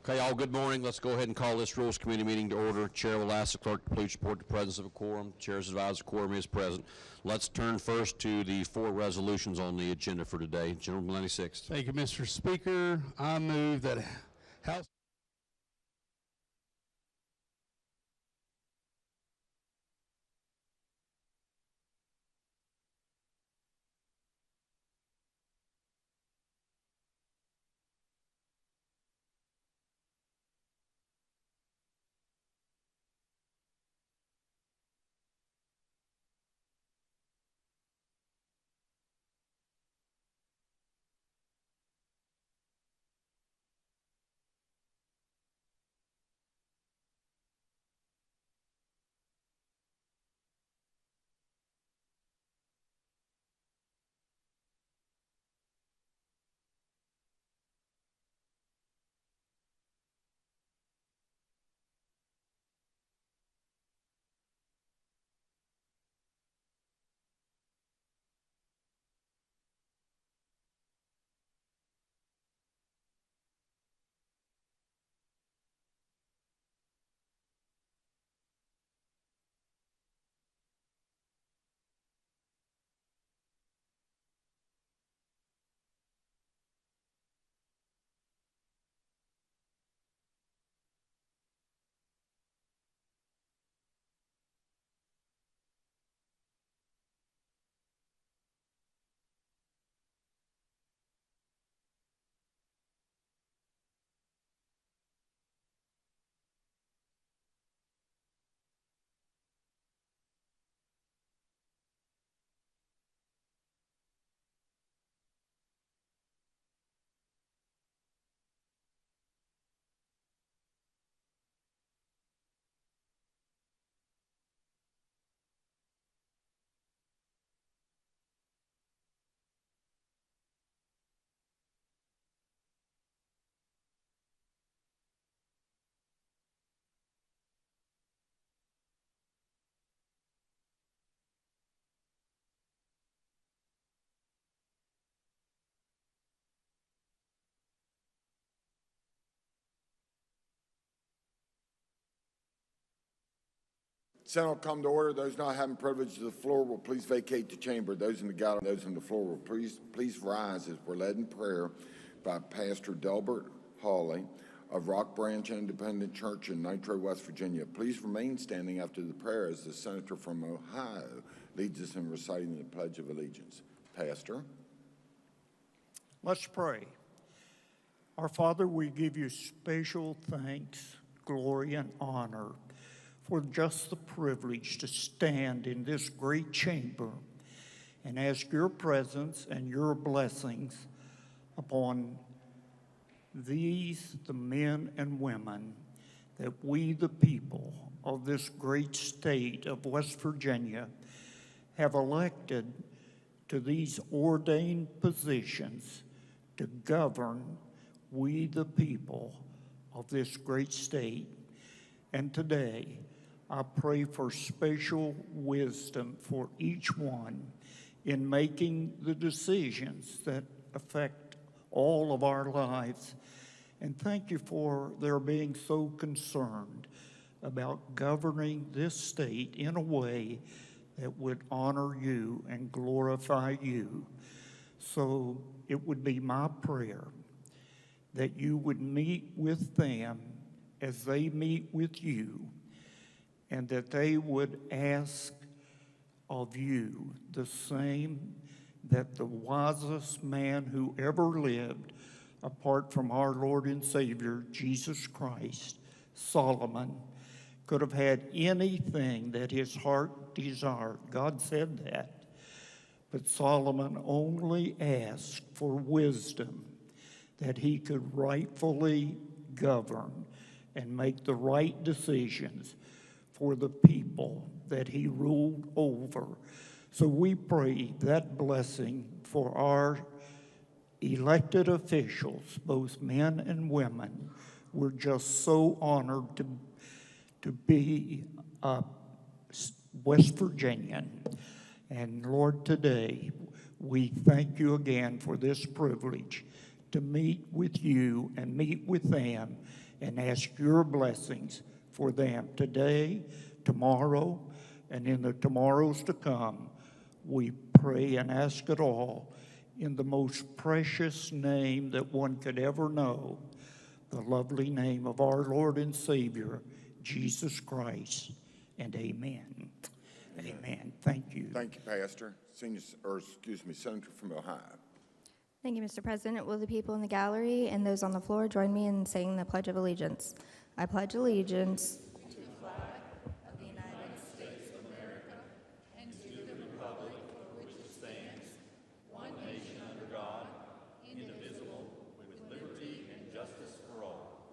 Okay, all good morning. Let's go ahead and call this Rules Committee meeting to order. Chair will ask the clerk to please report the presence of a quorum. Chair's advised the quorum is present. Let's turn first to the 4 resolutions on the agenda for today. General Maloney, 6th. Thank you, Mr. Speaker. I move that House Senate will come to order. Those not having privilege of the floor will please vacate the chamber. Those in the gallery, those on the floor will please rise as we're led in prayer by Pastor Delbert Hawley of Rock Branch Independent Church in Nitro, West Virginia. Please remain standing after the prayer as the senator from Ohio leads us in reciting the Pledge of Allegiance. Pastor. Let's pray. Our Father, we give you special thanks, glory, and honor for just the privilege to stand in this great chamber and ask your presence and your blessings upon these, the men and women, that we, the people of this great state of West Virginia, have elected to these ordained positions to govern we, the people of this great state. And today, I pray for special wisdom for each one in making the decisions that affect all of our lives. And thank you for their being so concerned about governing this state in a way that would honor you and glorify you. So it would be my prayer that you would meet with them as they meet with you, and that they would ask of you the same that the wisest man who ever lived, apart from our Lord and Savior, Jesus Christ, Solomon, could have had anything that his heart desired. God said that. But Solomon only asked for wisdom that he could rightfully govern and make the right decisions for the people that he ruled over. So we pray that blessing for our elected officials, both men and women. We're just so honored to be a West Virginian. And Lord, today we thank you again for this privilege to meet with you and meet with them and ask your blessings for them today, tomorrow, and in the tomorrows to come. We pray and ask it all in the most precious name that one could ever know, the lovely name of our Lord and Savior, Jesus Christ, and amen. Amen. Thank you. Thank you, Pastor. Senator from Ohio. Thank you, Mr. President. Will the people in the gallery and those on the floor join me in saying the Pledge of Allegiance? I pledge allegiance to the flag of the United States of America and to the republic for which it stands, one nation under God, indivisible, with liberty and justice for all.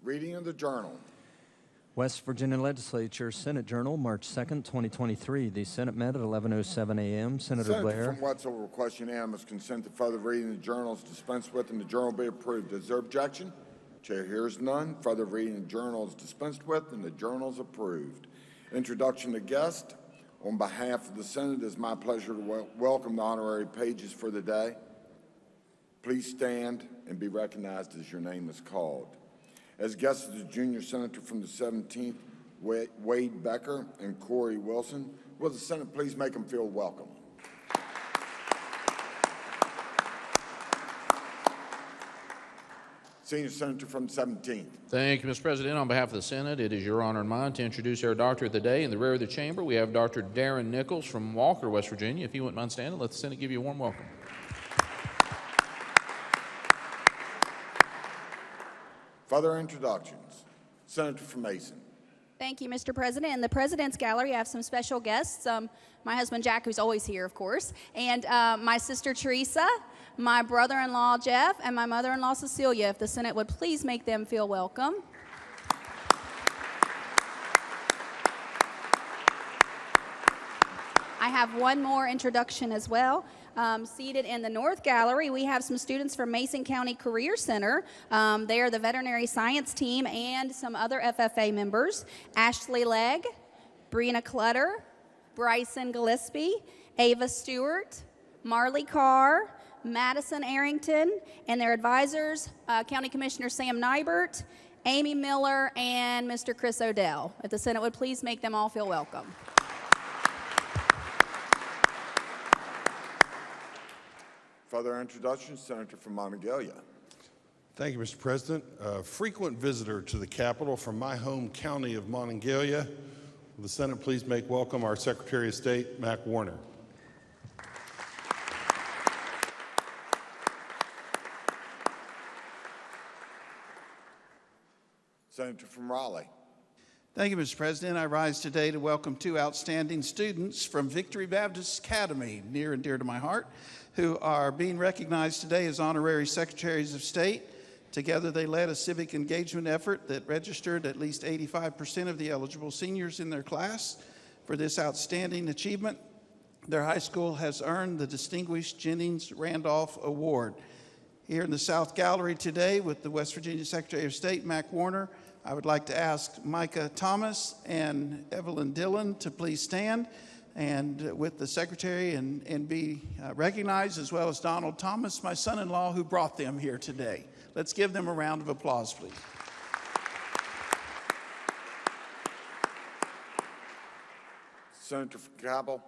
Reading of the journal. West Virginia Legislature, Senate Journal, March 2nd, 2023. The Senate met at 11:07 a.m. Senator Blair. From Wetzel will request unanimous consent to further reading of the journals dispensed with and the journal be approved. Is there objection? Chair hears none. Further reading of the journals dispensed with and the journals approved. Introduction to guest. On behalf of the Senate, it is my pleasure to welcome the honorary pages for the day. Please stand and be recognized as your name is called. As guests is the junior senator from the 17th, Wade Becker and Corey Wilson. Will the Senate please make them feel welcome? Senior senator from the 17th. Thank you, Mr. President. On behalf of the Senate, it is your honor and mine to introduce our doctor of the day. In the rear of the chamber, we have Dr. Darren Nichols from Walker, West Virginia. If you wouldn't mind standing, let the Senate give you a warm welcome. Further introductions. Senator from Mason. Thank you, Mr. President. In the President's Gallery, I have some special guests. My husband, Jack, who's always here, of course, and my sister, Teresa, my brother-in-law, Jeff, and my mother-in-law, Cecilia. If the Senate would please make them feel welcome. I have one more introduction as well. Seated in the North Gallery, we have some students from Mason County Career Center. They are the veterinary science team and some other FFA members. Ashley Legg, Brianna Clutter, Bryson Gillespie, Ava Stewart, Marley Carr, Madison Arrington, and their advisors, County Commissioner Sam Nybert, Amy Miller, and Mr. Chris Odell. If the Senate would please make them all feel welcome. Further introductions, Senator from Monongalia. Thank you, Mr. President. A frequent visitor to the Capitol from my home county of Monongalia. Will the Senate please make welcome our Secretary of State, Mac Warner. Senator from Raleigh. Thank you, Mr. President. I rise today to welcome two outstanding students from Victory Baptist Academy, near and dear to my heart, who are being recognized today as honorary secretaries of state. Together, they led a civic engagement effort that registered at least 85% of the eligible seniors in their class. For this outstanding achievement, their high school has earned the Distinguished Jennings Randolph Award. Here in the South Gallery today with the West Virginia Secretary of State, Mac Warner, I would like to ask Micah Thomas and Evelyn Dillon to please stand and with the Secretary and be recognized, as well as Donald Thomas, my son-in-law, who brought them here today. Let's give them a round of applause, please. Senator from Cabell.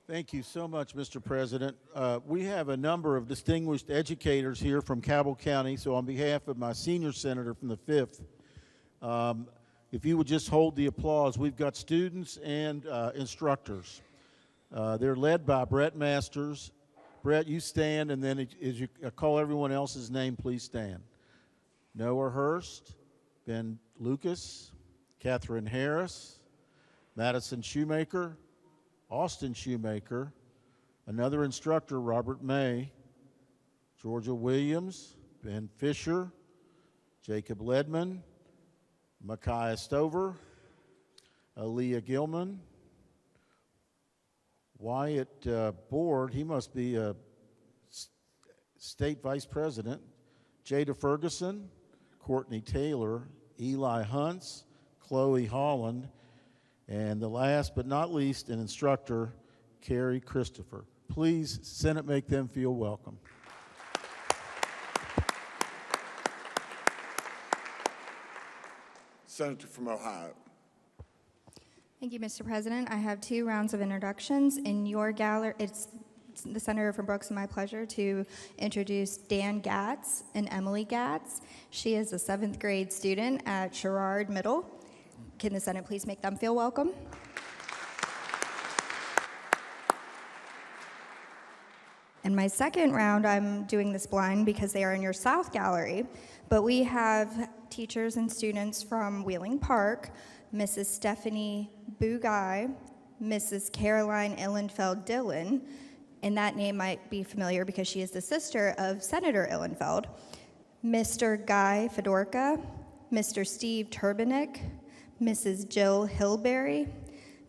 Thank you so much, Mr. President. We have a number of distinguished educators here from Cabell County, so on behalf of my senior senator from the 5th, if you would just hold the applause. We've got students and instructors. They're led by Brett Masters. Brett, you stand, and then as you call everyone else's name, please stand. Noah Hurst, Ben Lucas, Catherine Harris, Madison Shoemaker, Austin Shoemaker, another instructor, Robert May, Georgia Williams, Ben Fisher, Jacob Ledman, Micaiah Stover, Aaliyah Gilman, Wyatt Board, he must be a state vice president, Jada Ferguson, Courtney Taylor, Eli Hunts, Chloe Holland, And the last but not least, an instructor, Carrie Christopher. Please, Senate, make them feel welcome. Senator from Ohio. Thank you, Mr. President. I have 2 rounds of introductions. In your gallery, it's the Senator from Brooks and my pleasure to introduce Dan Gatz and Emily Gatz. She is a 7th grade student at Sherrard Middle. Can the Senate please make them feel welcome? And my second round, I'm doing this blind because they are in your South Gallery, but we have teachers and students from Wheeling Park, Mrs. Stephanie Bugай, Mrs. Caroline Illenfeld Dillon, and that name might be familiar because she is the sister of Senator Illenfeld, Mr. Guy Fedorka, Mr. Steve Turbinik, Mrs. Jill Hilberry,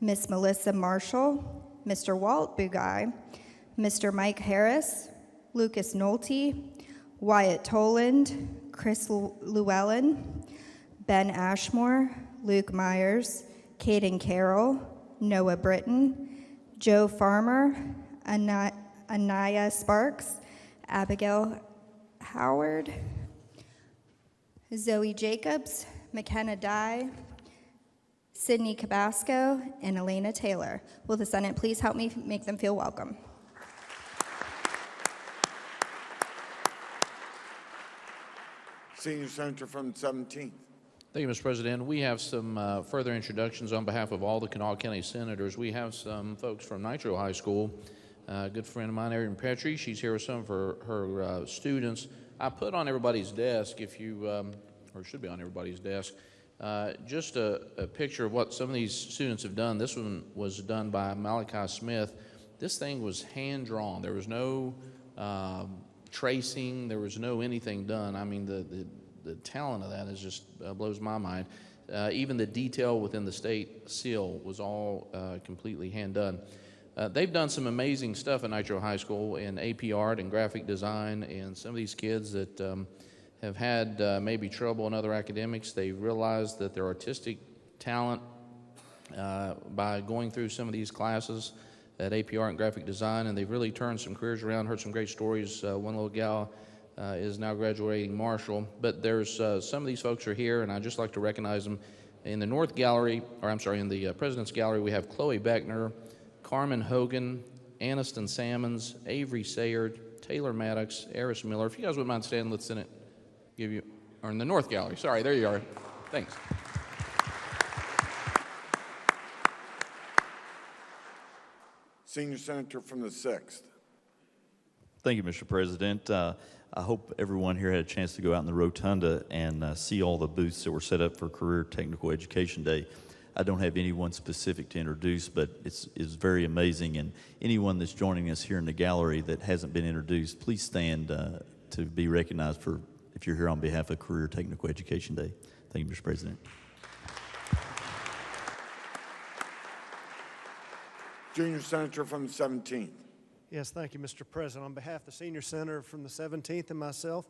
Miss Melissa Marshall, Mr. Walt Bugay, Mr. Mike Harris, Lucas Nolte, Wyatt Toland, Chris Llewellyn, Ben Ashmore, Luke Myers, Caden Carroll, Noah Britton, Joe Farmer, Anaya Sparks, Abigail Howard, Zoe Jacobs, McKenna Dye, Sydney Cabasco, and Elena Taylor. Will the Senate please help me make them feel welcome? Senior Senator from the 17th. Thank you, Mr. President. We have some further introductions on behalf of all the Kanawha County Senators. We have some folks from Nitro High School. A good friend of mine, Erin Petrie. She's here with some of her students. I put on everybody's desk, if you, or should be on everybody's desk, just a picture of what some of these students have done. This one was done by Malachi Smith. This thing was hand-drawn. There was no tracing. There was no anything done. I mean, the talent of that is just blows my mind. Even the detail within the state seal was all completely hand-done. They've done some amazing stuff at Nitro High School in AP Art and graphic design, and some of these kids that have had maybe trouble in other academics, they realized that their artistic talent by going through some of these classes at AP Art and graphic design, and they've really turned some careers around, heard some great stories. One little gal is now graduating Marshall, but there's some of these folks are here, and I'd just like to recognize them. In the North Gallery, or I'm sorry, in the President's Gallery, we have Chloe Beckner, Carmen Hogan, Aniston Salmons, Avery Sayard, Taylor Maddox, Eris Miller. If you guys wouldn't mind standing, let's send it. Give you, or in the North Gallery. Sorry, there you are. Thanks. Senior Senator from the 6th. Thank you, Mr. President. I hope everyone here had a chance to go out in the rotunda and see all the booths that were set up for Career Technical Education Day. I don't have anyone specific to introduce, but it's very amazing. And anyone that's joining us here in the gallery that hasn't been introduced, please stand to be recognized for if you're here on behalf of Career Technical Education Day. Thank you, Mr. President. Junior Senator from the 17th. Yes, thank you, Mr. President. On behalf of the Senior Senator from the 17th and myself,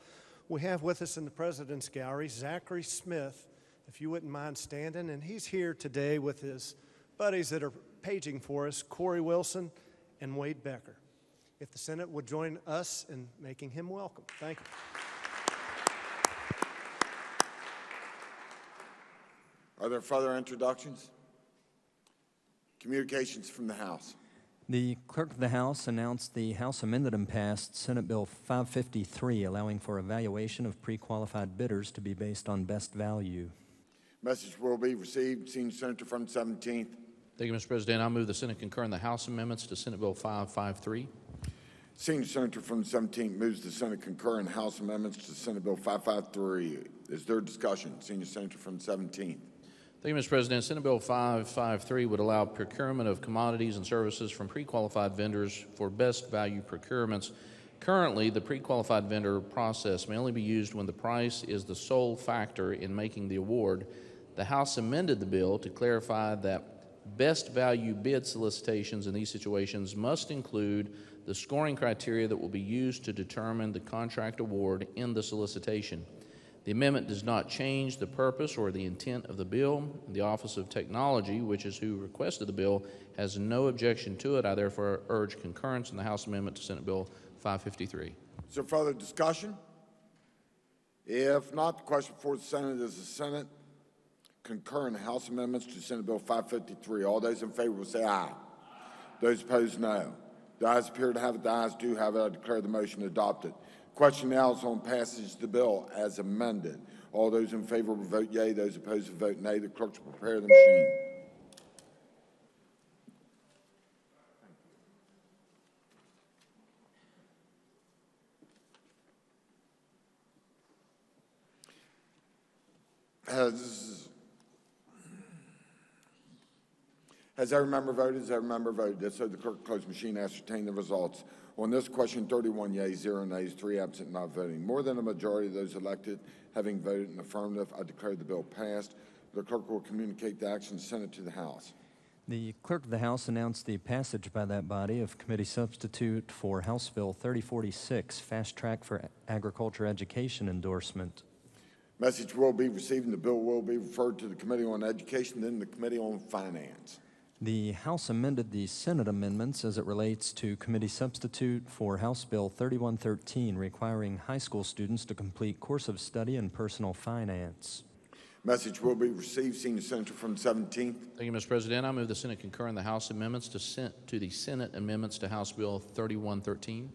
we have with us in the President's Gallery Zachary Smith, if you wouldn't mind standing. And he's here today with his buddies that are paging for us, Corey Wilson and Wade Becker. If the Senate would join us in making him welcome. Thank you. Are there further introductions? Communications from the House. The Clerk of the House announced the House amended and passed Senate Bill 553, allowing for evaluation of pre-qualified bidders to be based on best value. Message will be received. Senior Senator from the 17th. Thank you, Mr. President. I move the Senate concur in the House amendments to Senate Bill 553. Senior Senator from the 17th moves the Senate concur in House amendments to Senate Bill 553. Is there discussion? Senior Senator from the 17th. Thank you, Mr. President. Senate Bill 553 would allow procurement of commodities and services from pre-qualified vendors for best value procurements. Currently, the pre-qualified vendor process may only be used when the price is the sole factor in making the award. The House amended the bill to clarify that best value bid solicitations in these situations must include the scoring criteria that will be used to determine the contract award in the solicitation. The amendment does not change the purpose or the intent of the bill. The Office of Technology, which is who requested the bill, has no objection to it. I therefore urge concurrence in the House amendment to Senate Bill 553. Is there further discussion? If not, the question before the Senate is the Senate concur in the House amendments to Senate Bill 553. All those in favor will say aye. Those opposed, no. The ayes appear to have it. The ayes do have it. I declare the motion adopted. Question now is on passage of the bill as amended. All those in favor will vote yea. Those opposed will vote nay. The clerk will prepare the machine. Has every member voted? Has every member voted? If so, the clerk will close the machine and ascertain the results. On this question, 31 yeas, 0 nays, 3 absent, not voting. More than a majority of those elected having voted in the affirmative, I declare the bill passed. The clerk will communicate the action sent it to the House. The clerk of the House announced the passage by that body of committee substitute for House Bill 3046, Fast Track for Agriculture Education endorsement. Message will be received and the bill will be referred to the Committee on Education, then the Committee on Finance. The House amended the Senate amendments as it relates to committee substitute for House Bill 3113, requiring high school students to complete course of study in personal finance. Message will be received. Senior Senator from the 17th. Thank you, Mr. President. I move the Senate concur in the House amendments to the Senate amendments to House Bill 3113.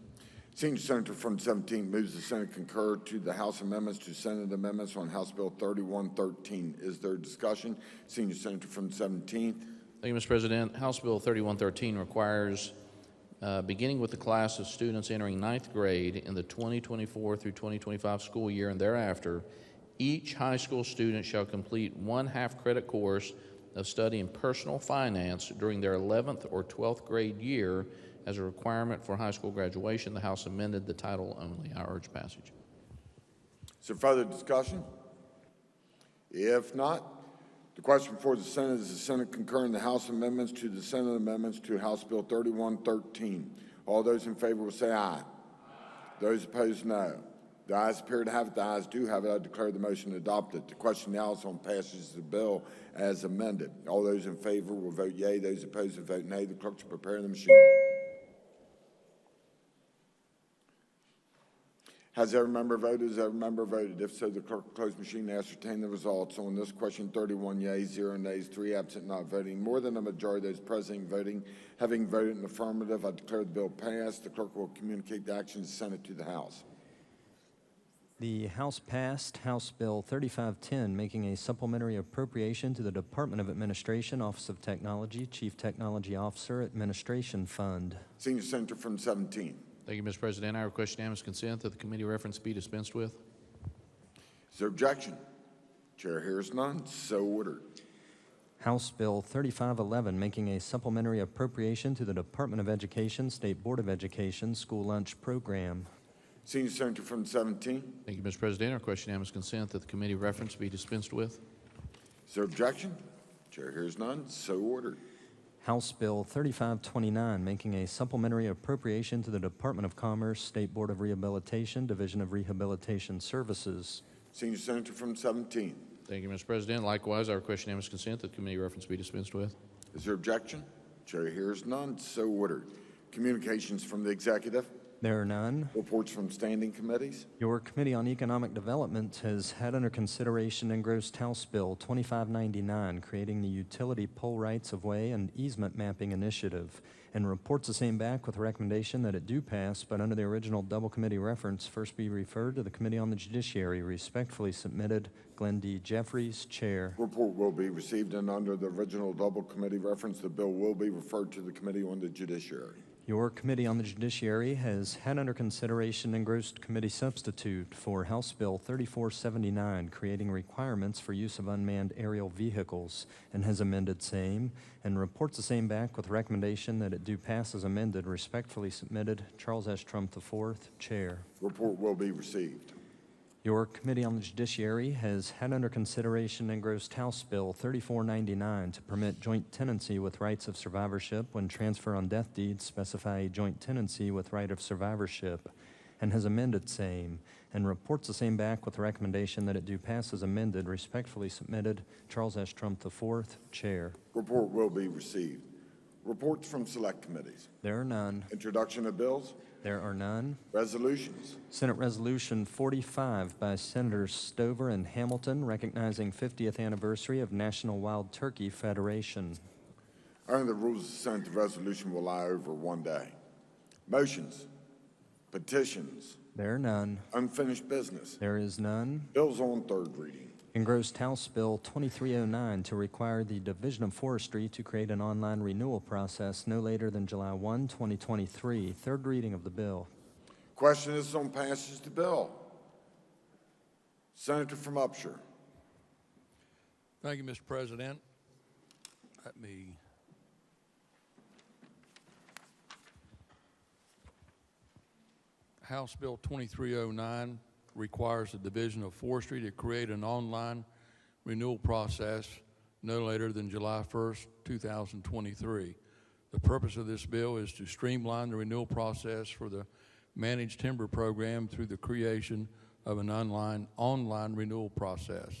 Senior Senator from the 17th moves the Senate concur to the House amendments to Senate amendments on House Bill 3113. Is there discussion? Senior Senator from the 17th. Thank you, Mr. President. House Bill 3113 requires, beginning with the class of students entering 9th grade in the 2024 through 2025 school year and thereafter, each high school student shall complete one half-credit course of study in personal finance during their 11th or 12th grade year as a requirement for high school graduation. The House amended the title only. I urge passage. Is there further discussion? If not, the question before the Senate is the Senate concur in the House amendments to the Senate amendments to House Bill 3113. All those in favor will say aye. Those opposed, no. The ayes appear to have it. The ayes do have it. I declare the motion adopted. The question now is on passage of the bill as amended. All those in favor will vote yea. Those opposed will vote nay. The clerk will prepare the machine. Has every member voted? Has every member voted? If so, the clerk will close the machine and ascertain the results. On this question, 31 yeas, 0 nays, 3 absent, not voting. More than a majority of those present voting having voted in the affirmative, I declare the bill passed. The clerk will communicate the action and send it to the House. The House passed House Bill 3510, making a supplementary appropriation to the Department of Administration, Office of Technology, Chief Technology Officer, Administration Fund. Senior Senator from 17. Thank you, Mr. President. I request unanimous consent that the committee reference be dispensed with. Is there objection? Chair hears none. So ordered. House Bill 3511, making a supplementary appropriation to the Department of Education, State Board of Education, School Lunch Program. Senior Senator from 17. Thank you, Mr. President. I request unanimous consent that the committee reference be dispensed with. Is there objection? Chair hears none. So ordered. House Bill 3529, making a supplementary appropriation to the Department of Commerce, State Board of Rehabilitation, Division of Rehabilitation Services. Senior Senator from 17. Thank you, Mr. President. Likewise, I request unanimous consent that the committee reference be dispensed with. Is there objection? Chair hears none. So ordered. Communications from the executive. There are none. Reports from standing committees. Your Committee on Economic Development has had under consideration engrossed House Bill 2599, creating the Utility Pole Rights of Way and Easement Mapping Initiative, and reports the same back with a recommendation that it do pass, but under the original double committee reference, first be referred to the Committee on the Judiciary. Respectfully submitted, Glenn D. Jeffries, Chair. Report will be received, and under the original double committee reference, the bill will be referred to the Committee on the Judiciary. Your Committee on the Judiciary has had under consideration engrossed committee substitute for House Bill 3479, creating requirements for use of unmanned aerial vehicles, and has amended same, and reports the same back with recommendation that it do pass as amended. Respectfully submitted, Charles S. Trump IV, Chair. Report will be received. Your Committee on the Judiciary has had under consideration engrossed House Bill 3499 to permit joint tenancy with rights of survivorship when transfer on death deeds specify a joint tenancy with right of survivorship, and has amended same, and reports the same back with the recommendation that it do pass as amended. Respectfully submitted, Charles S. Trump IV, Chair. Report will be received. Reports from select committees. There are none. Introduction of bills. There are none. Resolutions. Senate Resolution 45 by Senators Stover and Hamilton, recognizing 50th anniversary of National Wild Turkey Federation. Under the rules of the Senate, the resolution will lie over one day. Motions. Petitions. There are none. Unfinished business. There is none. Bills on third reading. Engrossed House Bill 2309 to require the Division of Forestry to create an online renewal process no later than July 1, 2023. Third reading of the bill. Question is on passage of the bill. Senator from Upshur. Thank you, Mr. President. Let me House Bill 2309 requires the Division of Forestry to create an online renewal process no later than July 1st, 2023. The purpose of this bill is to streamline the renewal process for the Managed Timber Program through the creation of an online renewal process.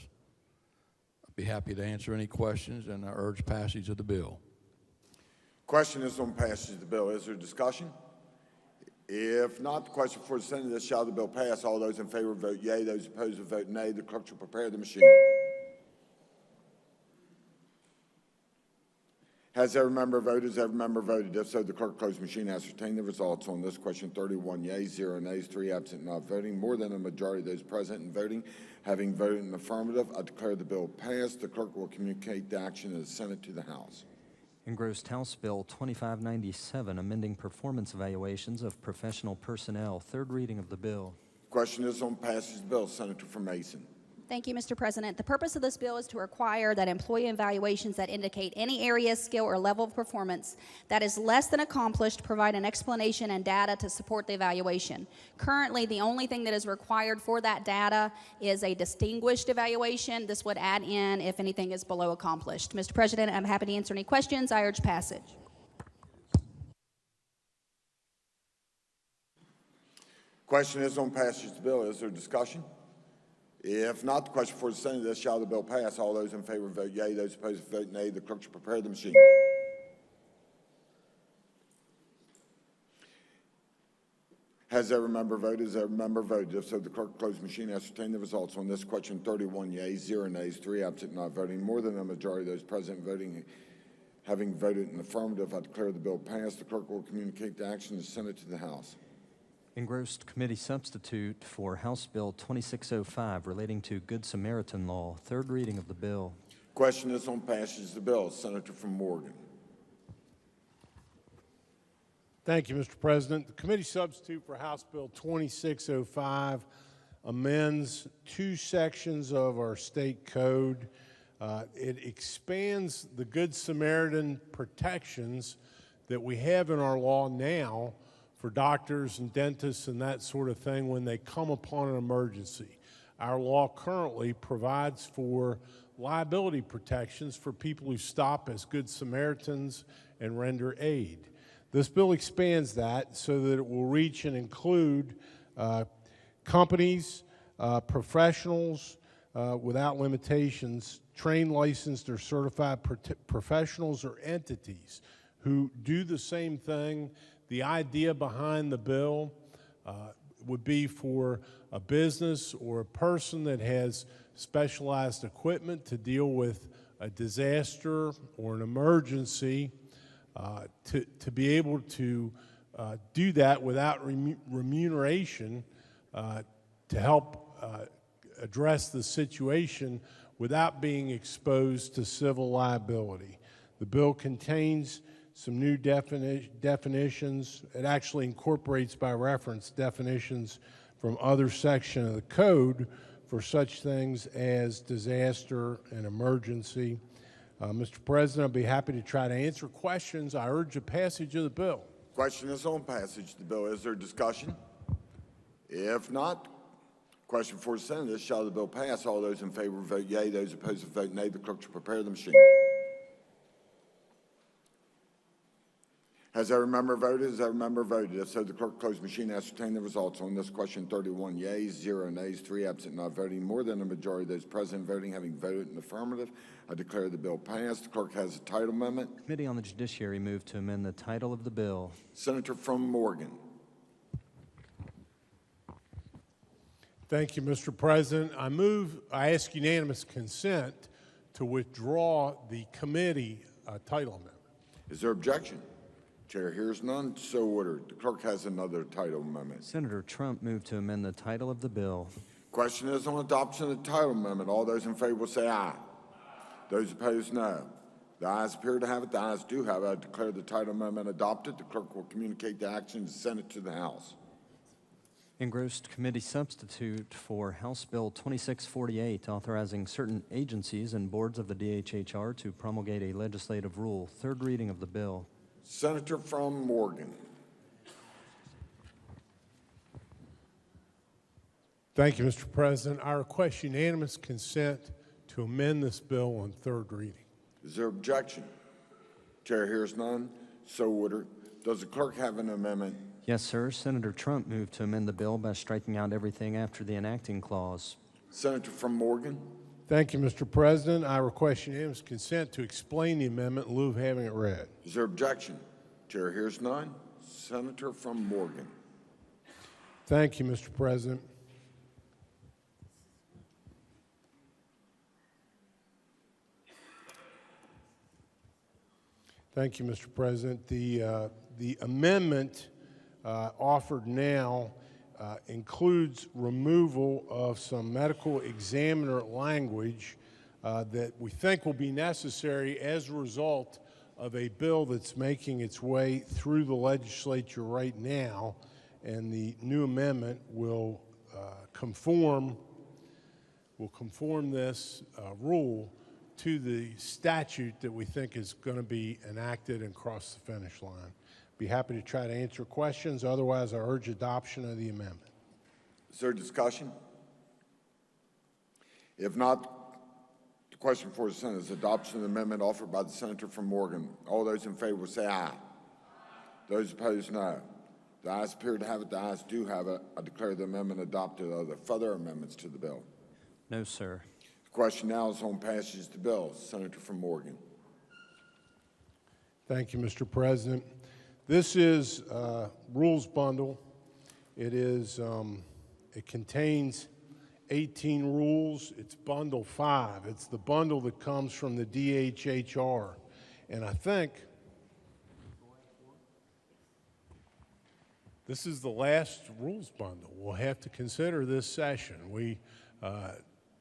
I'd be happy to answer any questions, and I urge passage of the bill. Question is on passage of the bill. Is there discussion? If not, the question for the Senate is, shall the bill pass? All those in favor vote yea. Those opposed will vote nay. The clerk shall prepare the machine. Has every member voted? Has every member voted? If so, the clerk close the machine. Ascertain the results on this question. 31 yeas, 0 nays, 3 absent, not voting. More than a majority of those present and voting having voted in the affirmative, I declare the bill passed. The clerk will communicate the action of the Senate to the House. Engrossed House Bill 2597, amending performance evaluations of professional personnel. Third reading of the bill. Question is on passage of the bill. Senator from Mason. Thank you, Mr. President. The purpose of this bill is to require that employee evaluations that indicate any area, skill, or level of performance that is less than accomplished provide an explanation and data to support the evaluation. Currently, the only thing that is required for that data is a distinguished evaluation. This would add in if anything is below accomplished. Mr. President, I'm happy to answer any questions. I urge passage. Question is on passage of the bill. Is there discussion? If not, the question for the Senate is, shall the bill pass? All those in favor vote yea. Those opposed vote nay. The clerk shall prepare the machine. Has every member voted? Has every member voted? If so, the clerk close the machine. Ascertain the results on this question. 31 yeas, 0 nays, 3 absent, not voting. More than a majority of those present voting having voted in the affirmative, I declare the bill passed. The clerk will communicate the action of the Senate to the House. Engrossed Committee Substitute for House Bill 2605 relating to Good Samaritan Law. Third reading of the bill. Question is on passage of the bill. Senator from Morgan. Thank you, Mr. President. The committee substitute for House Bill 2605 amends two sections of our state code. It expands the Good Samaritan protections that we have in our law now for doctors and dentists and that sort of thing when they come upon an emergency. Our law currently provides for liability protections for people who stop as Good Samaritans and render aid. This bill expands that so that it will reach and include companies, professionals without limitations, trained, licensed, or certified professionals or entities who do the same thing. The idea behind the bill would be for a business or a person that has specialized equipment to deal with a disaster or an emergency to be able to do that without remuneration to help address the situation without being exposed to civil liability. The bill contains some new definitions. It actually incorporates by reference definitions from other sections of the code for such things as disaster and emergency. Mr. President, I'll be happy to try to answer questions. I urge the passage of the bill. Question is on passage of the bill. Is there discussion? If not, question for the Senate is, shall the bill pass? All those in favor vote yea. Those opposed vote nay. The clerk shall prepare the machine. Has every member voted? Has every member voted? If so, the clerk closed machine and ascertain the results. On this question, 31 yeas, 0 nays, 3 absent, not voting. More than a majority of those present voting having voted in the affirmative, I declare the bill passed. The clerk has a title amendment. Committee on the Judiciary moved to amend the title of the bill. Senator from Morgan. Thank you, Mr. President. I ask unanimous consent to withdraw the committee title amendment. Is there objection? Chair hears none. So ordered. The clerk has another title amendment. Senator Trump moved to amend the title of the bill. Question is on adoption of the title amendment. All those in favor will say aye. Those opposed, no. The ayes appear to have it. The ayes do have it. I declare the title amendment adopted. The clerk will communicate the action and send it to the House. Engrossed committee substitute for House Bill 2648, authorizing certain agencies and boards of the DHHR to promulgate a legislative rule. Third reading of the bill. Senator from Morgan. Thank you, Mr. President. I request unanimous consent to amend this bill on third reading. Is there objection? Chair hears none. So ordered. Does the clerk have an amendment? Yes, sir. Senator Trump moved to amend the bill by striking out everything after the enacting clause. Senator from Morgan. Thank you, Mr. President. I request unanimous consent to explain the amendment in lieu of having it read. Is there objection? Chair hears none. Senator from Morgan. Thank you, Mr. President. Thank you, Mr. President. The amendment offered now includes removal of some medical examiner language that we think will be necessary as a result of a bill that's making its way through the legislature right now, and the new amendment will conform this rule to the statute that we think is going to be enacted and cross the finish line. Be happy to try to answer questions. Otherwise, I urge adoption of the amendment. Is there discussion? If not, the question for the Senate is adoption of the amendment offered by the Senator from Morgan. All those in favor will say aye. Those opposed, no. The ayes appear to have it. The ayes do have it. I declare the amendment adopted. Are there further amendments to the bill? No, sir. The question now is on passage of the bill. Senator from Morgan. Thank you, Mr. President. This is rules bundle. It contains 18 rules. It's bundle 5. It's the bundle that comes from the DHHR. And I think this is the last rules bundle we'll have to consider this session.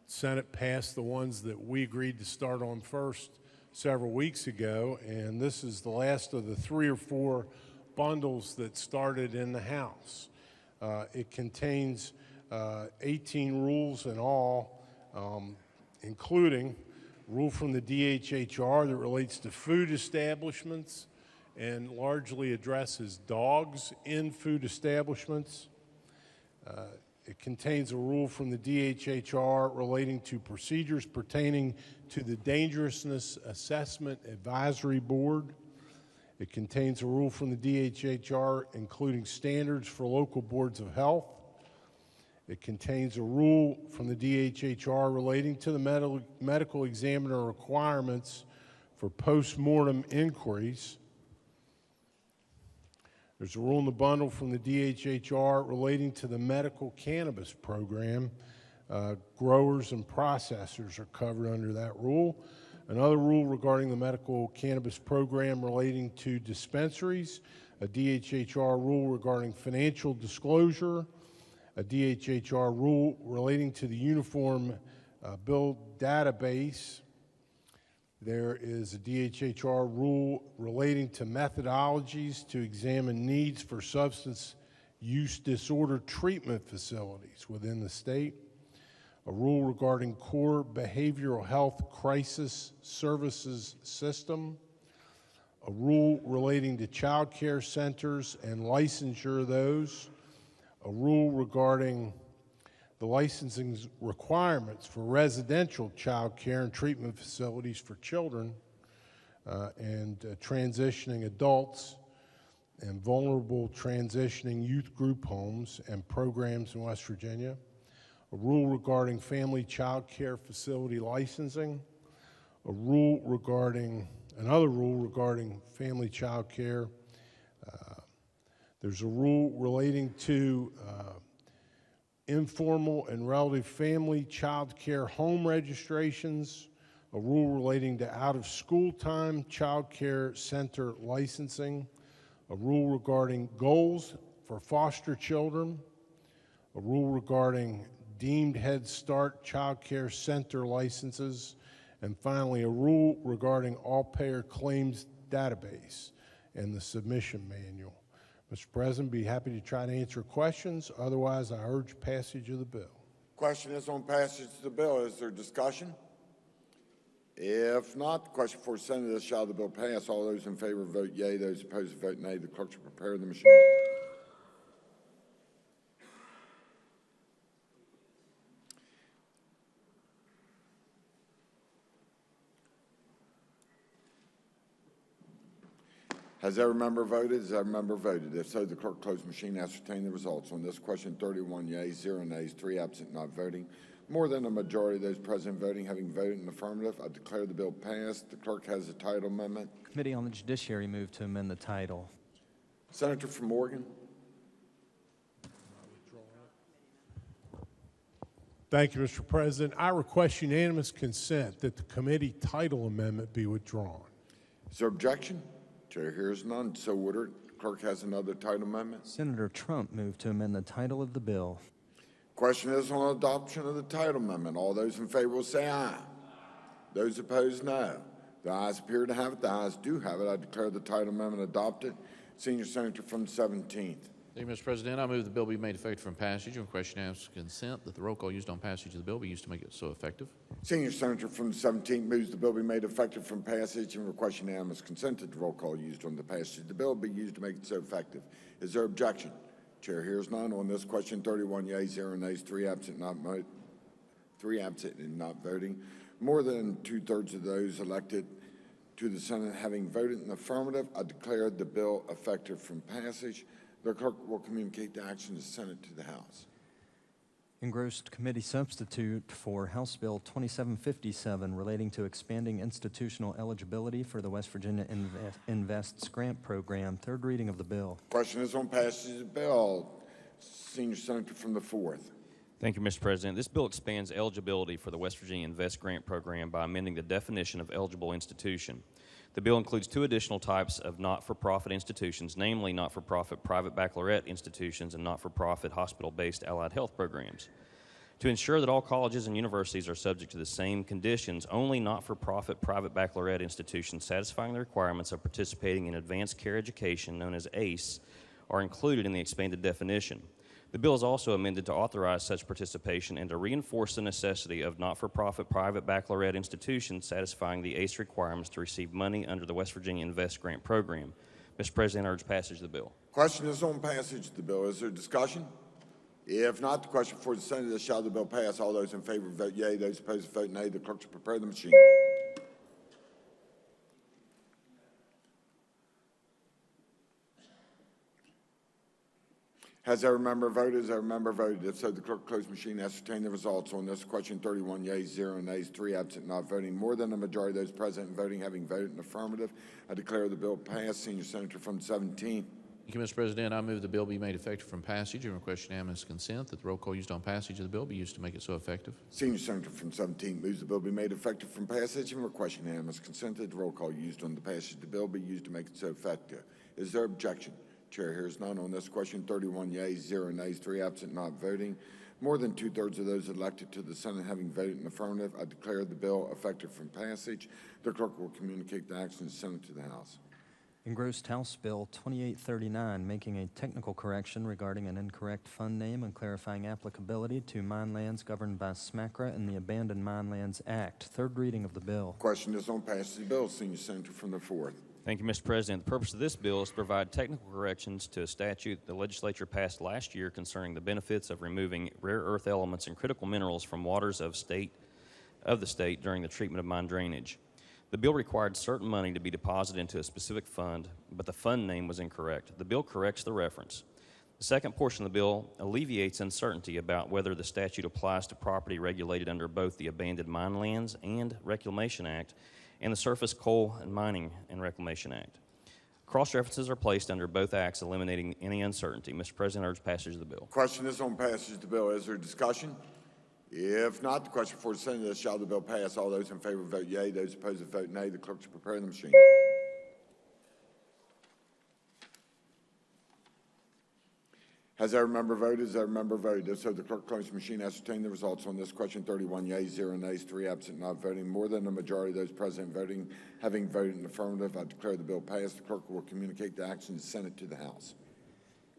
Senate passed the ones that we agreed to start on first several weeks ago, and this is the last of the 3 or 4 bundles that started in the House. It contains 18 rules in all, including rule from the DHHR that relates to food establishments and largely addresses dogs in food establishments. It contains a rule from the DHHR relating to procedures pertaining to the Dangerousness Assessment Advisory Board. It contains a rule from the DHHR including standards for local boards of health. It contains a rule from the DHHR relating to the medical examiner requirements for post-mortem inquiries. There's a rule in the bundle from the DHHR relating to the medical cannabis program. Growers and processors are covered under that rule. Another rule regarding the medical cannabis program relating to dispensaries. A DHHR rule regarding financial disclosure. A DHHR rule relating to the Uniform Bill Database. There is a DHHR rule relating to methodologies to examine needs for substance use disorder treatment facilities within the state. A rule regarding core behavioral health crisis services system. A rule relating to child care centers and licensure of those. A rule regarding the licensing requirements for residential child care and treatment facilities for children and transitioning adults. and vulnerable transitioning youth group homes and programs in West Virginia, a rule regarding family child care facility licensing, another rule regarding family child care. There's a rule relating to informal and relative family child care home registrations, a rule relating to out-of-school time child care center licensing, a rule regarding goals for foster children, a rule regarding deemed Head Start child care center licenses, and finally a rule regarding all-payer claims database and the submission manual. Mr. President, be happy to try to answer questions. Otherwise, I urge passage of the bill. Question is on passage of the bill. Is there discussion? If not, the question for Senate is, shall the bill pass? All those in favor vote yea. Those opposed vote nay. The clerk shall prepare the machine. Has every member voted? Has every member voted? If so, the clerk close machine, ascertain the results. On this question, 31 yeas, 0 nays, 3 absent, not voting. More than a majority of those present voting having voted in the affirmative, I declare the bill passed. The clerk has a title amendment. Committee on the Judiciary moved to amend the title. Senator from Oregon. Thank you, Mr. President. I request unanimous consent that the committee title amendment be withdrawn. Is there objection? Chair hears none. So ordered. Clerk has another title amendment. Senator Trump moved to amend the title of the bill. Question is on adoption of the title amendment. All those in favor will say aye. Those opposed, no. The ayes appear to have it. The ayes do have it. I declare the title amendment adopted. Senior Senator from the 17th. Thank you, Mr. President. I move the bill be made effective from passage. On question asks consent that the roll call used on passage of the bill be used to make it so effective. Senior Senator from the 17th moves the bill be made effective from passage and requests unanimous consent that the roll call used on the passage of the bill be used to make it so effective. Is there objection? Chair hears none. On this question, 31 yeas, 0 nays, 3 absent, and not voting. More than 2/3 of those elected to the Senate having voted in the affirmative, I declare the bill effective from passage. The clerk will communicate the action of the Senate to the House. Engrossed committee substitute for House Bill 2757 relating to expanding institutional eligibility for the West Virginia Invests Grant Program. Third reading of the bill. Question is on passage of the bill. Senior Senator from the 4th. Thank you, Mr. President. This bill expands eligibility for the West Virginia Invest Grant Program by amending the definition of eligible institution. The bill includes 2 additional types of not-for-profit institutions, namely not-for-profit private baccalaureate institutions and not-for-profit hospital-based allied health programs. To ensure that all colleges and universities are subject to the same conditions, only not-for-profit private baccalaureate institutions satisfying the requirements of participating in advanced care education, known as ACE, are included in the expanded definition. The bill is also amended to authorize such participation and to reinforce the necessity of not-for-profit private baccalaureate institutions satisfying the ACE requirements to receive money under the West Virginia Invest Grant Program. Mr. President, I urge passage of the bill. Question is on passage of the bill. Is there discussion? If not, the question for the Senate is, shall the bill pass? All those in favor vote yea. Those opposed vote nay. The clerk shall prepare the machine. Has every member voted? Has every member voted? If so, the clerk close machine, ascertain the results. On this question, 31 yeas, 0 nays, 3 absent, not voting. More than a majority of those present and voting having voted in the affirmative, I declare the bill passed. Senior Senator from the 17th. Thank you, Mr. President. I move the bill be made effective from passage and request unanimous consent that the roll call used on passage of the bill be used to make it so effective. Senior Senator from 17th moves the bill be made effective from passage and request unanimous consent that the roll call used on the passage of the bill be used to make it so effective. Is there objection? Chair hears none. On this question, 31 yeas, 0 nays, 3 absent, not voting. More than 2/3 of those elected to the Senate having voted in the affirmative, I declare the bill effective from passage. The clerk will communicate the action of the Senate to the House. Engrossed House Bill 2839, making a technical correction regarding an incorrect fund name and clarifying applicability to mine lands governed by SMACRA and the Abandoned Mine Lands Act. Third reading of the bill. Question is on passage of the bill. Senior Senator from the 4th. Thank you, Mr. President. The purpose of this bill is to provide technical corrections to a statute the legislature passed last year concerning the benefits of removing rare earth elements and critical minerals from waters of the state during the treatment of mine drainage. The bill required certain money to be deposited into a specific fund, but the fund name was incorrect. The bill corrects the reference. The second portion of the bill alleviates uncertainty about whether the statute applies to property regulated under both the Abandoned Mine Lands and Reclamation Act and the Surface Coal and Mining and Reclamation Act. Cross-references are placed under both acts, eliminating any uncertainty. Mr. President, I urge passage of the bill. Question is on passage of the bill. Is there discussion? If not, the question for the Senate is, shall the bill pass? All those in favor vote yea. Those opposed vote nay. The clerk should prepare the machine. Has every member voted? Has every member voted? If so, the clerk close the machine, ascertain the results on this question. 31 yeas, 0 nays, 3 absent, not voting. More than a majority of those present voting having voted in the affirmative, I declare the bill passed. The clerk will communicate the action of the Senate to the House.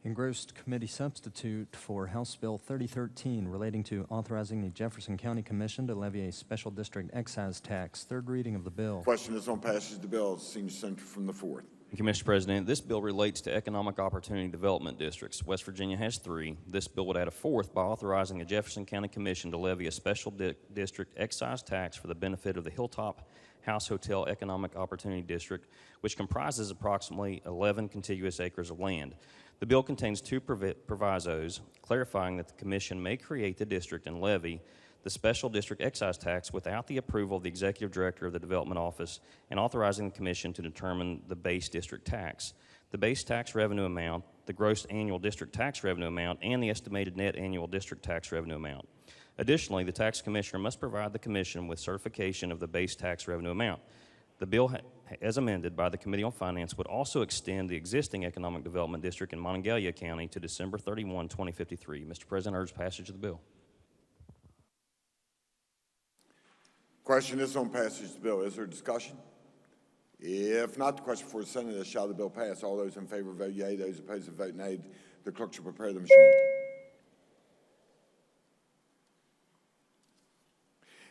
Engrossed committee substitute for House Bill 3013 relating to authorizing the Jefferson County Commission to levy a special district excise tax. Third reading of the bill. Question is on passage of the bill. Senior Senator from the 4th. Thank you, Mr. President. This bill relates to economic opportunity development districts. West Virginia has 3. This bill would add a 4th by authorizing the Jefferson County Commission to levy a special district excise tax for the benefit of the Hilltop House Hotel Economic Opportunity District, which comprises approximately 11 contiguous acres of land. The bill contains 2 provisos, clarifying that the Commission may create the district and levy the special district excise tax without the approval of the Executive Director of the Development Office, and authorizing the Commission to determine the base district tax, the base tax revenue amount, the gross annual district tax revenue amount, and the estimated net annual district tax revenue amount. Additionally, the tax commissioner must provide the Commission with certification of the base tax revenue amount. The bill, as amended by the Committee on Finance, would also extend the existing economic development district in Monongalia County to December 31, 2053. Mr. President, I urge passage of the bill. Question is on passage of the bill. Is there discussion? If not, the question for the Senate is, shall the bill pass? All those in favor vote yea. Those opposed vote nay. The clerk shall prepare the machine.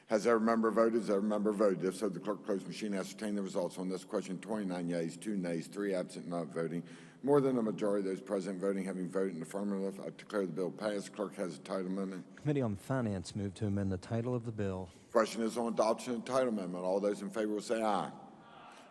Has every member voted? Has every member voted? If so, the clerk close the machine, ascertain the results on this question. 29 yeas, 2 nays, 3 absent, not voting. More than a majority of those present voting having voted in the affirmative, I declare the bill passed. The clerk has a title amendment. Committee on Finance moved to amend the title of the bill. Question is on adoption of the title amendment. All those in favor will say aye.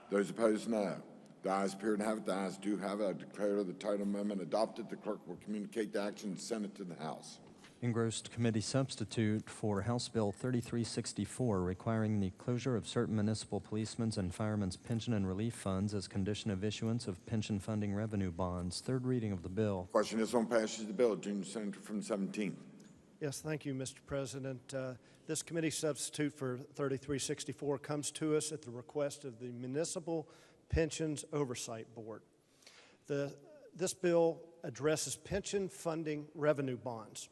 Those opposed, no. The ayes appear to have it. The ayes do have it. I declare the title amendment adopted. The clerk will communicate the action of the Senate to the House. Engrossed committee substitute for House Bill 3364 requiring the closure of certain municipal policemen's and firemen's pension and relief funds as condition of issuance of pension funding revenue bonds. Third reading of the bill. Question is on passage of the bill. Junior Senator from the 17th. Yes, thank you, Mr. President. This committee substitute for 3364 comes to us at the request of the Municipal Pensions Oversight Board. This bill addresses pension funding revenue bonds.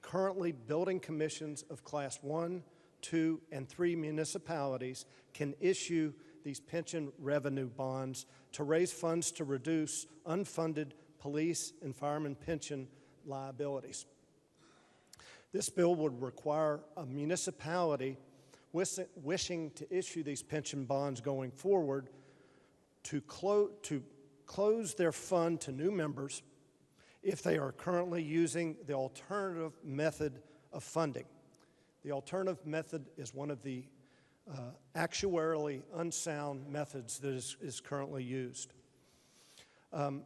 Currently, building commissions of Class 1, 2, and 3 municipalities can issue these pension revenue bonds to raise funds to reduce unfunded police and fireman pension liabilities. This bill would require a municipality wishing to issue these pension bonds going forward to close their fund to new members if they are currently using the alternative method of funding. The alternative method is one of the actuarially unsound methods that is currently used. The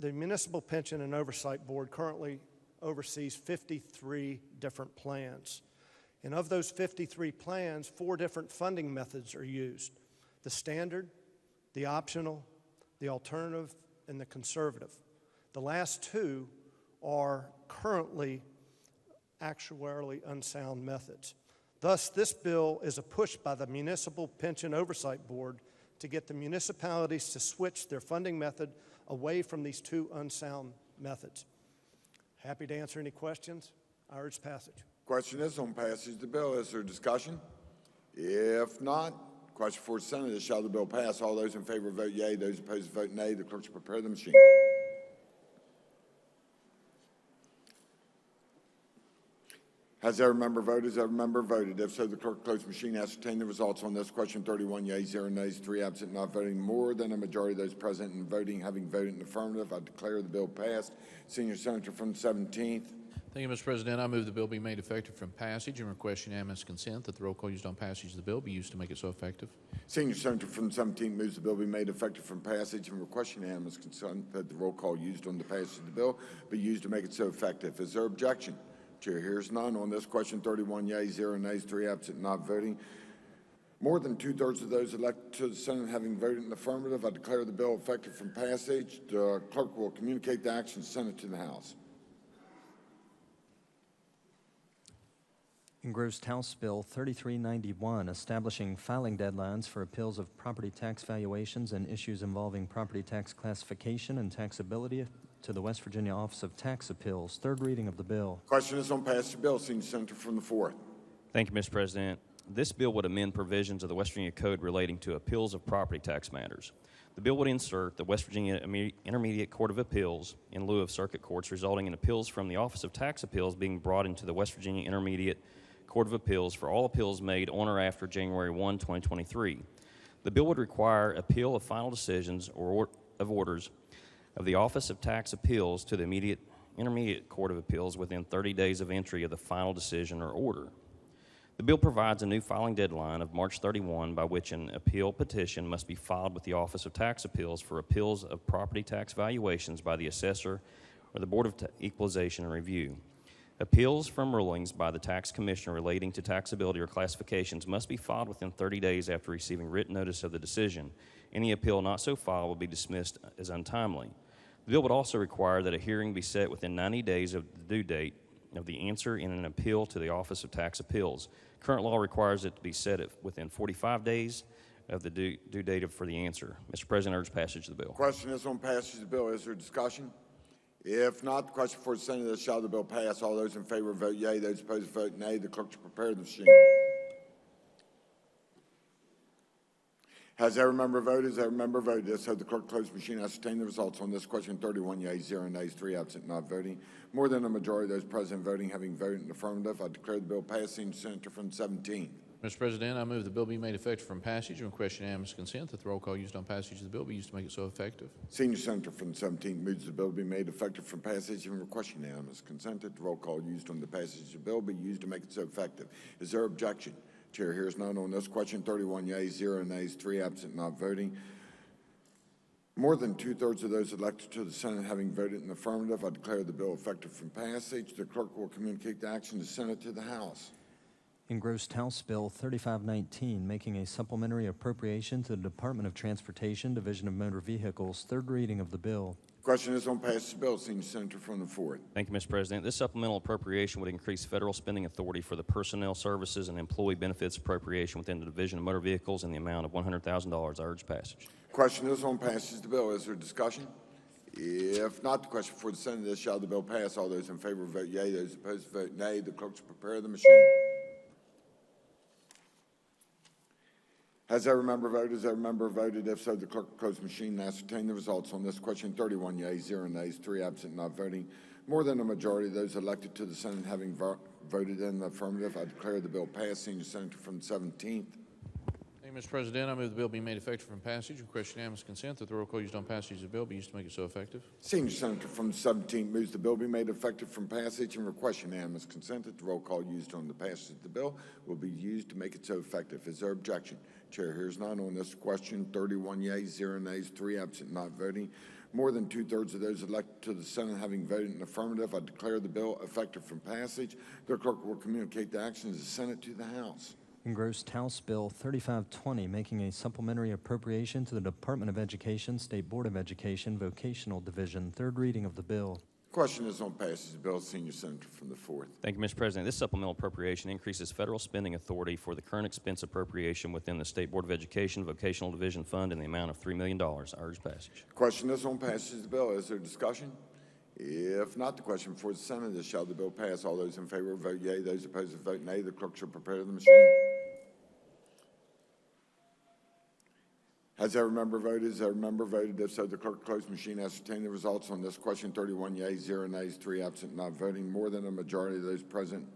Municipal Pension and Oversight Board currently oversees 53 different plans. And of those 53 plans, 4 different funding methods are used: the standard, the optional, the alternative, and the conservative. The last 2 are currently actuarially unsound methods. Thus, this bill is a push by the Municipal Pension Oversight Board to get the municipalities to switch their funding method away from these 2 unsound methods. Happy to answer any questions. I urge passage. Question is on passage of the bill. Is there discussion? If not, question for the Senate is, shall the bill pass? All those in favor vote yea. Those opposed vote nay. The clerk shall prepare the machine. Has every member voted? Has every member voted? If so, the clerk close the machine, ascertain the results on this question. 31 yeas, 0 nays, 3 absent, not voting. More than a majority of those present and voting having voted in the affirmative, I declare the bill passed. Senior Senator from the 17th. Thank you, Mr. President. I move the bill be made effective from passage and request unanimous consent that the roll call used on passage of the bill be used to make it so effective. Senior Senator from the 17th moves the bill be made effective from passage and request unanimous consent that the roll call used on the passage of the bill be used to make it so effective. Is there objection? Chair hears none. On this question, 31 yeas, 0 nays, 3 absent, not voting. More than two-thirds of those elected to the Senate having voted in the affirmative, I declare the bill effective from passage. The clerk will communicate the action sent to the House. Engrossed House Bill 3391, establishing filing deadlines for appeals of property tax valuations and issues involving property tax classification and taxability to the West Virginia Office of Tax Appeals. Third reading of the bill. Question is on passage of the bill. Senior Senator from the 4th. Thank you, Mr. President. This bill would amend provisions of the West Virginia Code relating to appeals of property tax matters. The bill would insert the West Virginia Intermediate Court of Appeals in lieu of circuit courts, resulting in appeals from the Office of Tax Appeals being brought into the West Virginia Intermediate Court of Appeals for all appeals made on or after January 1, 2023. The bill would require appeal of final decisions or of orders of the Office of Tax Appeals to the Intermediate Court of Appeals within 30 days of entry of the final decision or order. The bill provides a new filing deadline of March 31 by which an appeal petition must be filed with the Office of Tax Appeals for appeals of property tax valuations by the assessor or the Board of Equalization and Review. Appeals from rulings by the tax commissioner relating to taxability or classifications must be filed within 30 days after receiving written notice of the decision. Any appeal not so filed will be dismissed as untimely. The bill would also require that a hearing be set within 90 days of the due date of the answer in an appeal to the Office of Tax Appeals. Current law requires it to be set within 45 days of the due date for the answer. Mr. President, I urge passage of the bill. Question is on passage of the bill. Is there discussion? If not, the question for the Senate is, shall the bill pass? All those in favor vote yea. Those opposed vote nay. The clerk to prepare the machine. Has every member voted? Has every member voted? If so, the clerk close the machine. Ascertain the results on this question. 31 yeas, 0 nays, 3 absent, not voting. More than a majority of those present voting having voted in the affirmative, I declare the bill passed. Senior Senator from the 17th. Mr. President, I move the bill be made effective from passage and request unanimous consent that the roll call used on passage of the bill be used to make it so effective. Senior Senator from the 17th moves the bill be made effective from passage and request unanimous consent that the roll call used on the passage of the bill be used to make it so effective. Is there objection? Chair hears none on this question. 31 yeas, 0 nays, 3 absent, not voting. More than two-thirds of those elected to the Senate having voted in the affirmative, I declare the bill effective from passage. The clerk will communicate the action of the Senate to the House. Engrossed House Bill 3519, making a supplementary appropriation to the Department of Transportation, Division of Motor Vehicles. Third reading of the bill. Question is on passage of the bill. Senior Senator from the 4th. Thank you, Mr. President. This supplemental appropriation would increase federal spending authority for the personnel services and employee benefits appropriation within the Division of Motor Vehicles in the amount of $100,000. I urge passage. Question is on passage of the bill. Is there discussion? If not, the question for the Senate is, shall the bill pass? All those in favor vote yea. Those opposed vote nay. The clerk will prepare the machine. Has every member voted? Has every member voted? If so, the clerk will close the machine and ascertain the results on this question. 31 yeas, 0 nays, 3 absent, not voting. More than a majority of those elected to the Senate having voted in the affirmative, I declare the bill passed. Senior Senator from the 17th. Thank you, Mr. President. I move the bill be made effective from passage. Request unanimous consent that the roll call used on passage of the bill be used to make it so effective. Senior Senator from the 17th moves the bill be made effective from passage and request unanimous consent that the roll call used on the passage of the bill will be used to make it so effective. Is there objection? Chair hears none on this question. 31 yeas, 0 nays, 3 absent, not voting. More than two-thirds of those elected to the Senate having voted in the affirmative, I declare the bill effective from passage. The clerk will communicate the action of the Senate to the House. Engrossed House Bill 3520, making a supplementary appropriation to the Department of Education, State Board of Education, Vocational Division. Third reading of the bill. Question is on passage of the bill. Senior Senator from the 4th. Thank you, Mr. President. This supplemental appropriation increases federal spending authority for the current expense appropriation within the State Board of Education Vocational Division Fund in the amount of $3 million. I urge passage. Question is on passage of the bill. Is there discussion? If not, the question for the Senate is, shall the bill pass? All those in favor vote yea. Those opposed vote nay. The clerk shall prepare the machine. Has every member voted? Has every member voted? If so, the clerk close the machine. Ascertain the results on this question. 31 yeas, 0 nays, 3 absent, not voting. More than a majority of those present,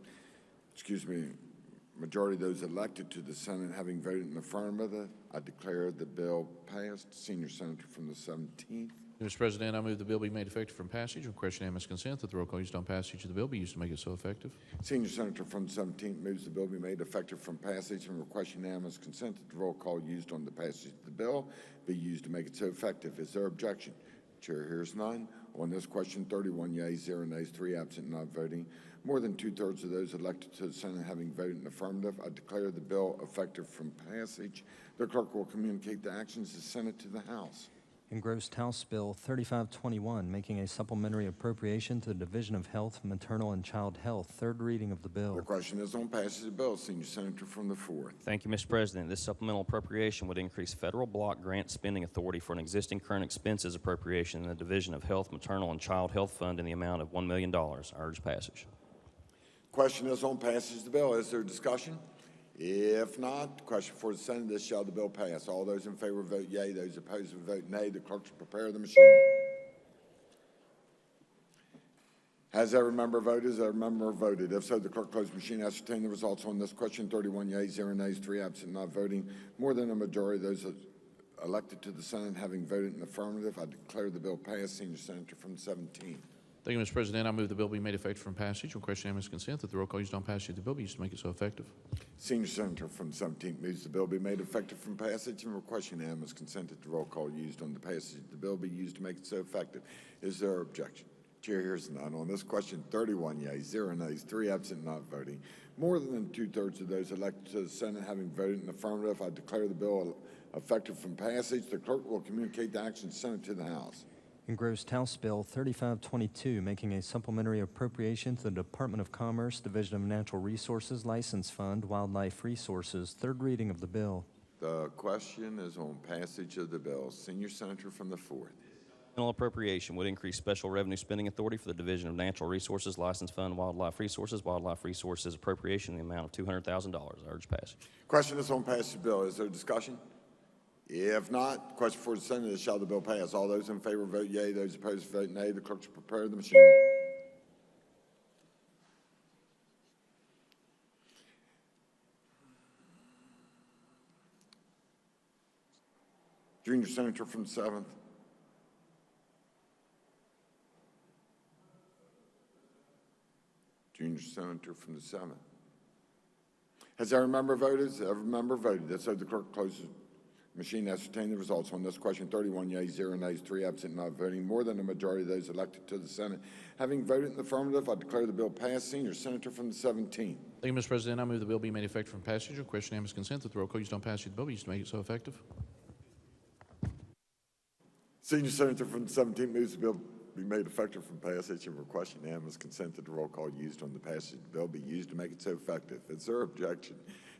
majority of those elected to the Senate having voted in the affirmative, I declare the bill passed. Senior Senator from the 17th. Mr. President, I move the bill be made effective from passage and request unanimous consent that the roll call used on passage of the bill be used to make it so effective. Senior Senator from the 17th moves the bill be made effective from passage and requests unanimous consent that the roll call used on the passage of the bill be used to make it so effective. Is there objection? Chair hears none. On this question, 31 yeas, 0 nays, 3 absent, not voting. More than two-thirds of those elected to the Senate having voted in the affirmative, I declare the bill effective from passage. The clerk will communicate the actions of the Senate to the House. Engrossed House Bill 3521, making a supplementary appropriation to the Division of Health, Maternal and Child Health. Third reading of the bill. The question is on passage of the bill. Senior Senator from the 4th. Thank you, Mr. President. This supplemental appropriation would increase federal block grant spending authority for an existing current expenses appropriation in the Division of Health, Maternal and Child Health Fund in the amount of $1 million. I urge passage. Question is on passage of the bill. Is there discussion? If not, the question for the Senate is, shall the bill pass? All those in favor vote yea. Those opposed will vote nay. The clerk will prepare the machine. Has every member voted? Has every member voted? If so, the clerk close the machine. Ascertain the results on this question. 31 yeas, 0 nays, 3 absent, not voting. More than a majority of those elected to the Senate having voted in the affirmative, I declare the bill passed. Senior Senator from the 17th. Thank you, Mr. President. I move the bill be made effective from passage. Request unanimous consent that the roll call used on passage of the bill be used to make it so effective. Senior Senator from the 17th moves the bill be made effective from passage and request unanimous consent that the roll call used on the passage of the bill be used to make it so effective. Is there objection? Chair hears none. On this question, 31 yeas, 0 nays, 3 absent, not voting. More than two-thirds of those elected to the Senate having voted in the affirmative, I declare the bill effective from passage. The clerk will communicate the action Senate to the House. Engrossed House Bill 3522, making a supplementary appropriation to the Department of Commerce, Division of Natural Resources License Fund, Wildlife Resources. Third reading of the bill. The question is on passage of the bill. Senior Senator from the 4th. Supplemental appropriation would increase special revenue spending authority for the Division of Natural Resources License Fund, Wildlife Resources appropriation in the amount of $200,000. I urge passage. Question is on passage of the bill. Is there discussion? If not, the question for the Senate is, shall the bill pass? All those in favor vote yea. Those opposed vote nay. The clerk will prepare the machine. Junior Senator from the 7th. Junior Senator from the 7th. Has every member voted? Has every member voted? If so, the clerk closes the machine. Ascertain the results on this question. 31 yeas, 0 nays, 3 absent, not voting. More than a majority of those elected to the Senate having voted in the affirmative, I declare the bill passed. Senior Senator from the 17th. Thank you, Mr. President. I move the bill be made effective from passage. Request unanimous consent that the roll call used on passage of the bill be used to make it so effective. Senior Senator from the 17th moves the bill be made effective from passage and request unanimous consent that the roll call used on the passage of the bill be used to make it so effective. Is there objection?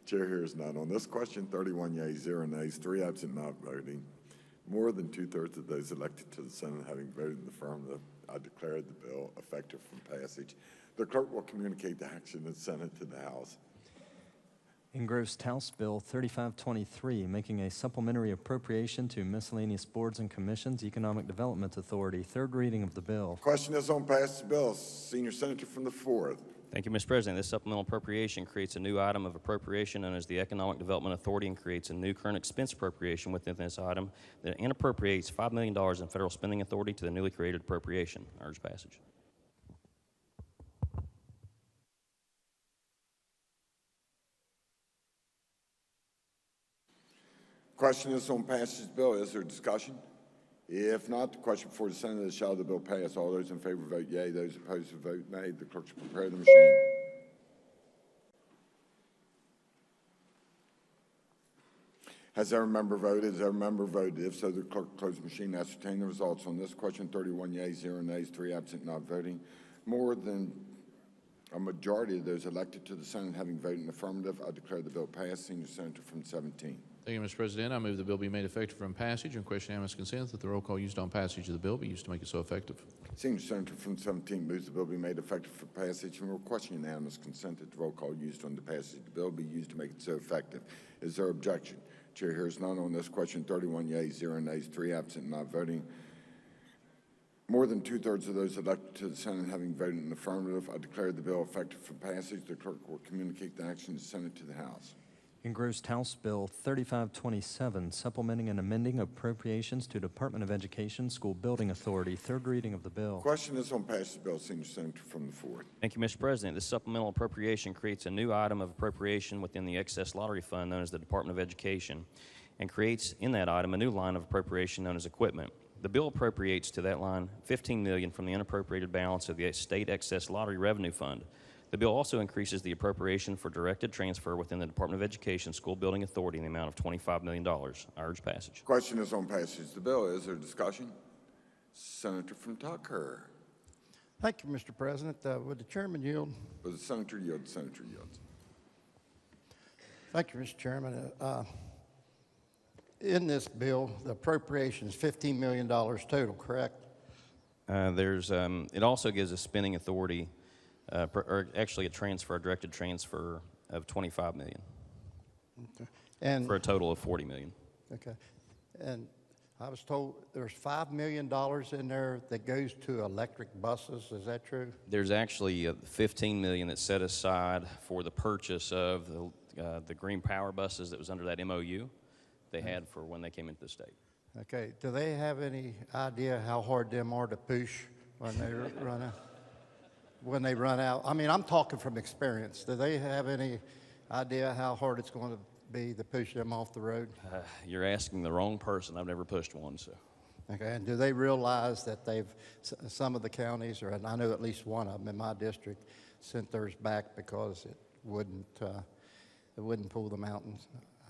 Chair hears none. On this question, 31 yeas, 0 nays, 3 absent, not voting. More than two-thirds of those elected to the Senate having voted in the affirmative, I declare the bill effective from passage. The clerk will communicate the action of the Senate to the House. Engrossed House Bill 3523, making a supplementary appropriation to miscellaneous boards and commissions, Economic Development Authority. Third reading of the bill. Question is on passage of the bill. Senior Senator from the 4th. Thank you, Mr. President. This supplemental appropriation creates a new item of appropriation known as the Economic Development Authority and creates a new current expense appropriation within this item and appropriates $5 million in federal spending authority to the newly created appropriation. I urge passage. Question is on passage of the bill. Is there discussion? If not, the question before the Senate is, shall the bill pass? All those in favor vote yea. Those opposed vote nay. The clerk will prepare the machine. Has every member voted? Has every member voted? If so, the clerk will close the machine. Ascertain the results on this question. 31 yeas, 0 nays, 3 absent, not voting. More than a majority of those elected to the Senate having voted in the affirmative, I declare the bill passed. Senior Senator from 17. Thank you, Mr. President. I move the bill be made effective from passage and request unanimous consent that the roll call used on passage of the bill be used to make it so effective. Senior Senator from 17 moves the bill be made effective for passage and request unanimous consent that the roll call used on the passage of the bill be used to make it so effective. Is there objection? Chair hears none on this question. 31 yeas, 0 nays, 3 absent, not voting. More than two-thirds of those elected to the Senate having voted in the affirmative, I declare the bill effective for passage. The clerk will communicate the action of the Senate to the House. Engrossed House Bill 3527, supplementing and amending appropriations to Department of Education School Building Authority. Third reading of the bill. Question is on passage of the bill. Senior Senator from the fourth. Thank you, Mr. President. This supplemental appropriation creates a new item of appropriation within the excess lottery fund known as the Department of Education and creates in that item a new line of appropriation known as equipment. The bill appropriates to that line $15 million from the unappropriated balance of the state excess lottery revenue fund. The bill also increases the appropriation for directed transfer within the Department of Education School Building Authority in the amount of $25 million. I urge passage. Question is on passage of the bill. Is there discussion? Senator from Tucker. Thank you, Mr. President. Would the chairman yield? Will the senator yield? The senator yields. Thank you, Mr. Chairman. In this bill, the appropriation is $15 million total, correct? It also gives a spending authority, or actually a directed transfer of $25 million. Okay. And for a total of $40 million. Okay. And I was told there's $5 million in there that goes to electric buses. Is that true? There's actually $15 million that's set aside for the purchase of the green power buses that was under that MOU they had for when they came into the state. Okay. Do they have any idea how hard them are to push when they run out? When they run out? I mean, I'm talking from experience. Do they have any idea how hard it's going to be to push them off the road? You're asking the wrong person. I've never pushed one, so. Okay, and do they realize that some of the counties, or I know at least one of them in my district, sent theirs back because it wouldn't pull them out? And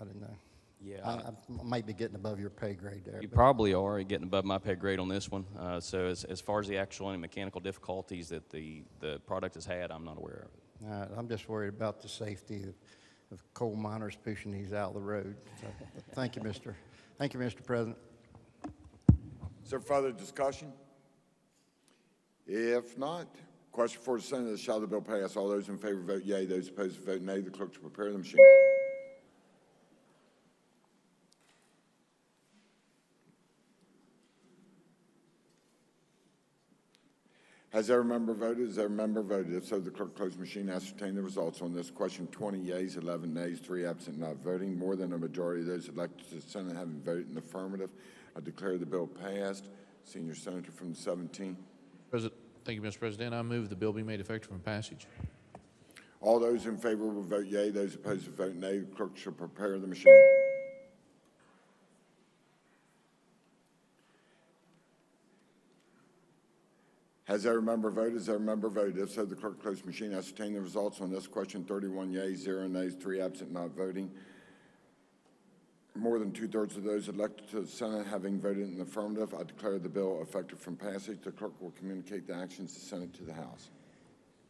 I didn't know. Yeah. I might be getting above your pay grade there. You probably are getting above my pay grade on this one. So as far as the actual and mechanical difficulties that the product has had, I'm not aware of it. I'm just worried about the safety of coal miners pushing these out of the road. So, thank you, Mr. President. Is there further discussion? If not, question for the Senate, shall the bill pass? All those in favor vote yea. Those opposed vote nay. The clerk to prepare the machine. Has every member voted? Has every member voted? If so, the clerk close the machine. Ascertain the results on this question. 20 yeas, 11 nays, 3 absent, not voting. More than a majority of those elected to the Senate having voted in the affirmative. I declare the bill passed. Senior Senator from the 17th. Thank you, Mr. President. I move the bill be made effective from passage. All those in favor will vote yea. Those opposed will vote nay. The clerk shall prepare the machine. Has every member voted? Has every member voted? If so, the clerk close the machine. Ascertain the results on this question. 31 yeas, 0 nays, 3 absent, not voting. More than 2/3 of those elected to the Senate having voted in the affirmative, I declare the bill effective from passage. The clerk will communicate the actions to the Senate to the House.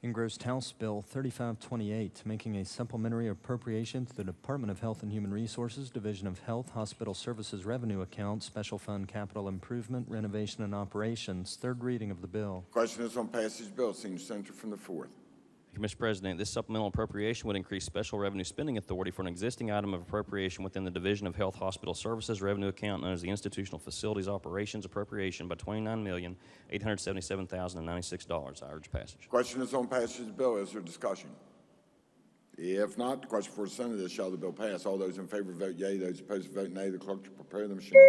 Engrossed House Bill 3528, making a supplementary appropriation to the Department of Health and Human Resources, Division of Health, Hospital Services Revenue Account, Special Fund Capital Improvement, Renovation and Operations. Third reading of the bill. Question is on passage of the bill. Senior Senator from the 4th. Thank you, Mr. President. This supplemental appropriation would increase special revenue spending authority for an existing item of appropriation within the Division of Health Hospital Services Revenue Account known as the Institutional Facilities Operations Appropriation by $29,877,096. I urge passage. Question is on passage of the bill. Is there discussion? If not, the question for the Senate is, shall the bill pass? All those in favor vote yea. Those opposed vote nay. The clerk to prepare the machine.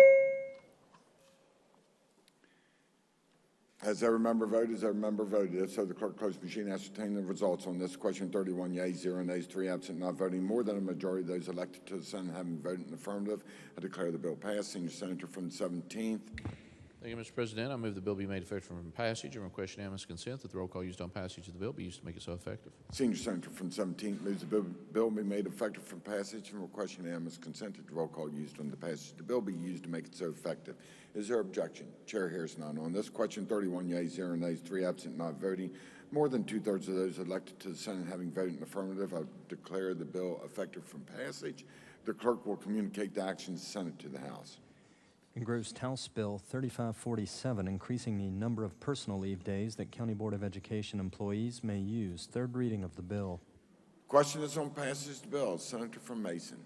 Has every member voted? Has every member voted? If so, the clerk close the machine. Ascertain the results on this question. 31 yeas, 0 nays, 3 absent, not voting. More than a majority of those elected to the Senate having voted in the affirmative. I declare the bill passed. Senior Senator from the 17th. Thank you, Mr. President. I move the bill be made effective from passage and request unanimous consent that the roll call used on passage of the bill be used to make it so effective. Senior Senator from the 17th moves the bill be made effective from passage and request unanimous consent that the roll call used on the passage of the bill be used to make it so effective. Is there objection? Chair hears none. On this question, 31 yeas, 0 nays, 3 absent, not voting. More than 2/3 of those elected to the Senate having voted in the affirmative, I declare the bill effective from passage. The clerk will communicate the actions of the Senate to the House. Engrossed House Bill 3547, increasing the number of personal leave days that County Board of Education employees may use. Third reading of the bill. Question is on passage of the bill. Senator from Mason.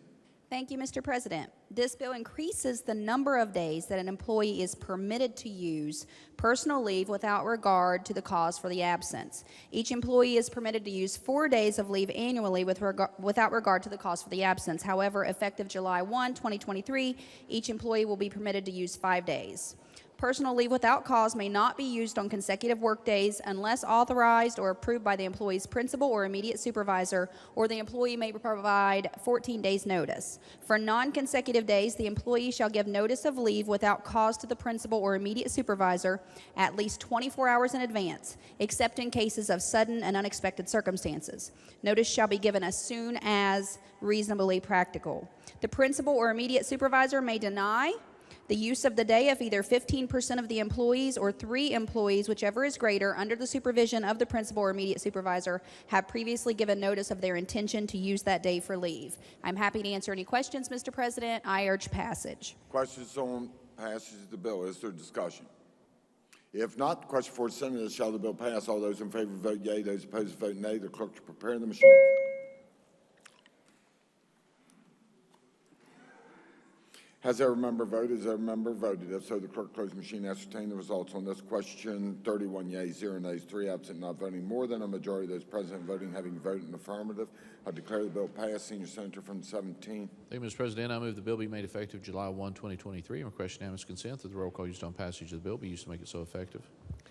Thank you, Mr. President. This bill increases the number of days that an employee is permitted to use personal leave without regard to the cause for the absence. Each employee is permitted to use 4 days of leave annually without regard to the cause for the absence. However, effective July 1, 2023, each employee will be permitted to use 5 days. Personal leave without cause may not be used on consecutive work days unless authorized or approved by the employee's principal or immediate supervisor, or the employee may provide 14 days' notice. For non-consecutive days, the employee shall give notice of leave without cause to the principal or immediate supervisor at least 24 hours in advance, except in cases of sudden and unexpected circumstances. Notice shall be given as soon as reasonably practical. The principal or immediate supervisor may deny the use of the day if either 15% of the employees or 3 employees, whichever is greater, under the supervision of the principal or immediate supervisor, have previously given notice of their intention to use that day for leave. I'm happy to answer any questions, Mr. President. I urge passage. Questions on passage of the bill? Is there discussion? If not, the question for the Senate is, shall the bill pass? All those in favor vote yea. Those opposed vote nay. The clerk to prepare the machine. Has every member voted? Has every member voted? If so, the clerk close the machine. Ascertain the results on this question. 31 yeas, 0 nays, 3 absent, not voting. More than a majority of those present voting having voted in the affirmative. I declare the bill passed. Senior Senator from the 17th. Thank you, Mr. President. I move the bill be made effective July 1, 2023, and request unanimous consent that the roll call used on passage of the bill be used to make it so effective.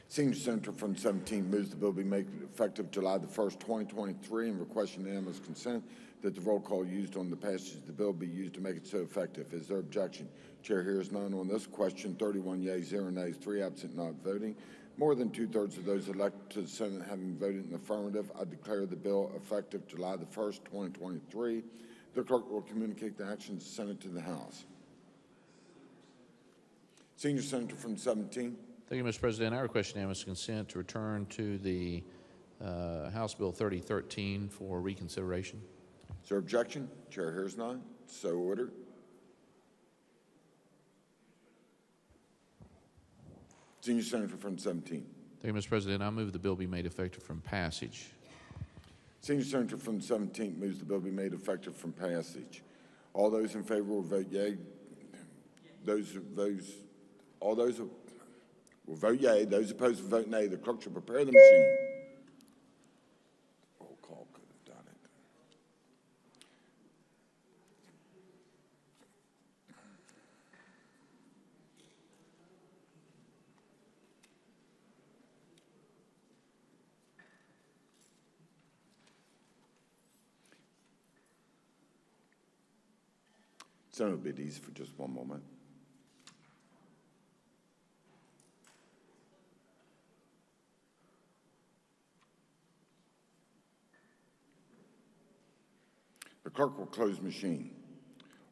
Senior Senator from the 17th moves the bill be made effective July the 1st, 2023, and request unanimous consent that the roll call used on the passage of the bill be used to make it so effective. Is there objection? Chair hears none on this question. 31 yeas, 0 nays, 3 absent, not voting. More than 2/3 of those elected to the Senate having voted in the affirmative, I declare the bill effective July the 1st, 2023. The clerk will communicate the action of the Senate to the House. Senior Senator from the 17th. Thank you, Mr. President. I request unanimous consent to return to the House Bill 3013 for reconsideration. Is there objection? Chair hears none. So ordered. Senior Senator from the 17th. Thank you, Mr. President. I move the bill be made effective from passage. Senior Senator from the 17th moves the bill be made effective from passage. All those in favor will vote yea. All those will vote yea. Those opposed will vote nay. The clerk shall prepare the machine. Roll call could have done it. It's a bit easy for just one moment. The clerk will close the machine.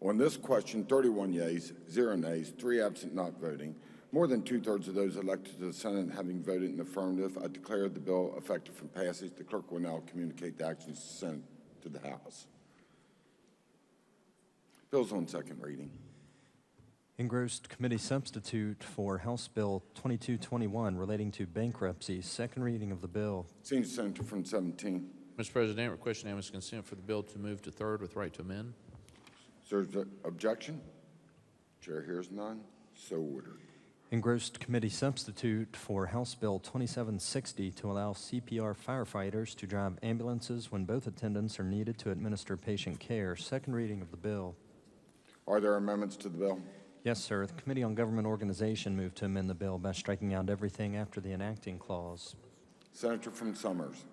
On this question, 31 yeas, 0 nays, 3 absent, not voting. More than 2/3 of those elected to the Senate having voted in the affirmative, I declare the bill effective from passage. The clerk will now communicate the actions of the Senate to the House. Bills on second reading. Engrossed committee substitute for House Bill 2221 relating to bankruptcy. Second reading of the bill. Senior Senator from 17. Mr. President, request unanimous consent for the bill to move to third with right to amend. Is there objection? Chair hears none. So ordered. Engrossed committee substitute for House Bill 2760 to allow CPR firefighters to drive ambulances when both attendants are needed to administer patient care. Second reading of the bill. Are there amendments to the bill? Yes, sir. The Committee on Government Organization moved to amend the bill by striking out everything after the enacting clause. Senator from Summers.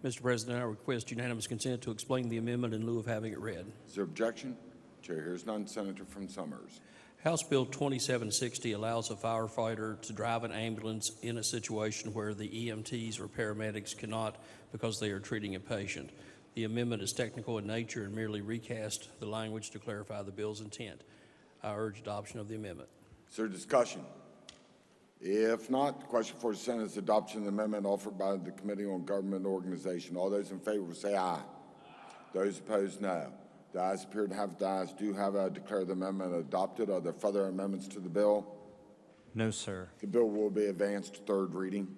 Mr. President, I request unanimous consent to explain the amendment in lieu of having it read. Is there objection? Chair hears none. Senator from Summers. House Bill 2760 allows a firefighter to drive an ambulance in a situation where the EMTs or paramedics cannot because they are treating a patient. The amendment is technical in nature and merely recast the language to clarify the bill's intent. I urge adoption of the amendment. Is there discussion? If not, the question for the Senate is adoption of the amendment offered by the Committee on Government Organization. All those in favor will say aye. Those opposed, no. The ayes appear to have it. The ayes do have it. I declare the amendment adopted. Are there further amendments to the bill? No, sir. The bill will be advanced to third reading.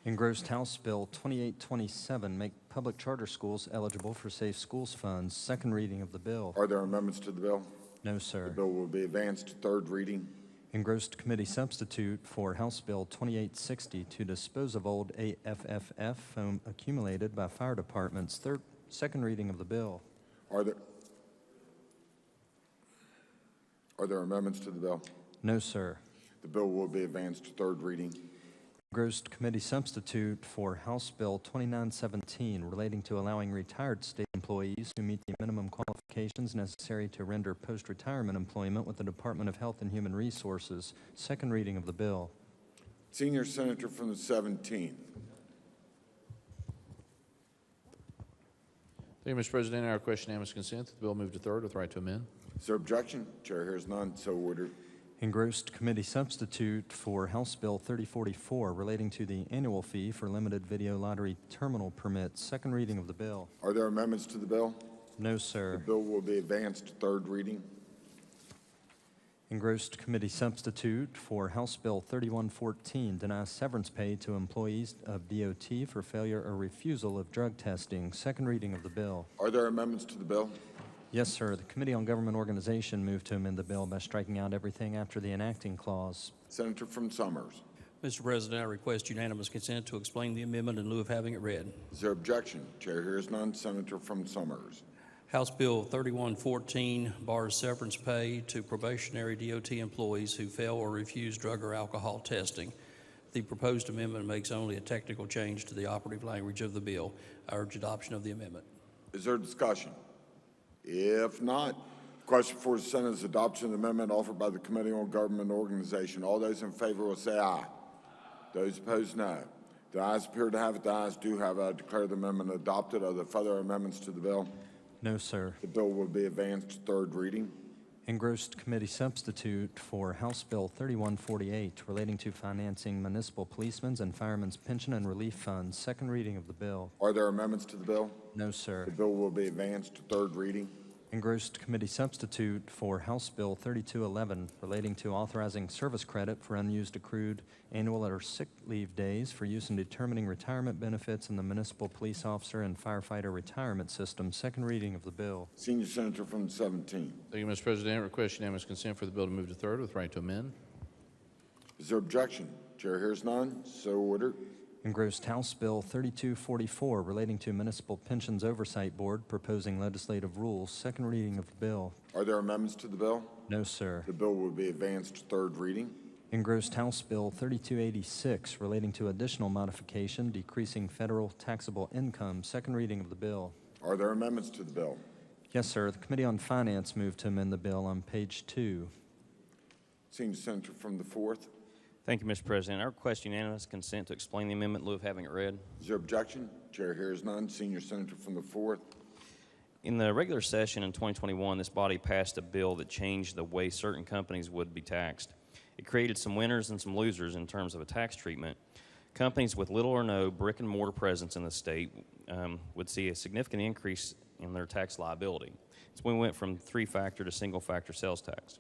Engrossed House Bill 2827, make public charter schools eligible for Safe Schools funds. Second reading of the bill. Are there amendments to the bill? No, sir. The bill will be advanced to third reading. Engrossed committee substitute for House Bill 2860 to dispose of old AFFF foam accumulated by fire departments. Second reading of the bill. Are there amendments to the bill? No, sir. The bill will be advanced to third reading. Engrossed committee substitute for House Bill 2917 relating to allowing retired state employees who meet the minimum qualifications necessary to render post-retirement employment with the Department of Health and Human Resources. Second reading of the bill. Senior Senator from the 17th. Thank you, Mr. President. I request unanimous consent that the bill move to third with right to amend. Is there objection? Chair hears none. So ordered. Engrossed committee substitute for House Bill 3044 relating to the annual fee for limited video lottery terminal permits. Second reading of the bill. Are there amendments to the bill? No, sir. The bill will be advanced to third reading. Engrossed committee substitute for House Bill 3114 denies severance pay to employees of DOT for failure or refusal of drug testing. Second reading of the bill. Are there amendments to the bill? Yes, sir. The Committee on Government Organization moved to amend the bill by striking out everything after the enacting clause. Senator from Summers. Mr. President, I request unanimous consent to explain the amendment in lieu of having it read. Is there objection? Chair hears none. Senator from Summers. House Bill 3114 bars severance pay to probationary DOT employees who fail or refuse drug or alcohol testing. The proposed amendment makes only a technical change to the operative language of the bill. I urge adoption of the amendment. Is there discussion? If not, the question for the Senate is adoption of the amendment offered by the Committee on Government Organization. All those in favor will say aye. Those opposed, no. The ayes appear to have it. The ayes do have it. I declare the amendment adopted. Are there further amendments to the bill? No, sir. The bill will be advanced to third reading. Engrossed committee substitute for House Bill 3148 relating to financing municipal policemen's and firemen's pension and relief funds. Second reading of the bill. Are there amendments to the bill? No, sir. The bill will be advanced to third reading. Engrossed committee substitute for House Bill 3211 relating to authorizing service credit for unused accrued annual or sick leave days for use in determining retirement benefits in the municipal police officer and firefighter retirement system. Second reading of the bill. Senior Senator from the 17th. Thank you, Mr. President. I request unanimous consent for the bill to move to third with right to amend. Is there objection? Chair hears none. So ordered. Engrossed House Bill 3244 relating to Municipal Pensions Oversight Board proposing legislative rules. Second reading of the bill. Are there amendments to the bill? No, sir. The bill will be advanced to third reading. Engrossed House Bill 3286 relating to additional modification decreasing federal taxable income. Second reading of the bill. Are there amendments to the bill? Yes, sir. The Committee on Finance moved to amend the bill on page 2. Senior Senator from the 4th. Thank you, Mr. President. I request unanimous consent to explain the amendment in lieu of having it read. Is there objection? Chair hears none. Senior Senator from the 4th. In the regular session in 2021, this body passed a bill that changed the way certain companies would be taxed. It created some winners and some losers in terms of a tax treatment. Companies with little or no brick and mortar presence in the state would see a significant increase in their tax liability. So we went from three-factor to single-factor sales tax.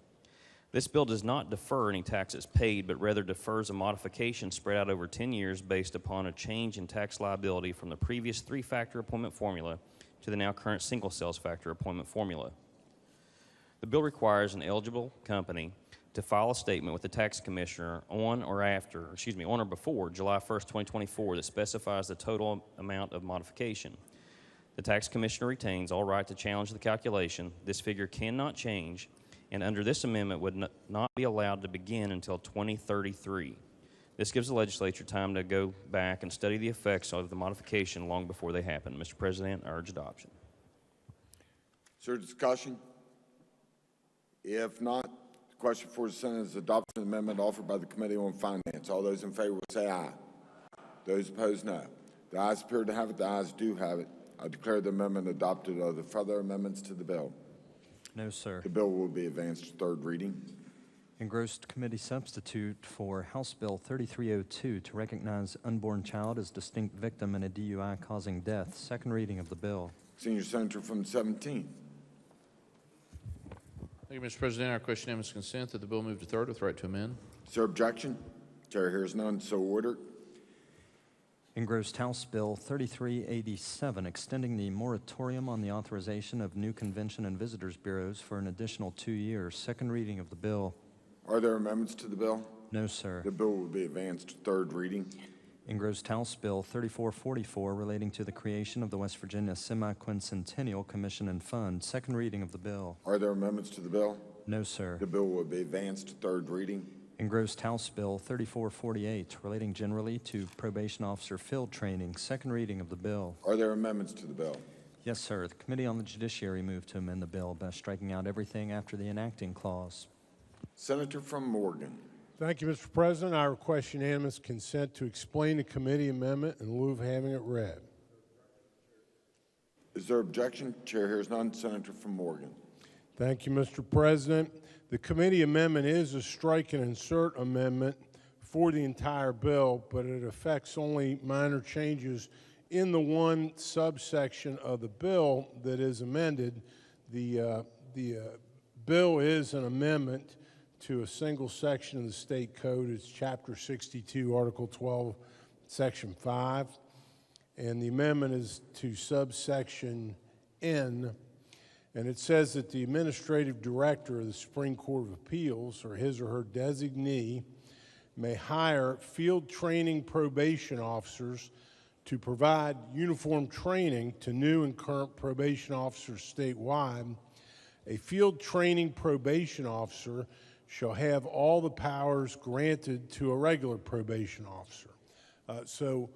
This bill does not defer any taxes paid, but rather defers a modification spread out over 10 years based upon a change in tax liability from the previous three-factor appointment formula to the now current single sales factor appointment formula. The bill requires an eligible company to file a statement with the tax commissioner on or before July 1st, 2024 that specifies the total amount of modification. The tax commissioner retains all right to challenge the calculation. This figure cannot change, and under this amendment would not be allowed to begin until 2033. This gives the legislature time to go back and study the effects of the modification long before they happen. Mr. President, I urge adoption. Is there discussion? If not, the question for the Senate is adoption of the amendment offered by the Committee on Finance. All those in favor will say aye. Those opposed, no. The ayes appear to have it. The ayes do have it. I declare the amendment adopted. Are there further amendments to the bill? No, sir. The bill will be advanced to third reading. Engrossed committee substitute for House Bill 3302 to recognize unborn child as distinct victim in a DUI causing death. Second reading of the bill. Senior Senator from the 17th. Thank you, Mr. President. I request unanimous consent that the bill move to third with right to amend. Is there objection? Chair hears none. So ordered. Engrossed House Bill 3387, extending the moratorium on the authorization of new convention and visitors bureaus for an additional 2 years. Second reading of the bill. Are there amendments to the bill? No, sir. The bill will be advanced to third reading. Engrossed House Bill 3444, relating to the creation of the West Virginia Semi-Quincentennial Commission and Fund. Second reading of the bill. Are there amendments to the bill? No, sir. The bill will be advanced to third reading. Engrossed House Bill 3448, relating generally to probation officer field training. Second reading of the bill. Are there amendments to the bill? Yes, sir. The Committee on the Judiciary moved to amend the bill by striking out everything after the enacting clause. Senator from Morgan. Thank you, Mr. President. I request unanimous consent to explain the committee amendment in lieu of having it read. Is there objection? Chair hears none. Senator from Morgan. Thank you, Mr. President. The committee amendment is a strike and insert amendment for the entire bill, but it affects only minor changes in the one subsection of the bill that is amended. The bill is an amendment to a single section of the state code. It's Chapter 62, Article 12, Section 5. And the amendment is to subsection N. And it says that the administrative director of the Supreme Court of Appeals, or his or her designee, may hire field training probation officers to provide uniform training to new and current probation officers statewide. A field training probation officer shall have all the powers granted to a regular probation officer. So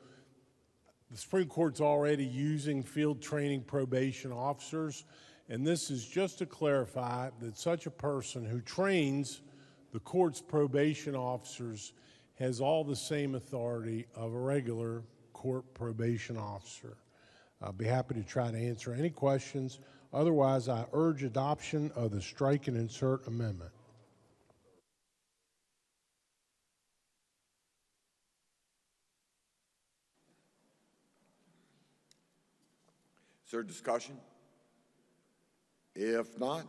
the Supreme Court's already using field training probation officers, and this is just to clarify that such a person who trains the court's probation officers has all the same authority of a regular court probation officer. I'll be happy to try to answer any questions. Otherwise, I urge adoption of the strike and insert amendment. Is there discussion? If not,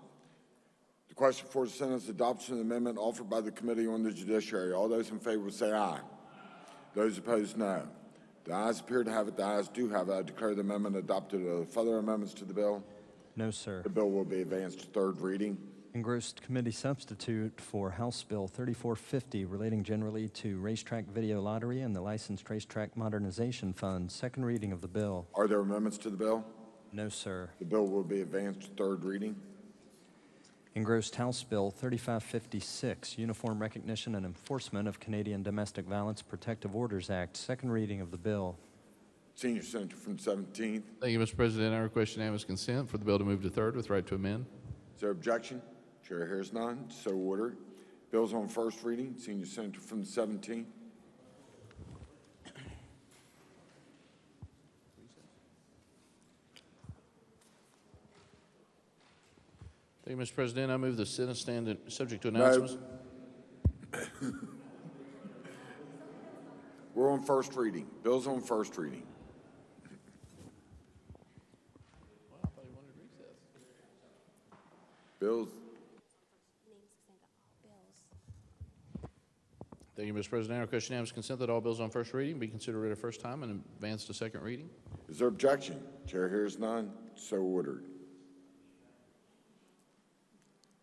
the question for the Senate is adoption of the amendment offered by the Committee on the Judiciary. All those in favor will say aye. Those opposed, no. The ayes appear to have it. The ayes do have it. I declare the amendment adopted. Are there further amendments to the bill? No, sir. The bill will be advanced to third reading. Engrossed committee substitute for House Bill 3450, relating generally to racetrack video lottery and the Licensed Racetrack Modernization Fund. Second reading of the bill. Are there amendments to the bill? No, sir. The bill will be advanced to third reading. Engrossed House Bill 3556, Uniform Recognition and Enforcement of Canadian Domestic Violence Protective Orders Act. Second reading of the bill. Senior Senator from the 17th. Thank you, Mr. President. I request unanimous consent for the bill to move to third with right to amend. Is there objection? Chair hears none. So ordered. Bills on first reading. Senior Senator from the 17th. Thank you, Mr. President. I move the Senate stand subject to announcements. No. We're on first reading. Bills on first reading. Bills. Thank you, Mr. President. I request unanimous consent that all bills on first reading be considered read a first time and advanced to second reading. Is there objection? Chair hears none. So ordered.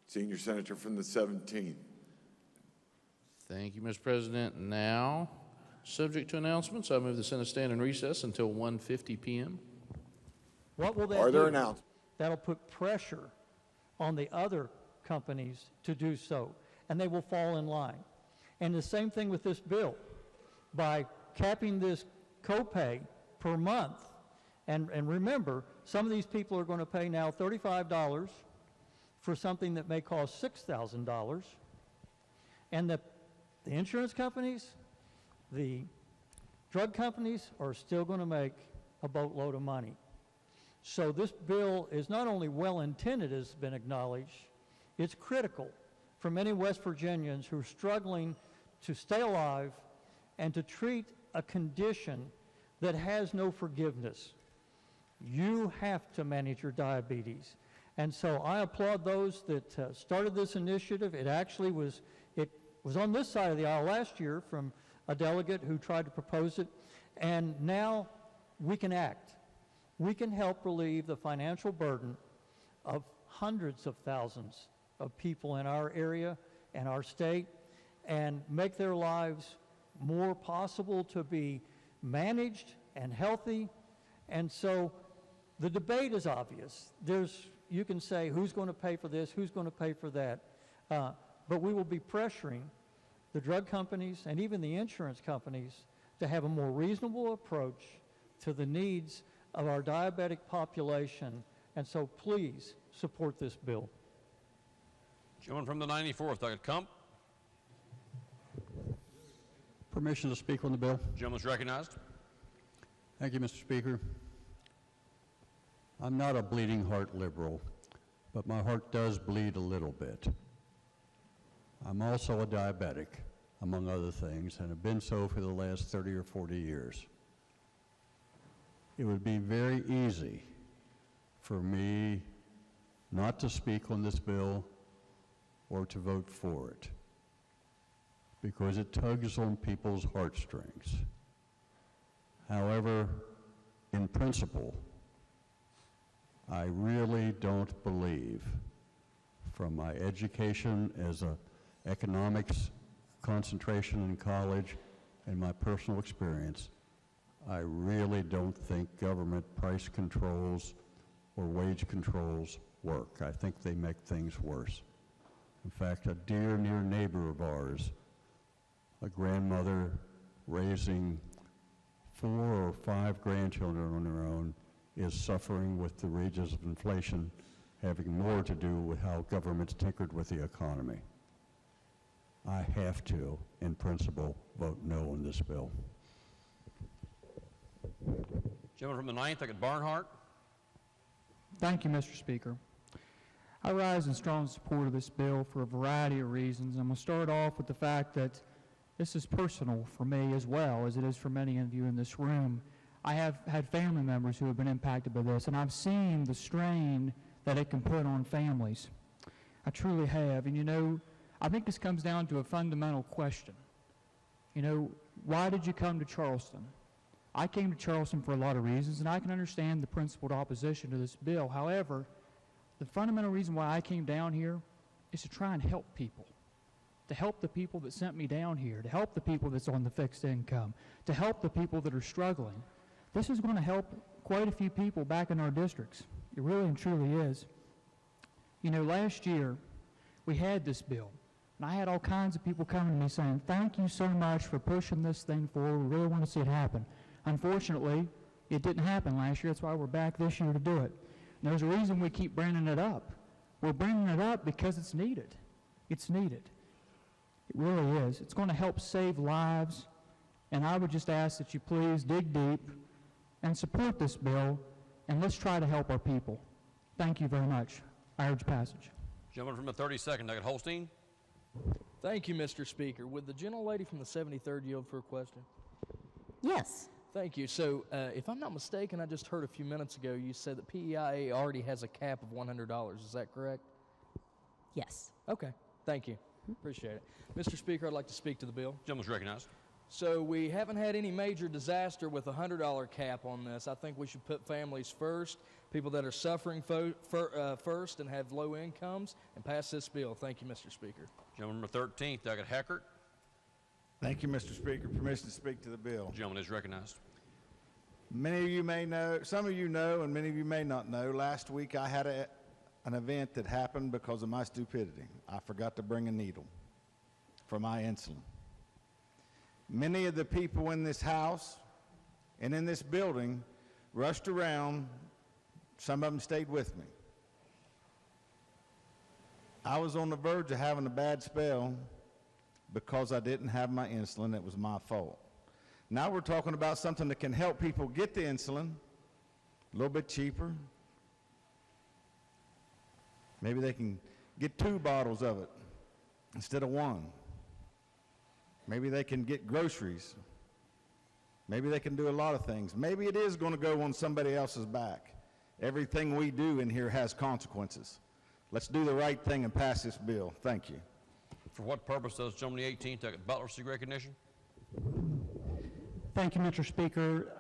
Senior Senator from the 17th. Thank you, Mr. President. Now, subject to announcements, I move the Senate stand in recess until 1:50 p.m. What will that Are there do? announcements? That'll put pressure on the other companies to do so, and they will fall in line. And the same thing with this bill. By capping this copay per month, and remember, some of these people are going to pay now $35 for something that may cost $6,000, and the insurance companies, the drug companies are still going to make a boatload of money. So this bill is not only well-intended, as has been acknowledged, it's critical for many West Virginians who are struggling to stay alive and to treat a condition that has no forgiveness. You have to manage your diabetes. And so I applaud those that started this initiative. It actually was on this side of the aisle last year from a delegate who tried to propose it. And now we can act. We can help relieve the financial burden of hundreds of thousands of people in our area and our state and make their lives more possible to be managed and healthy. And so the debate is obvious. You can say who's going to pay for this, who's going to pay for that, but we will be pressuring the drug companies and even the insurance companies to have a more reasonable approach to the needs of our diabetic population. And so please support this bill. Gentleman from the 94th, Dr. Kump. Permission to speak on the bill. Gentleman's recognized. Thank you, Mr. Speaker. I'm not a bleeding heart liberal, but my heart does bleed a little bit. I'm also a diabetic, among other things, and have been so for the last 30 or 40 years. It would be very easy for me not to speak on this bill or to vote for it, because it tugs on people's heartstrings. However, in principle, I really don't believe, from my education as an economics concentration in college and my personal experience, I really don't think government price controls or wage controls work. I think they make things worse. In fact, a dear near neighbor of ours, a grandmother raising 4 or 5 grandchildren on her own, is suffering with the wages of inflation, having more to do with how government's tinkered with the economy. I have to, in principle, vote no on this bill. Gentleman from the 9th, Dr. Barnhart. Thank you, Mr. Speaker. I rise in strong support of this bill for a variety of reasons. I'm going to start off with the fact that this is personal for me as well as it is for many of you in this room. I have had family members who have been impacted by this, and I've seen the strain that it can put on families. I truly have. And, you know, I think this comes down to a fundamental question. You know, why did you come to Charleston? I came to Charleston for a lot of reasons, and I can understand the principled opposition to this bill. However, the fundamental reason why I came down here is to try and help people, to help the people that sent me down here, to help the people that's on the fixed income, to help the people that are struggling. This is going to help quite a few people back in our districts. It really and truly is. You know, last year we had this bill, and I had all kinds of people coming to me saying, thank you so much for pushing this thing forward. We really want to see it happen. Unfortunately, it didn't happen last year. That's why we're back this year to do it. And there's a reason we keep bringing it up. We're bringing it up because it's needed. It's needed. It really is. It's going to help save lives, and I would just ask that you please dig deep and support this bill, and let's try to help our people. Thank you very much. I urge passage. Gentleman from the 32nd, Dr. Holstein. Thank you, Mr. Speaker. Would the gentlelady from the 73rd yield for a question? Yes. Thank you. So, if I'm not mistaken, I just heard a few minutes ago you said that PEIA already has a cap of $100. Is that correct? Yes. Okay. Thank you. Appreciate it. Mr. Speaker, I'd like to speak to the bill. Gentleman's recognized. So we haven't had any major disaster with a $100 cap on this. I think we should put families first, people that are suffering first and have low incomes, and pass this bill. Thank you, Mr. Speaker. Gentleman number 13th, Dr. Heckert. Thank you, Mr. Speaker. Permission to speak to the bill. Gentleman is recognized. Many of you may know, some of you know, and many of you may not know, last week I had an event that happened because of my stupidity. I forgot to bring a needle for my insulin. Many of the people in this house and in this building rushed around. Some of them stayed with me. I was on the verge of having a bad spell because I didn't have my insulin. It was my fault. Now we're talking about something that can help people get the insulin a little bit cheaper. Maybe they can get 2 bottles of it instead of 1. Maybe they can get groceries. Maybe they can do a lot of things. Maybe it is going to go on somebody else's back. Everything we do in here has consequences. Let's do the right thing and pass this bill. Thank you. For what purpose does gentleman the 18th, Dr. Butler, seek recognition? Thank you, Mr. Speaker.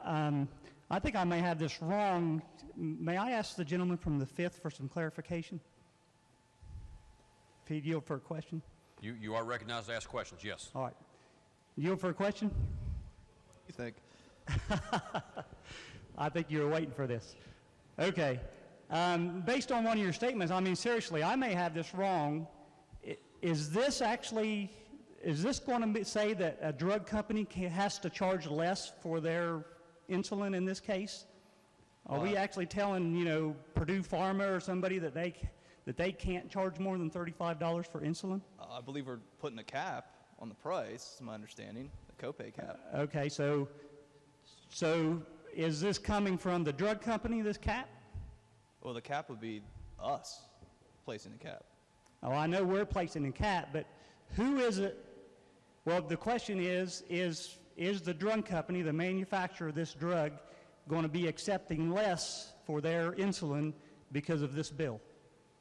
I think I may have this wrong. May I ask the gentleman from the 5th for some clarification? If he'd yield for a question. You are recognized to ask questions, yes. All right. Yield for a question? You think? I think you were waiting for this. Okay. Based on one of your statements, I mean, seriously, I may have this wrong. Is this going to say that a drug company has to charge less for their insulin in this case? Are we actually telling, Purdue Pharma or somebody that they can't charge more than $35 for insulin? I believe we're putting a cap on the price, is my understanding, the copay cap. Okay, so is this coming from the drug company, this cap? Well, the cap would be us placing the cap. Oh, I know we're placing the cap, but who is it? Well, the question is the drug company, the manufacturer of this drug, going to be accepting less for their insulin because of this bill?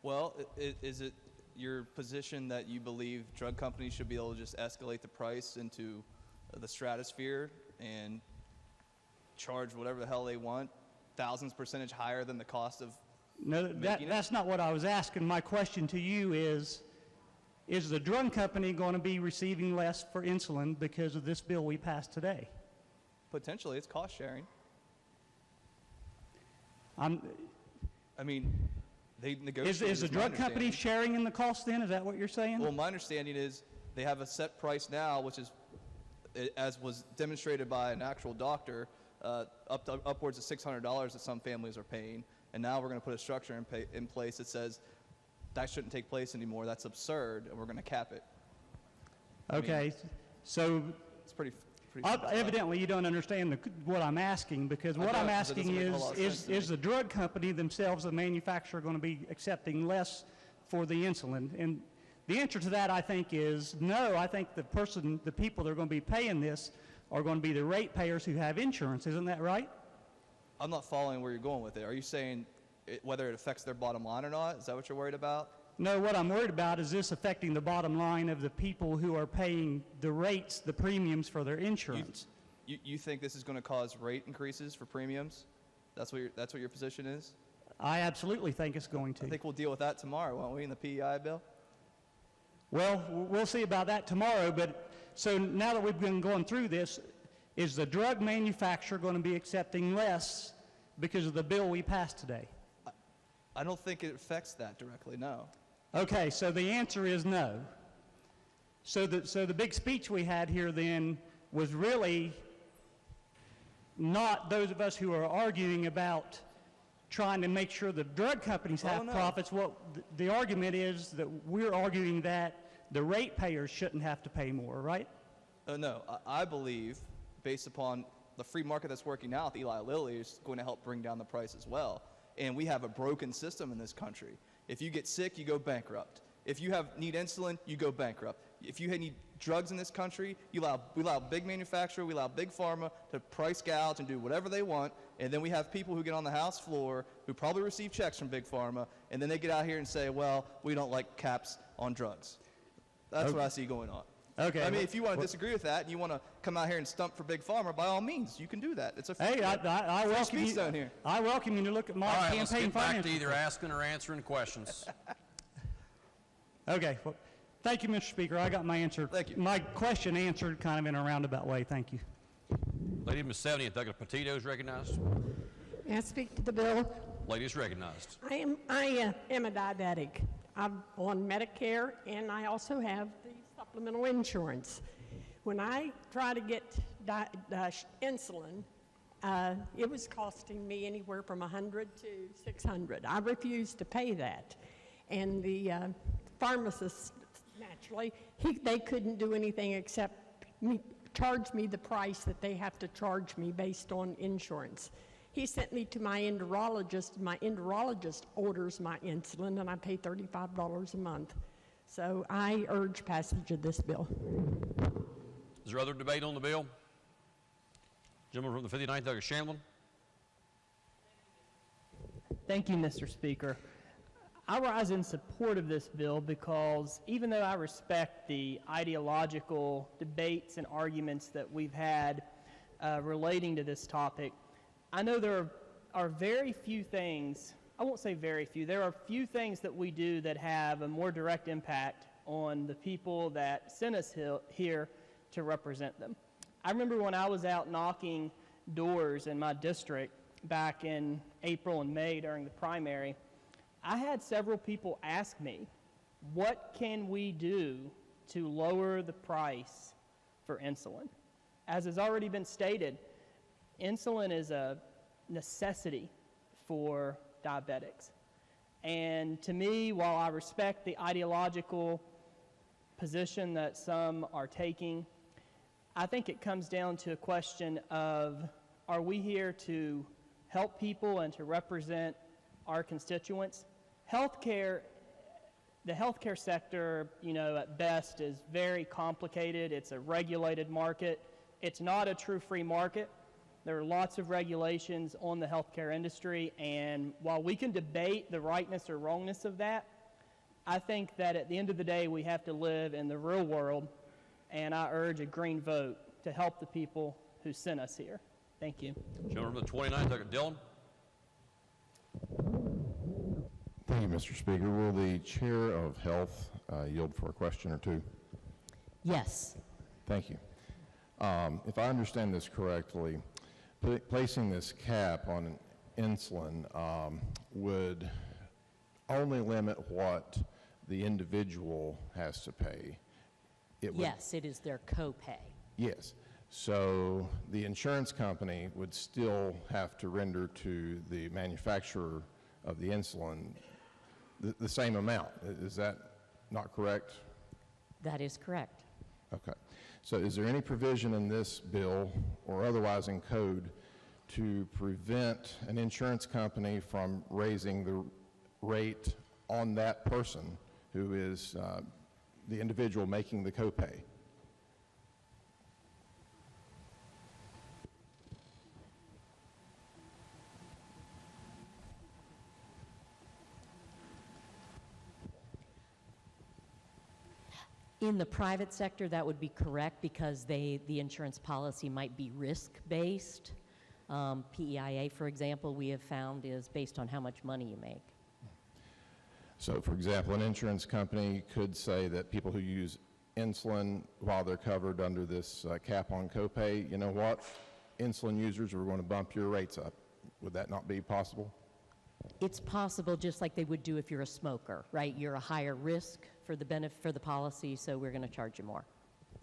Well, is it your position that you believe drug companies should be able to just escalate the price into the stratosphere and charge whatever the hell they want, thousands percentage higher than the cost of that's not what I was asking. My question to you is the drug company going to be receiving less for insulin because of this bill we passed today? Potentially, it's cost sharing. They negotiate. Is the drug company sharing in the cost then? Is that what you're saying? Well, my understanding is they have a set price now, which is, as was demonstrated by an actual doctor, upwards of $600 that some families are paying. And now we're going to put a structure in place that says that shouldn't take place anymore. That's absurd, and we're going to cap it. Okay, so it's pretty evidently you don't understand what I'm asking, because what I'm asking is the drug company themselves, the manufacturer, going to be accepting less for the insulin? And the answer to that, I think, is no. I think the people that are going to be paying this are going to be the ratepayers who have insurance. Isn't that right? I'm not following where you're going with it. Are you saying whether it affects their bottom line or not? Is that what you're worried about? No, what I'm worried about is this affecting the bottom line of the people who are paying the rates, the premiums for their insurance. You think this is going to cause rate increases for premiums? That's what your position is? I absolutely think it's going to. I think we'll deal with that tomorrow, won't we, in the PEI bill? Well, we'll see about that tomorrow, but so now that we've been going through this, is the drug manufacturer going to be accepting less because of the bill we passed today? I don't think it affects that directly, no. Okay, so the answer is no. So the big speech we had here then was really not those of us who are arguing about trying to make sure the drug companies have profits. What the argument is that we're arguing that the ratepayers shouldn't have to pay more, right? No, I believe, based upon the free market that's working now with Eli Lilly, is going to help bring down the price as well. And we have a broken system in this country. If you get sick, you go bankrupt. If you need insulin, you go bankrupt. If you need drugs in this country, we allow big manufacturer, we allow big pharma to price gouge and do whatever they want. And then we have people who get on the House floor who probably receive checks from big pharma, and then they get out here and say, well, we don't like caps on drugs. That's what I see going on. Okay. I mean, if you want to disagree with that and you want to come out here and stump for big pharma, by all means, you can do that. It's a free I welcome you. Zone here. I welcome you to look at my campaign let's get back finance to either report. asking or answering questions. Okay. Well, thank you, Mr. Speaker. I got my answer. Thank you. My question answered kind of in a roundabout way. Thank you. Lady Miss 70 and Douglas Petito is recognized. May I speak to the bill? Lady is recognized. I am a diabetic. I'm on Medicare, and I also have the supplemental insurance. When I try to get insulin, it was costing me anywhere from $100 to $600. I refused to pay that, and the pharmacist, naturally, they couldn't do anything except charge me the price that they have to charge me based on insurance. He sent me to my endocrinologist. My endocrinologist orders my insulin, and I pay $35 a month. So I urge passage of this bill. Is there other debate on the bill? Gentleman from the 59th, Douglas Shamlin. Thank you, Mr. Speaker. I rise in support of this bill because even though I respect the ideological debates and arguments that we've had, relating to this topic. I know there are very few things, I won't say very few, there are few things that we do that have a more direct impact on the people that sent us here to represent them. I remember when I was out knocking doors in my district back in April and May during the primary, I had several people ask me, what can we do to lower the price for insulin? As has already been stated, insulin is a necessity for diabetics. And to me, while I respect the ideological position that some are taking, I think it comes down to a question of, are we here to help people and to represent our constituents? Healthcare, the healthcare sector, at best is very complicated. It's a regulated market. It's not a true free market. There are lots of regulations on the healthcare industry, and while we can debate the rightness or wrongness of that, I think that at the end of the day, we have to live in the real world, and I urge a green vote to help the people who sent us here. Thank you. Gentleman from the 29th, Dylan. Thank you, Mr. Speaker. Will the Chair of Health yield for a question or two? Yes. Thank you. If I understand this correctly, placing this cap on insulin would only limit what the individual has to pay. Yes, it is their copay. Yes. So the insurance company would still have to render to the manufacturer of the insulin the same amount. Is that not correct? That is correct. Okay. So is there any provision in this bill or otherwise in code to prevent an insurance company from raising the rate on that person who is the individual making the copay? In the private sector, that would be correct because the insurance policy might be risk-based. PEIA, for example, we have found is based on how much money you make. So, for example, an insurance company could say that people who use insulin while they're covered under this cap on copay, you know what, insulin users, we're going to bump your rates up. Would that not be possible? It's possible, just like they would do if you're a smoker, right? You're a higher risk for the benefit for the policy, so we're going to charge you more.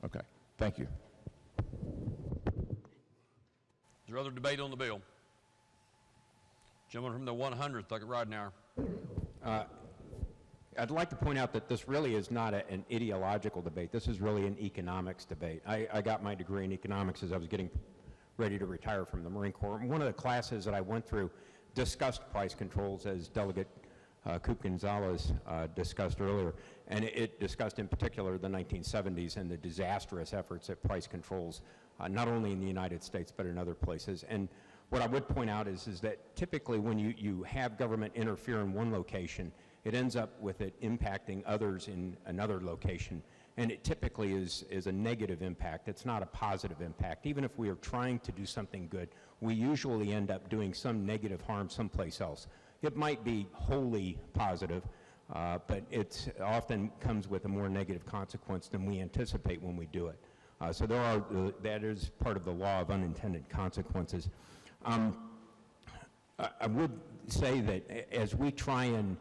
Okay, thank you. Is there other debate on the bill? Gentleman from the 100th, Dr. Ridenour. I'd like to point out that this really is not an ideological debate. This is really an economics debate. I got my degree in economics as I was getting ready to retire from the Marine Corps. And one of the classes that I went through discussed price controls, as Delegate Coop Gonzalez discussed earlier, and it discussed in particular the 1970s and the disastrous efforts at price controls, not only in the United States but in other places. And what I would point out is that typically when you have government interfere in one location, it ends up with it impacting others in another location. And it typically is a negative impact. It's not a positive impact. Even if we are trying to do something good, we usually end up doing some negative harm someplace else. It might be wholly positive, but it often comes with a more negative consequence than we anticipate when we do it. So that is part of the law of unintended consequences. I would say that as we try and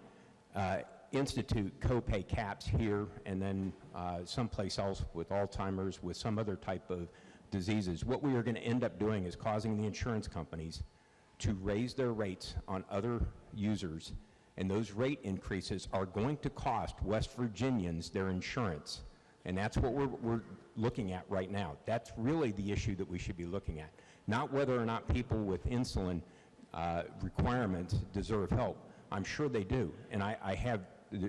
institute copay caps here and then someplace else with Alzheimer's, with some other type of diseases, what we are going to end up doing is causing the insurance companies to raise their rates on other users, and those rate increases are going to cost West Virginians their insurance. And that's what we're looking at right now. That's really the issue that we should be looking at, not whether or not people with insulin requirements deserve help. I'm sure they do, and I have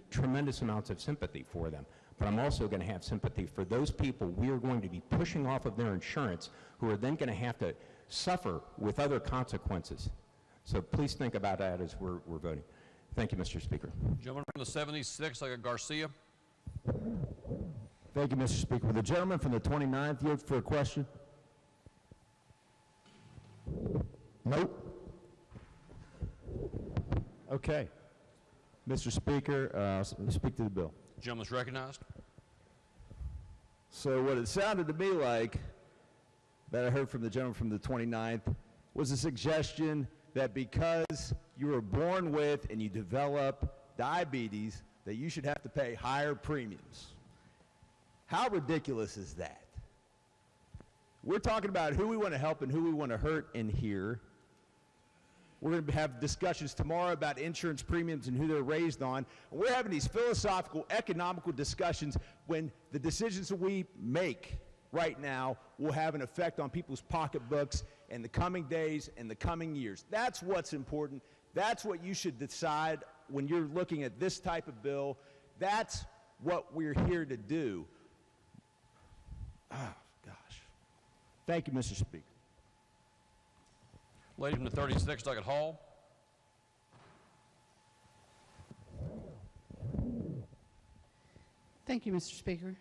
tremendous amounts of sympathy for them. But I'm also going to have sympathy for those people we are going to be pushing off of their insurance who are then going to have to suffer with other consequences. So please think about that as we're voting. Thank you, Mr. Speaker. Gentleman from the 76th, Garcia. Thank you, Mr. Speaker. Will the gentleman from the 29th yield for a question? Nope. Okay. Mr. Speaker, speak to the bill. Gentleman's recognized. So what it sounded to me like, that I heard from the gentleman from the 29th, was a suggestion that because you were born with and you develop diabetes, that you should have to pay higher premiums. How ridiculous is that? We're talking about who we want to help and who we want to hurt in here. We're going to have discussions tomorrow about insurance premiums and who they're raised on. And we're having these philosophical, economical discussions when the decisions that we make right now will have an effect on people's pocketbooks in the coming days and the coming years. That's what's important. That's what you should decide when you're looking at this type of bill. That's what we're here to do. Oh, gosh. Thank you, Mr. Speaker. Lady from the 36th, Doggett Hall. Thank you, Mr. Speaker.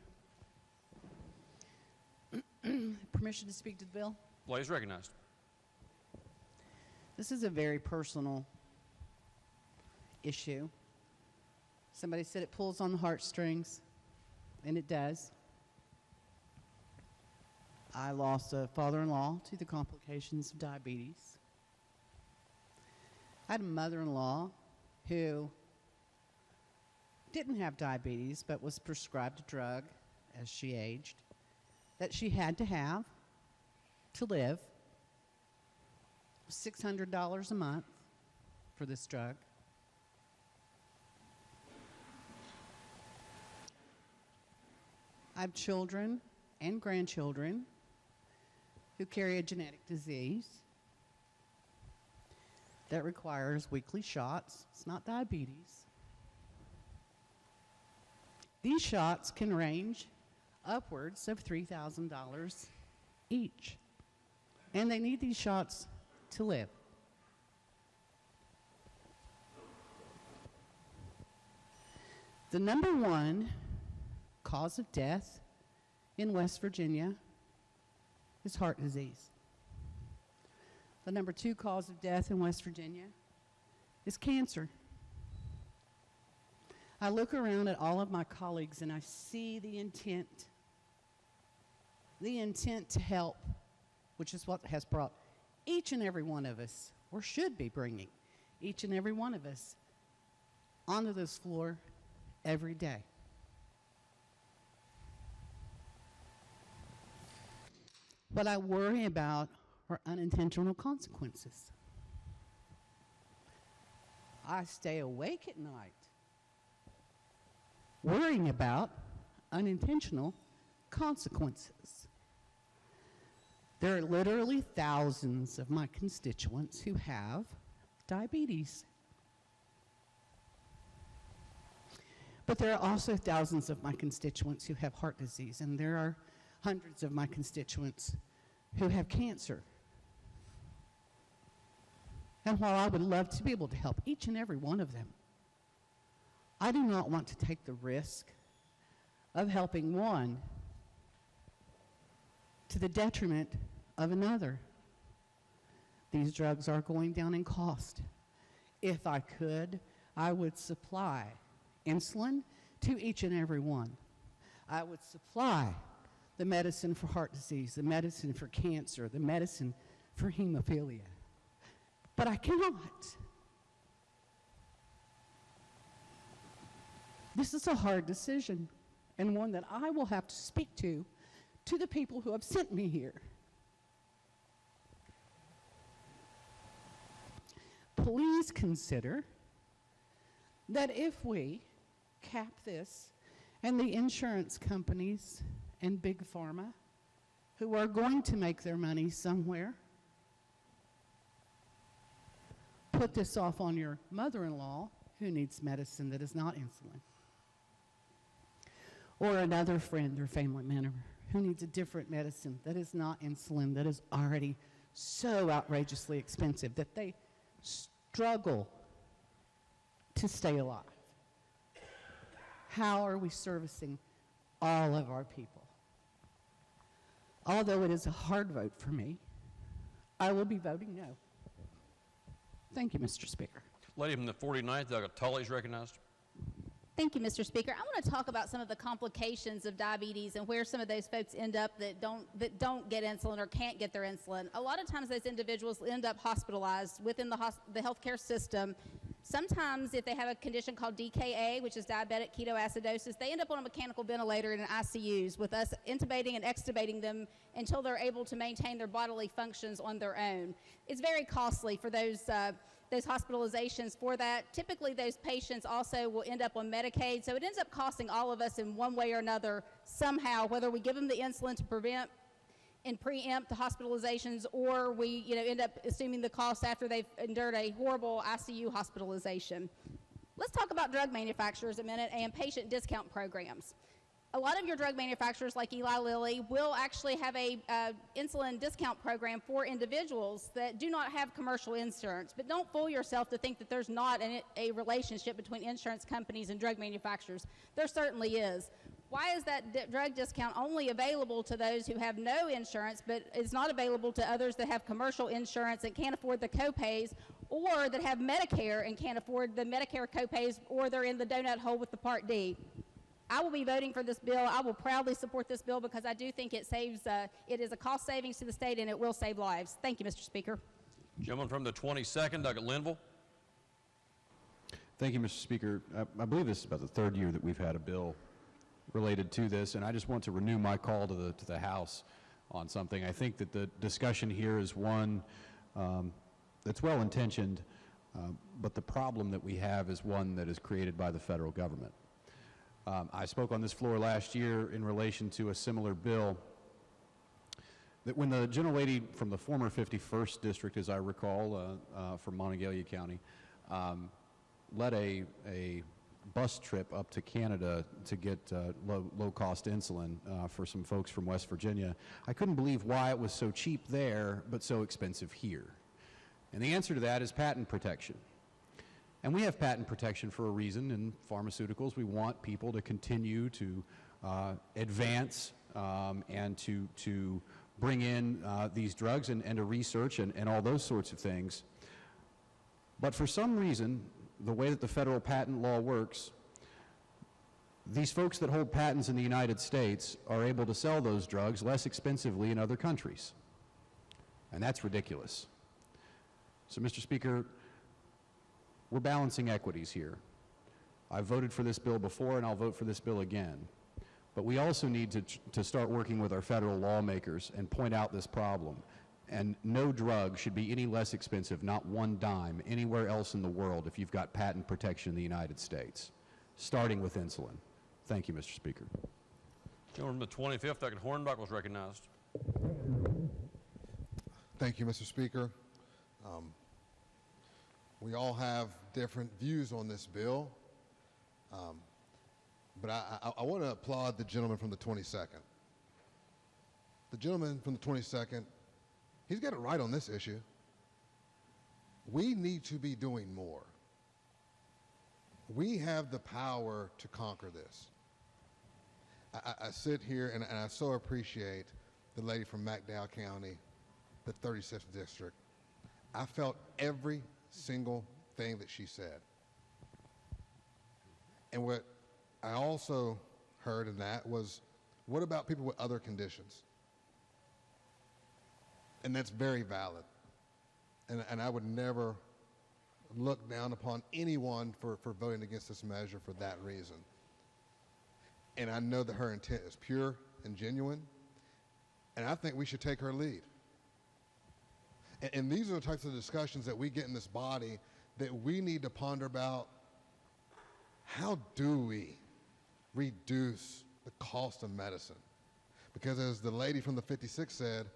Permission to speak to the bill? Lady recognized. This is a very personal issue. Somebody said it pulls on the heartstrings, and it does. I lost a father-in-law to the complications of diabetes. I had a mother-in-law who didn't have diabetes but was prescribed a drug as she aged that she had to have to live. $600 a month for this drug. I have children and grandchildren who carry a genetic disease that requires weekly shots. It's not diabetes. These shots can range upwards of $3,000 each. And they need these shots to live. The number one cause of death in West Virginia is heart disease. The number two cause of death in West Virginia is cancer. I look around at all of my colleagues and I see the intent to help, which is what has brought each and every one of us, or should be bringing each and every one of us, onto this floor every day. What I worry about are unintentional consequences. I stay awake at night worrying about unintentional consequences. There are literally thousands of my constituents who have diabetes. But there are also thousands of my constituents who have heart disease, and there are hundreds of my constituents who have cancer. And while I would love to be able to help each and every one of them, I do not want to take the risk of helping one to the detriment of another. These drugs are going down in cost. If I could, I would supply insulin to each and every one. I would supply the medicine for heart disease, the medicine for cancer, the medicine for hemophilia. But I cannot. This is a hard decision, and one that I will have to speak to the people who have sent me here. Please consider that if we cap this, and the insurance companies and big pharma, who are going to make their money somewhere, put this off on your mother-in-law who needs medicine that is not insulin, or another friend or family member who needs a different medicine that is not insulin, that is already so outrageously expensive that they struggle to stay alive. How are we servicing all of our people? Although it is a hard vote for me, I will be voting no. Thank you, Mr. Speaker. Lady from the 49th, Doug Tully is recognized. Thank you, Mr. Speaker. I want to talk about some of the complications of diabetes and where some of those folks end up that don't get insulin or can't get their insulin. A lot of times those individuals end up hospitalized within the healthcare system. Sometimes if they have a condition called DKA, which is diabetic ketoacidosis, they end up on a mechanical ventilator in ICUs with us intubating and extubating them until they're able to maintain their bodily functions on their own. It's very costly for those hospitalizations for that. Typically, those patients also will end up on Medicaid, so it ends up costing all of us in one way or another somehow, whether we give them the insulin to prevent and preempt the hospitalizations, or we end up assuming the cost after they've endured a horrible ICU hospitalization. Let's talk about drug manufacturers a minute and patient discount programs. A lot of your drug manufacturers like Eli Lilly will actually have a insulin discount program for individuals that do not have commercial insurance. But don't fool yourself to think that there's not a relationship between insurance companies and drug manufacturers. There certainly is. Why is that drug discount only available to those who have no insurance, but is not available to others that have commercial insurance and can't afford the copays, or that have Medicare and can't afford the Medicare copays, or they're in the donut hole with the Part D? I will be voting for this bill. I will proudly support this bill because I do think it is a cost savings to the state and it will save lives. Thank you, Mr. Speaker. Gentleman from the 22nd, Doug Linville. Thank you, Mr. Speaker. I believe this is about the third year that we've had a bill related to this, and I just want to renew my call to the House on something. I think that the discussion here is one that's well-intentioned, but the problem that we have is one that is created by the federal government. I spoke on this floor last year in relation to a similar bill that when the gentlelady from the former 51st District, as I recall, from Monongalia County, led a bus trip up to Canada to get low-cost insulin for some folks from West Virginia, I couldn't believe why it was so cheap there but so expensive here. And the answer to that is patent protection. And we have patent protection for a reason. In pharmaceuticals, we want people to continue to advance and to bring in these drugs and to research and all those sorts of things. But for some reason, the way that the federal patent law works, these folks that hold patents in the United States are able to sell those drugs less expensively in other countries. And that's ridiculous. So, Mr. Speaker, we're balancing equities here. I've voted for this bill before, and I'll vote for this bill again. But we also need to start working with our federal lawmakers and point out this problem. And no drug should be any less expensive, not one dime, anywhere else in the world if you've got patent protection in the United States, starting with insulin. Thank you, Mr. Speaker. Gentleman from the 25th, Dr. Hornbuckle is recognized. Thank you, Mr. Speaker. We all have different views on this bill, but I want to applaud the gentleman from the 22nd. The gentleman from the 22nd, he's got it right on this issue. We need to be doing more. We have the power to conquer this. I sit here and I so appreciate the lady from McDowell County, the 36th District. I felt every single thing that she said. And what I also heard in that was, what about people with other conditions? And that's very valid. And I would never look down upon anyone for voting against this measure for that reason. And I know that her intent is pure and genuine, and I think we should take her lead. And these are the types of discussions that we get in this body that we need to ponder about. How do we reduce the cost of medicine? Because as the lady from the 56 said,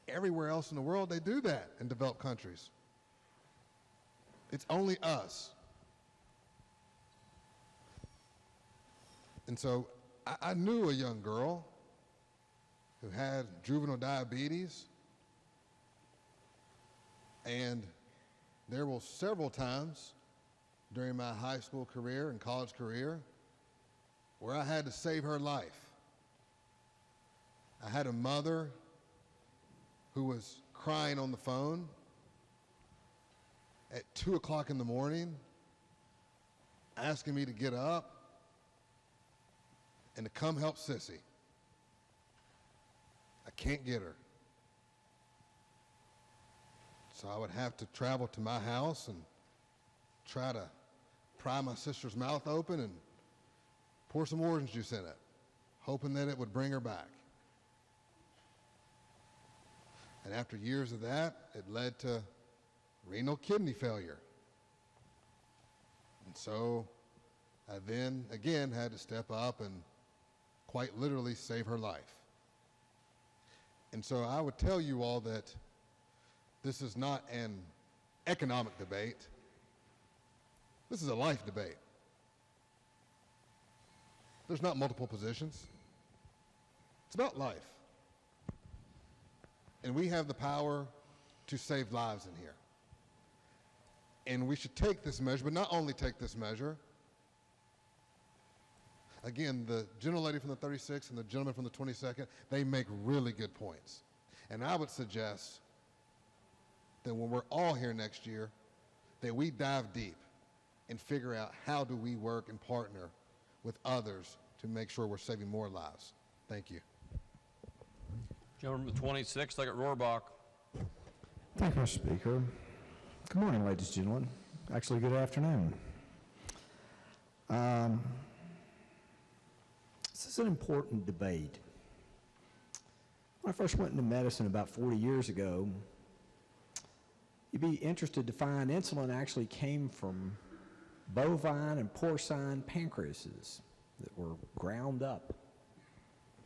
everywhere else in the world, they do that in developed countries. It's only us. And so I knew a young girl who had juvenile diabetes, and there were several times during my high school career and college career where I had to save her life. I had a mother who was crying on the phone, at 2 o'clock in the morning asking me to get up and to come help Sissy. I can't get her. So I would have to travel to my house and try to pry my sister's mouth open and pour some orange juice in it, hoping that it would bring her back. And after years of that, it led to renal kidney failure. And so I then again had to step up and quite literally save her life. And so I would tell you all that this is not an economic debate. This is a life debate. There's not multiple positions. It's about life. And we have the power to save lives in here. And we should take this measure, but not only take this measure. Again, the gentlelady from the 36th and the gentleman from the 22nd, they make really good points. And I would suggest that when we're all here next year, that we dive deep and figure out how do we work and partner with others to make sure we're saving more lives. Thank you. Gentleman from the 26th, I got Rohrbach. Thank you, Mr. Speaker. Good morning, ladies and gentlemen. Actually, good afternoon. This is an important debate. When I first went into medicine about 40 years ago, you'd be interested to find insulin actually came from bovine and porcine pancreases that were ground up,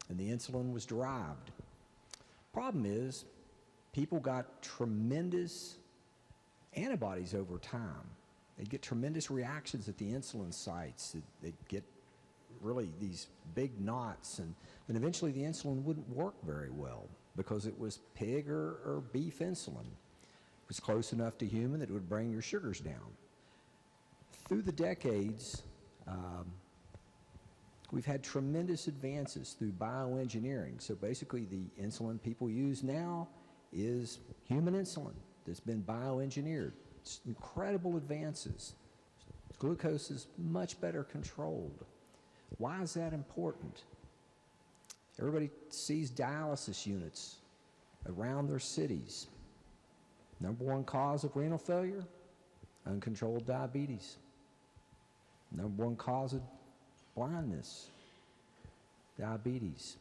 and the insulin was derived. Problem is, people got tremendous antibodies over time. They get tremendous reactions at the insulin sites. They get really these big knots, and eventually the insulin wouldn't work very well because it was pig or beef insulin. It was close enough to human that it would bring your sugars down. Through the decades, we've had tremendous advances through bioengineering. So basically the insulin people use now is human insulin that's been bioengineered. It's incredible advances. Glucose is much better controlled. Why is that important? Everybody sees dialysis units around their cities. Number one cause of renal failure, uncontrolled diabetes. Number one cause of blindness, diabetes.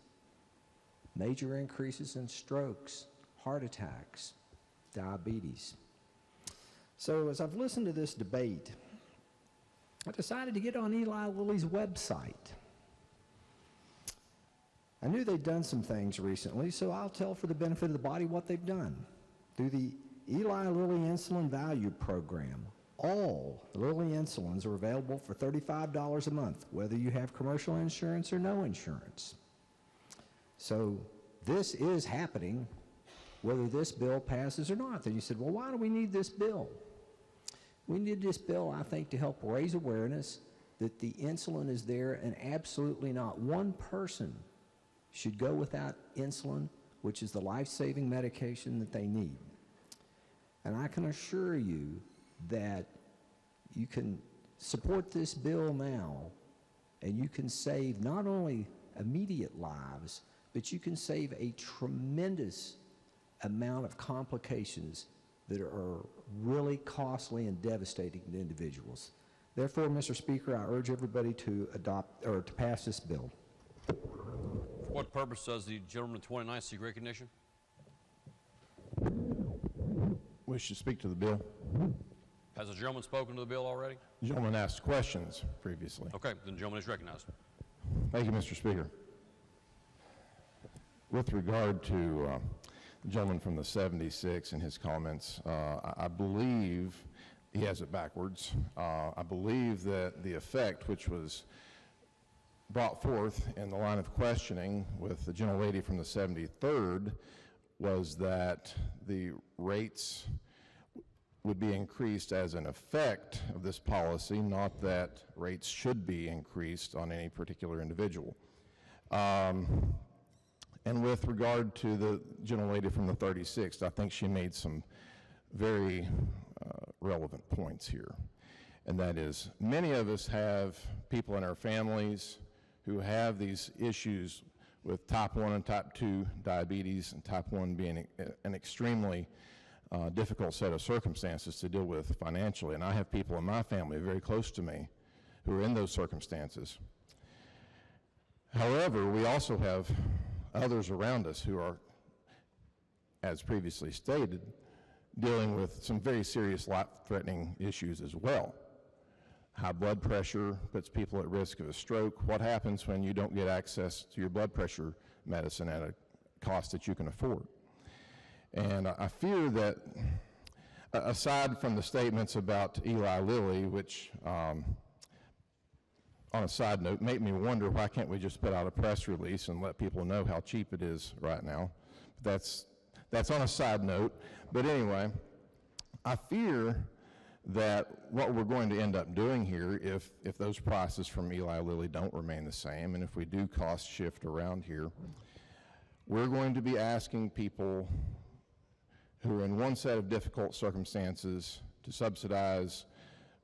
Major increases in strokes, heart attacks, diabetes. So as I've listened to this debate, I decided to get on Eli Lilly's website. I knew they'd done some things recently, so I'll tell for the benefit of the body what they've done. Through the Eli Lilly Insulin Value Program, all Lilly insulins are available for $35 a month, whether you have commercial insurance or no insurance. So this is happening, whether this bill passes or not. Then you said, well, why do we need this bill? We need this bill, I think, to help raise awareness that the insulin is there, and absolutely not one person should go without insulin, which is the life-saving medication that they need. And I can assure you that you can support this bill now, and you can save not only immediate lives, but you can save a tremendous amount of complications that are really costly and devastating to individuals. Therefore, Mr. Speaker, I urge everybody to adopt or to pass this bill. For what purpose does the gentleman 29 seek recognition? Wish to speak to the bill. Has the gentleman spoken to the bill already? The gentleman asked questions previously. Okay, then the gentleman is recognized. Thank you, Mr. Speaker. With regard to the gentleman from the 76 and his comments, I believe he has it backwards. I believe that the effect which was brought forth in the line of questioning with the gentlelady from the 73rd was that the rates would be increased as an effect of this policy, not that rates should be increased on any particular individual. And with regard to the gentlelady from the 36th, I think she made some very relevant points here. And that is, many of us have people in our families who have these issues with type 1 and type 2 diabetes, and type 1 being an extremely difficult set of circumstances to deal with financially. And I have people in my family very close to me who are in those circumstances. However, we also have others around us who are, as previously stated, dealing with some very serious life-threatening issues as well. High blood pressure puts people at risk of a stroke. What happens when you don't get access to your blood pressure medicine at a cost that you can afford? And I fear that, aside from the statements about Eli Lilly, which, on a side note, make me wonder why can't we just put out a press release and let people know how cheap it is right now. That's on a side note. But anyway, I fear that what we're going to end up doing here, if those prices from Eli Lilly don't remain the same, and if we do cost shift around here, we're going to be asking people who are in one set of difficult circumstances to subsidize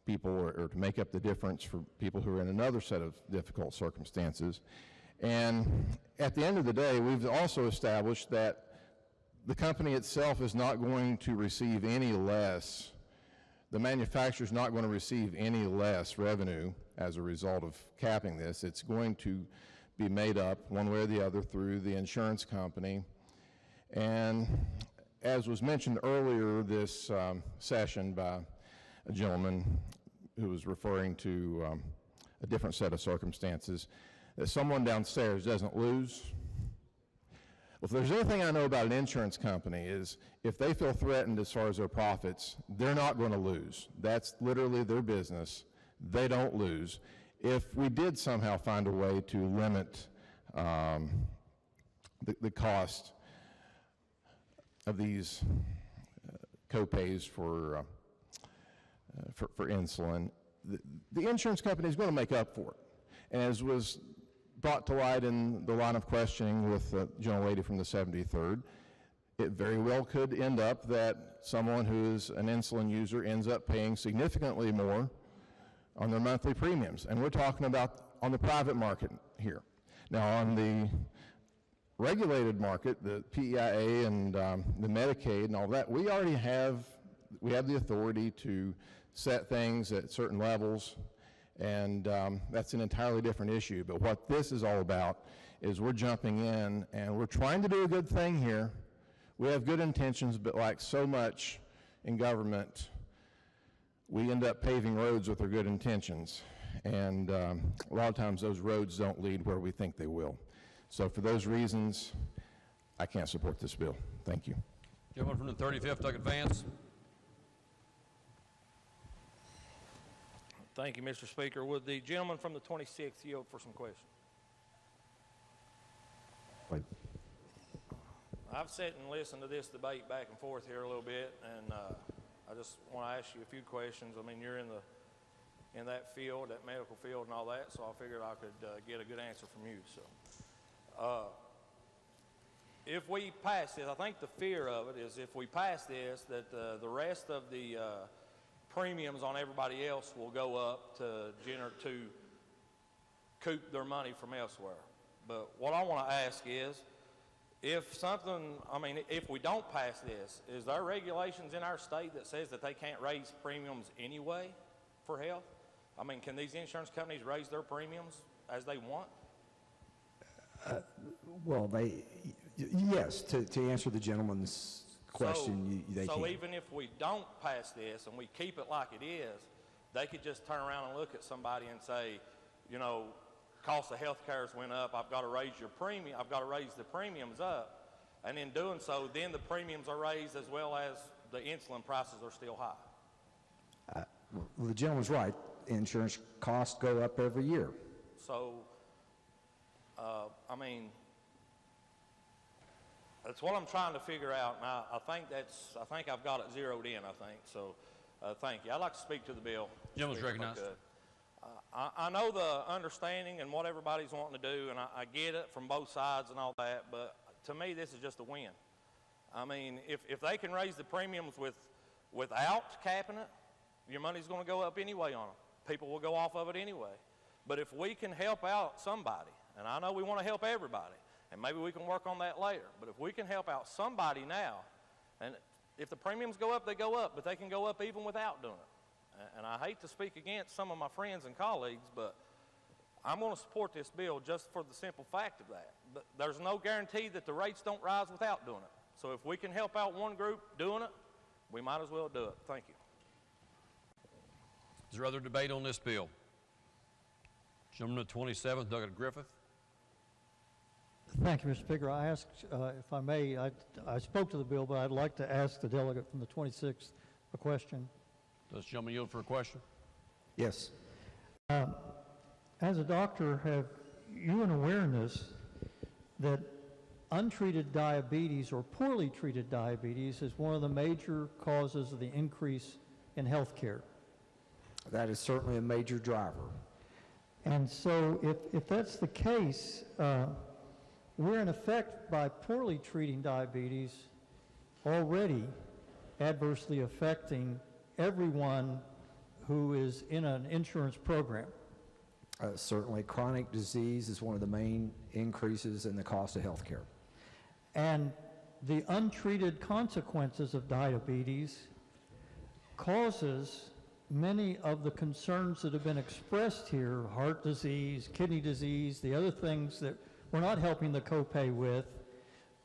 people or to make up the difference for people who are in another set of difficult circumstances. And at the end of the day, we've also established that the company itself is not going to receive any less, the manufacturer is not going to receive any less revenue as a result of capping this. It's going to be made up one way or the other through the insurance company. And as was mentioned earlier this session by a gentleman who was referring to a different set of circumstances, that someone downstairs doesn't lose. Well, if there's anything I know about an insurance company is if they feel threatened as far as their profits, they're not going to lose. That's literally their business. They don't lose. If we did somehow find a way to limit the cost of these co-pays for insulin, the insurance company is going to make up for it. And as was brought to light in the line of questioning with the gentlelady from the 73rd, it very well could end up that someone who is an insulin user ends up paying significantly more on their monthly premiums. And we're talking about on the private market here. Now, on the regulated market, the PEIA and the Medicaid and all that, we already have the authority to set things at certain levels, and that's an entirely different issue. But what this is all about is we're jumping in and we're trying to do a good thing here. We have good intentions, but like so much in government, we end up paving roads with our good intentions. And a lot of times those roads don't lead where we think they will. So for those reasons, I can't support this bill. Thank you. Gentleman from the 35th, Doug Advance. Thank you, Mr. Speaker. Would the gentleman from the 26th yield for some questions? Wait. I've sat and listened to this debate back and forth here a little bit, and I just want to ask you a few questions. I mean, you're in that field, that medical field and all that, so I figured I could get a good answer from you. So, if we pass this, I think the fear of it is if we pass this, that the rest of the premiums on everybody else will go up to coop their money from elsewhere. But what I want to ask is, if we don't pass this, is there regulations in our state that says that they can't raise premiums anyway for health? I mean, can these insurance companies raise their premiums as they want? Well, yes, to answer the gentleman's question, they can. So even if we don't pass this and we keep it like it is, they could just turn around and look at somebody and say, you know, cost of health care went up, I've got to raise your premium, I've got to raise the premiums up. And in doing so, then the premiums are raised as well as the insulin prices are still high. Well, the gentleman's right. Insurance costs go up every year. So, I mean, that's what I'm trying to figure out, and I think I've got it zeroed in, I think. So, thank you. I'd like to speak to the bill. Gentleman's recognized. I know the understanding and what everybody's wanting to do, and I get it from both sides and all that, but to me, this is just a win. I mean, if they can raise the premiums without capping it, your money's going to go up anyway on them. People will go off of it anyway. But if we can help out somebody, and I know we want to help everybody, and maybe we can work on that later, but if we can help out somebody now, and if the premiums go up, they go up, but they can go up even without doing it. And I hate to speak against some of my friends and colleagues, but I'm going to support this bill just for the simple fact of that. But there's no guarantee that the rates don't rise without doing it. So if we can help out one group doing it, we might as well do it. Thank you. Is there other debate on this bill? Gentleman at 27th, Doug Griffith. Thank you, Mr. Speaker. I asked, if I may, I spoke to the bill, but I'd like to ask the delegate from the 26th a question. Does the gentleman yield for a question? Yes. As a doctor, have you an awareness that untreated diabetes or poorly treated diabetes is one of the major causes of the increase in health care? That is certainly a major driver. And so if that's the case, we're in effect, by poorly treating diabetes, already adversely affecting everyone who is in an insurance program. Certainly, chronic disease is one of the main increases in the cost of health care. And the untreated consequences of diabetes causes many of the concerns that have been expressed here, heart disease, kidney disease, the other things that we're not helping the copay with,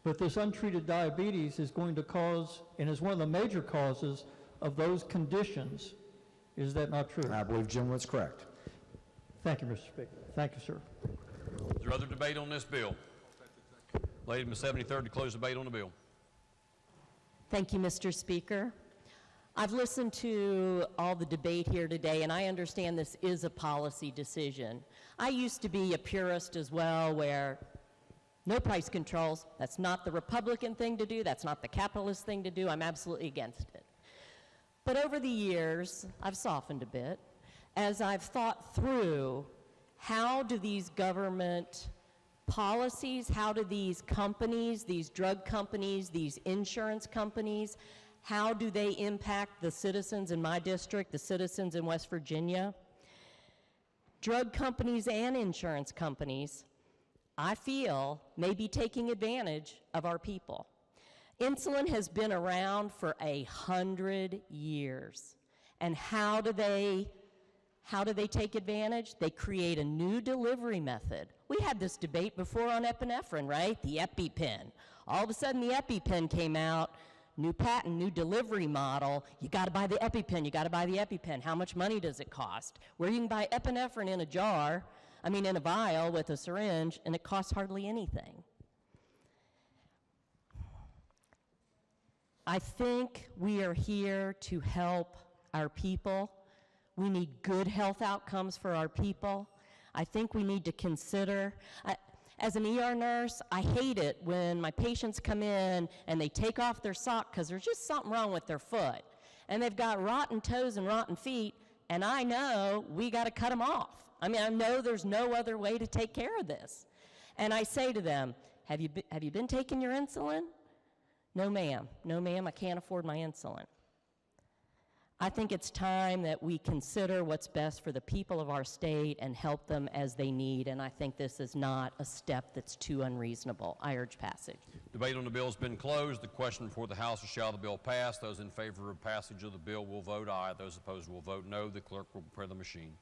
but this untreated diabetes is going to cause, and is one of the major causes of those conditions. Is that not true? I believe the gentleman's correct. Thank you, Mr. Speaker. Thank you, sir. Is there other debate on this bill? Lady from the 73rd to close debate on the bill. Thank you, Mr. Speaker. I've listened to all the debate here today, and I understand this is a policy decision. I used to be a purist as well, where no price controls. That's not the Republican thing to do. That's not the capitalist thing to do. I'm absolutely against it. But over the years, I've softened a bit as I've thought through how do these government policies, how do these companies, these drug companies, these insurance companies, how do they impact the citizens in my district, the citizens in West Virginia? Drug companies and insurance companies, I feel, may be taking advantage of our people. Insulin has been around for 100 years. And how do they take advantage? They create a new delivery method. We had this debate before on epinephrine, right? The EpiPen. All of a sudden the EpiPen came out, new patent, new delivery model. You got to buy the EpiPen, you got to buy the EpiPen. How much money does it cost? Where you can buy epinephrine in a jar, in a vial with a syringe, and it costs hardly anything. I think we are here to help our people. We need good health outcomes for our people. I think we need to consider, as an ER nurse, I hate it when my patients come in and they take off their sock because there's just something wrong with their foot. And they've got rotten toes and rotten feet, and I know we got to cut them off. I know there's no other way to take care of this. And I say to them, have you been taking your insulin? No, ma'am. No, ma'am, I can't afford my insulin. I think it's time that we consider what's best for the people of our state and help them as they need, and I think this is not a step that's too unreasonable. I urge passage. Debate on the bill has been closed. The question before the House is, shall the bill pass? Those in favor of passage of the bill will vote aye. Those opposed will vote no. The clerk will prepare the machine.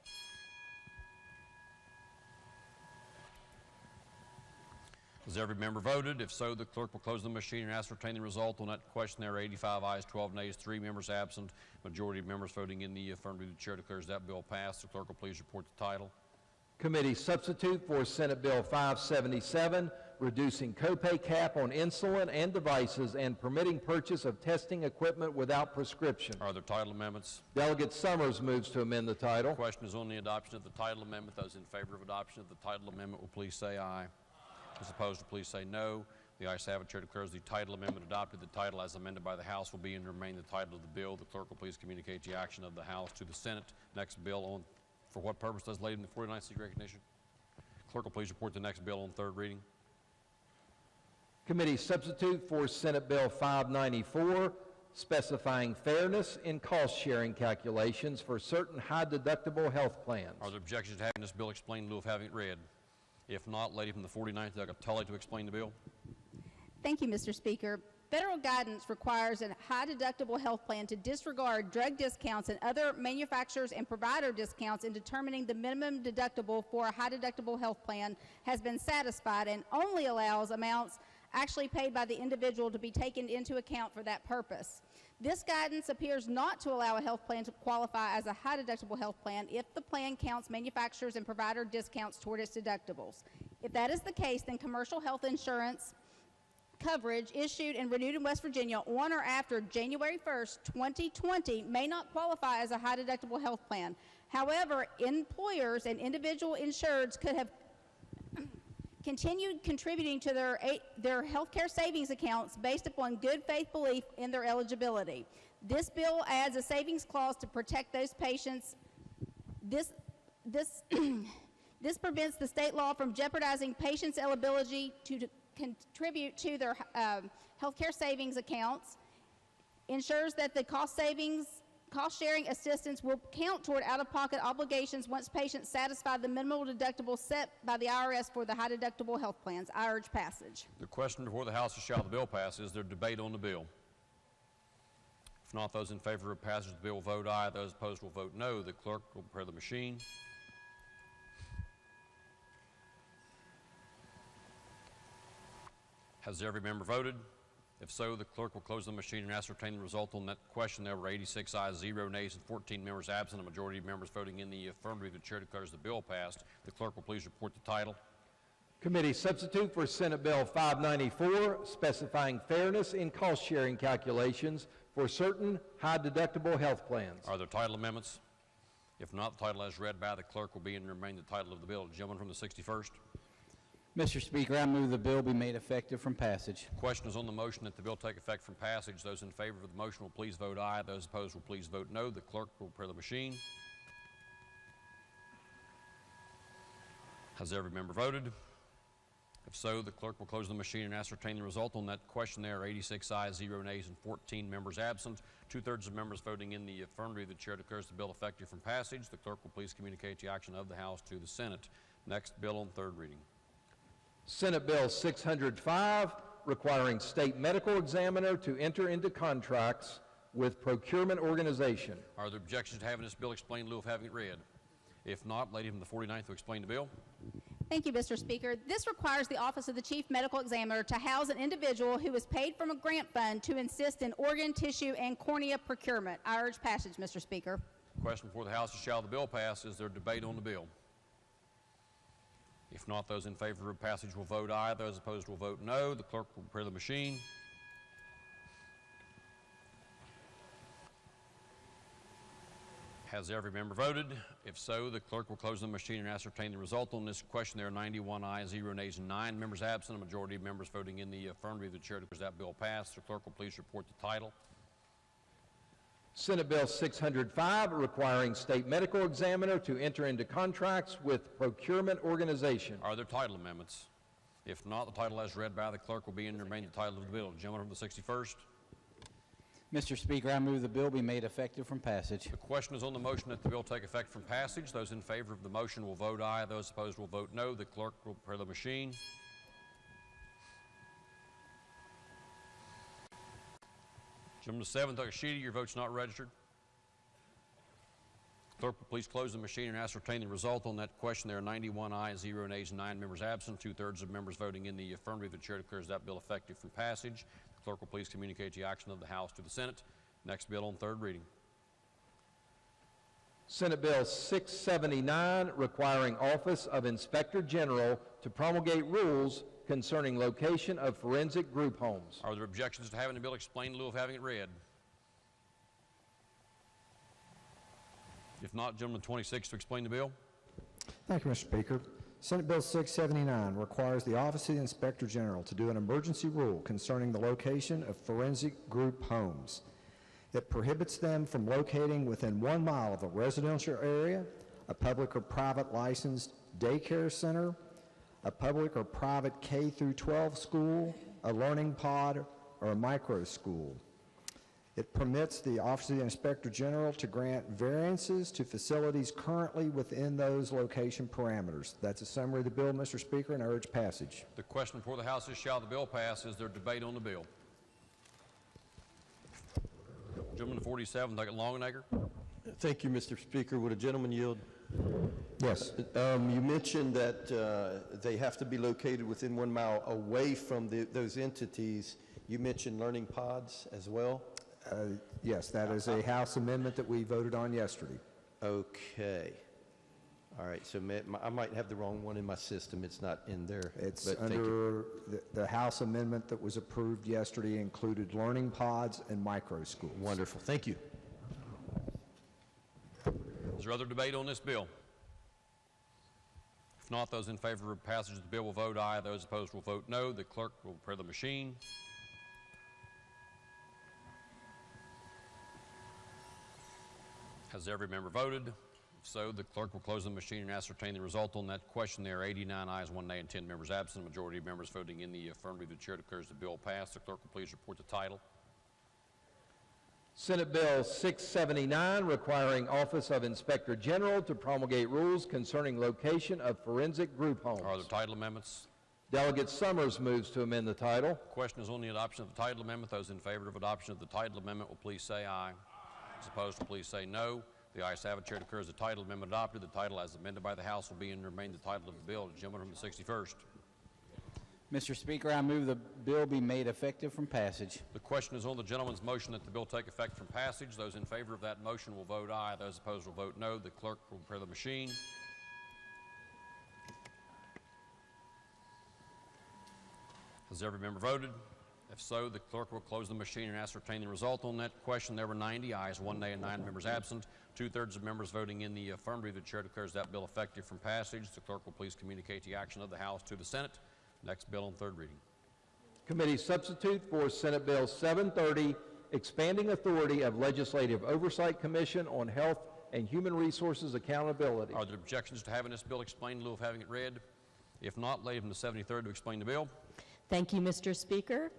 Has every member voted? If so, the clerk will close the machine and ascertain the result on that question. There are 85 ayes, 12 nays, 3 members absent. Majority of members voting in the affirmative. The chair declares that bill passed. The clerk will please report the title. Committee substitute for Senate Bill 577, reducing copay cap on insulin and devices and permitting purchase of testing equipment without prescription. Are there title amendments? Delegate Summers moves to amend the title. The question is on the adoption of the title amendment. Those in favor of adoption of the title amendment will please say aye. Those opposed will please say no. The ayes have it. Chair declares the title amendment adopted. The title as amended by the House will be and remain the title of the bill. The clerk will please communicate the action of the House to the Senate. Next bill on, for what purpose does lady in the 49th seek recognition? Clerk will please report the next bill on third reading. Committee substitute for Senate Bill 594, specifying fairness in cost-sharing calculations for certain high-deductible health plans. Are there objections to having this bill explained in lieu of having it read? If not, lady from the 49th, Doug Tully to explain the bill. Thank you, Mr. Speaker. Federal guidance requires a high-deductible health plan to disregard drug discounts and other manufacturers and provider discounts in determining the minimum deductible for a high-deductible health plan has been satisfied and only allows amounts actually paid by the individual to be taken into account for that purpose. This guidance appears not to allow a health plan to qualify as a high-deductible health plan if the plan counts manufacturers and provider discounts toward its deductibles. If that is the case, then commercial health insurance coverage issued and renewed in West Virginia on or after January 1st, 2020 may not qualify as a high-deductible health plan. However, employers and individual insureds could have continued contributing to their health care savings accounts based upon good faith belief in their eligibility. This bill adds a savings clause to protect those patients. This prevents the state law from jeopardizing patients' eligibility to contribute to their health care savings accounts, ensures that the cost-sharing assistance will count toward out-of-pocket obligations once patients satisfy the minimal deductible set by the IRS for the high-deductible health plans. I urge passage. The question before the House is shall the bill pass. Is there debate on the bill? If not, those in favor of passage of the bill will vote aye. Those opposed will vote no. The clerk will prepare the machine. Has every member voted? If so, the clerk will close the machine and ascertain the result on that question. There were 86 ayes, 0 nays, and 14 members absent. A majority of members voting in the affirmative. The chair declares the bill passed. The clerk will please report the title. Committee substitute for Senate Bill 594, specifying fairness in cost-sharing calculations for certain high-deductible health plans. Are there title amendments? If not, the title as read by the clerk will be and remain the title of the bill. Gentleman from the 61st. Mr. Speaker, I move the bill be made effective from passage. Question is on the motion that the bill take effect from passage. Those in favor of the motion will please vote aye. Those opposed will please vote no. The clerk will prepare the machine. Has every member voted? If so, the clerk will close the machine and ascertain the result on that question. There are 86 ayes, 0 nays, and 14 members absent. 2/3 of members voting in the affirmative. The chair declares the bill effective from passage. The clerk will please communicate the action of the House to the Senate. Next bill on third reading. Senate Bill 605, requiring state medical examiner to enter into contracts with procurement organization. Are there objections to having this bill explained in lieu of having it read? If not, lady from the 49th will explain the bill. Thank you, Mr. Speaker. This requires the Office of the Chief Medical Examiner to house an individual who is paid from a grant fund to assist in organ, tissue, and cornea procurement. I urge passage, Mr. Speaker. Question before the House is shall the bill pass. Is there debate on the bill? If not, those in favor of passage will vote aye. Those opposed will vote no. The clerk will prepare the machine. Has every member voted? If so, the clerk will close the machine and ascertain the result on this question. There are 91 ayes, 0 nays, and 9 members absent. A majority of members voting in the affirmative. The chair declares that bill passed. The clerk will please report the title. Senate Bill 605, requiring state medical examiner to enter into contracts with procurement organization. Are there title amendments? If not, the title as read by the clerk will be and remain the title of the bill. Gentleman from the 61st. Mr. Speaker, I move the bill be made effective from passage. The question is on the motion that the bill take effect from passage. Those in favor of the motion will vote aye. Those opposed will vote no. The clerk will prepare the machine. Gentleman to 7th, Doug Sheedy, your vote's not registered. Clerk will please close the machine and ascertain the result on that question. There are 91 ayes, 0 nays, and 9 members absent. 2/3 of members voting in the affirmative. The chair declares that bill effective for passage. The clerk will please communicate the action of the House to the Senate. Next bill on third reading. Senate Bill 679, requiring Office of Inspector General to promulgate rules concerning location of forensic group homes. Are there objections to having the bill explained in lieu of having it read? If not, gentleman 26 to explain the bill. Thank you, Mr. Speaker. Senate Bill 679 requires the Office of the Inspector General to do an emergency rule concerning the location of forensic group homes. It prohibits them from locating within 1 mile of a residential area, a public or private licensed daycare center, a public or private K through 12 school, a learning pod, or a micro school. It permits the Office of the Inspector General to grant variances to facilities currently within those location parameters. That's a summary of the bill, Mr. Speaker, and I urge passage. The question before the House is, shall the bill pass? Is there debate on the bill? Gentleman to 47th, Longenegger. Thank you, Mr. Speaker. Would a gentleman yield? Yes. You mentioned that they have to be located within 1 mile away from those entities. You mentioned learning pods as well? Yes, that is a House amendment that we voted on yesterday. Okay. All right, so I might have the wrong one in my system. It's not in there. It's but under the House amendment that was approved yesterday included learning pods and micro schools. Wonderful. Thank you. Is there other debate on this bill? If not, those in favor of passage of the bill will vote aye. Those opposed will vote no. The clerk will prepare the machine. Has every member voted? If so, the clerk will close the machine and ascertain the result on that question. There are 89 ayes, 1 nay, and 10 members absent. A majority of members voting in the affirmative. The chair declares the bill passed. The clerk will please report the title. Senate Bill 679, requiring Office of Inspector General to promulgate rules concerning location of forensic group homes. Are there title amendments? Delegate Summers moves to amend the title. The question is on the adoption of the title amendment. Those in favor of adoption of the title amendment will please say aye. Those opposed will please say no. The ayes have it. Chair declares the title amendment adopted. The title as amended by the House will be and remain the title of the bill. The gentleman from the 61st. Mr. Speaker, I move the bill be made effective from passage. The question is on the gentleman's motion that the bill take effect from passage. Those in favor of that motion will vote aye. Those opposed will vote no. The clerk will prepare the machine. Has every member voted? If so, the clerk will close the machine and ascertain the result on that question. There were 90 ayes, 1 nay, and 9 members absent. 2/3 of members voting in the affirmative. The chair declares that bill effective from passage. The clerk will please communicate the action of the House to the Senate. Next bill on third reading. Committee substitute for Senate Bill 730, expanding authority of Legislative Oversight Commission on Health and Human Resources Accountability. Are there objections to having this bill explained in lieu of having it read? If not, lady from the 73rd to explain the bill. Thank you, Mr. Speaker.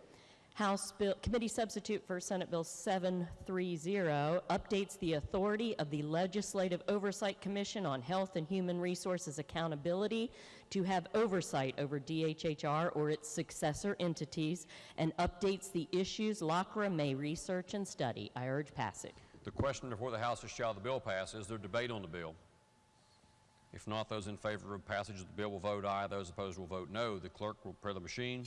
House Bill, Committee Substitute for Senate Bill 730 updates the authority of the Legislative Oversight Commission on Health and Human Resources Accountability to have oversight over DHHR or its successor entities, and updates the issues LACRA may research and study. I urge passage. The question before the House is, shall the bill pass? Is there debate on the bill? If not, those in favor of passage of the bill will vote aye. Those opposed will vote no. The clerk will prepare the machine.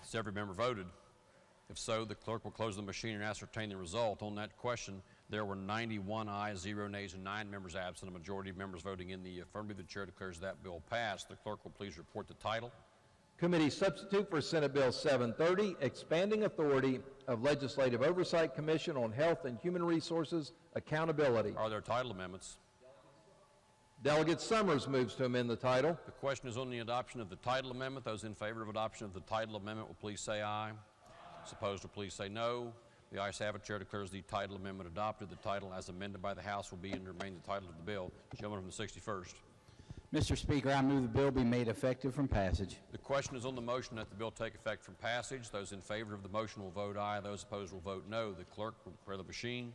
Has every member voted? If so, the clerk will close the machine and ascertain the result. On that question, there were 91 ayes, 0 nays, and 9 members absent. A majority of members voting in the affirmative. The chair declares that bill passed. The clerk will please report the title. Committee substitute for Senate Bill 730, expanding authority of Legislative Oversight Commission on Health and Human Resources Accountability. Are there title amendments? Delegate Summers moves to amend the title. The question is on the adoption of the title amendment. Those in favor of adoption of the title amendment will please say aye. Those opposed will please say no. The ayes have it. Chair declares the title amendment adopted. The title as amended by the House will be and remain the title of the bill. Gentleman from the 61st. Mr. Speaker, I move the bill be made effective from passage. The question is on the motion that the bill take effect from passage. Those in favor of the motion will vote aye. Those opposed will vote no. The clerk will prepare the machine.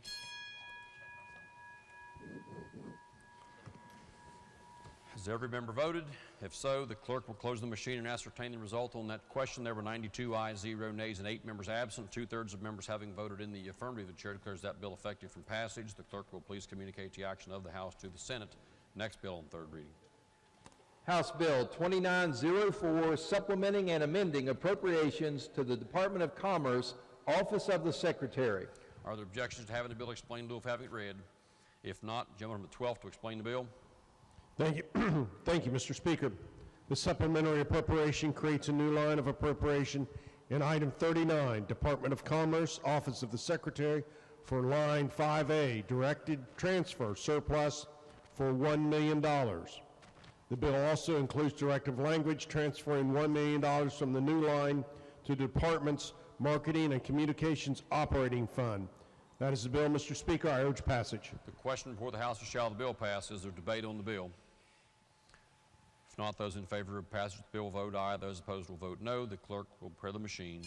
Has every member voted? If so, the clerk will close the machine and ascertain the result on that question. There were 92 ayes, 0 nays, and 8 members absent. 2/3 of members having voted in the affirmative. The chair declares that bill effective from passage. The clerk will please communicate the action of the House to the Senate. Next bill on third reading. House Bill 2904, supplementing and amending appropriations to the Department of Commerce, Office of the Secretary. Are there objections to having the bill explained in lieu of having it read? If not, gentleman from the 12th to explain the bill. Thank you. Thank you, Mr. Speaker. The supplementary appropriation creates a new line of appropriation in item 39, Department of Commerce, Office of the Secretary, for line 5A, directed transfer surplus for $1 million. The bill also includes directive language transferring $1 million from the new line to the department's Marketing and Communications Operating Fund. That is the bill, Mr. Speaker. I urge passage. The question before the House is, shall the bill pass? Is there debate on the bill? If not, those in favor of passage of the bill will vote aye. Those opposed will vote no. The clerk will prepare the machine.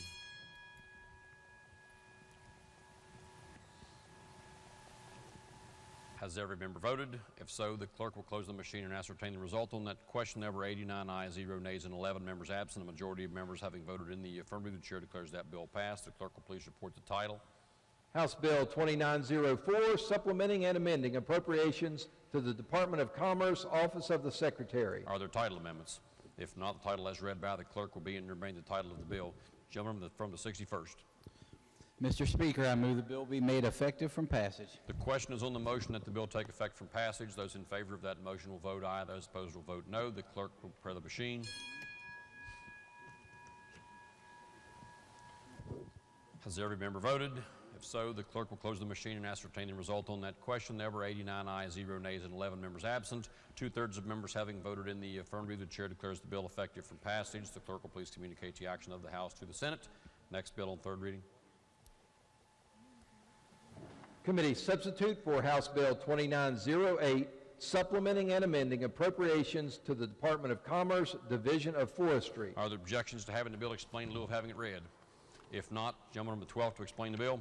Has every member voted? If so, the clerk will close the machine and ascertain the result on that question. There were 89 ayes, 0 nays, and 11 members absent. A majority of members having voted in the affirmative, the chair declares that bill passed. The clerk will please report the title. House Bill 2904, supplementing and amending appropriations to the Department of Commerce, Office of the Secretary. Are there title amendments? If not, the title as read by the clerk will be and remain the title of the bill. Gentleman from the 61st. Mr. Speaker, I move the bill be made effective from passage. The question is on the motion that the bill take effect from passage. Those in favor of that motion will vote aye. Those opposed will vote no. The clerk will prepare the machine. Has every member voted? If so, the clerk will close the machine and ascertain the result on that question. There were 89 ayes, 0 nays, and 11 members absent. 2/3 of members having voted in the affirmative, the chair declares the bill effective from passage. The clerk will please communicate the action of the House to the Senate. Next bill on third reading. Committee substitute for House Bill 2908, supplementing and amending appropriations to the Department of Commerce, Division of Forestry. Are there objections to having the bill explained in lieu of having it read? If not, gentleman number 12 to explain the bill.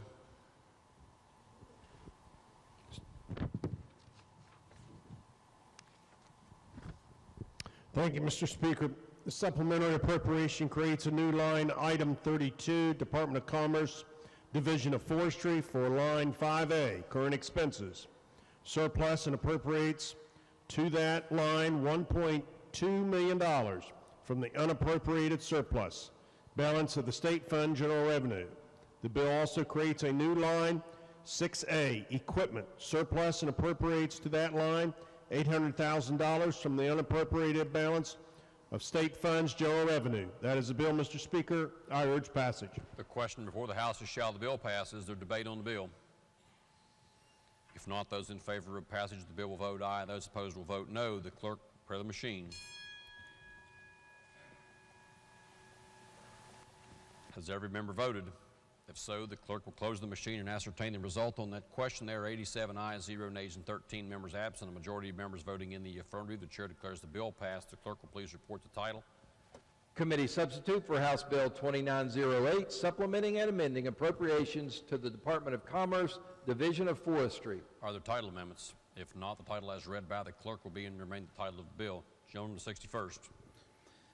Thank you, Mr. Speaker. The supplementary appropriation creates a new line, item 32, Department of Commerce, Division of Forestry, for line 5A, current expenses. Surplus and appropriates to that line $1.2 million from the unappropriated surplus balance of the state fund general revenue. The bill also creates a new line, 6A, equipment. Surplus and appropriates to that line $800,000 from the unappropriated balance of state funds general revenue. That is the bill, Mr. Speaker. I urge passage. The question before the House is shall the bill pass. Is there debate on the bill? If not, those in favor of passage of the bill will vote aye. Those opposed will vote no. The clerk will prepare the machine. Has every member voted? If so, the clerk will close the machine and ascertain the result on that question. There are 87 ayes, 0 nays, and 13 members absent. A majority of members voting in the affirmative. The chair declares the bill passed. The clerk will please report the title. Committee substitute for House Bill 2908, supplementing and amending appropriations to the Department of Commerce, Division of Forestry. Are there title amendments? If not, the title as read by the clerk will be and remain the title of the bill. Gentleman to 61st.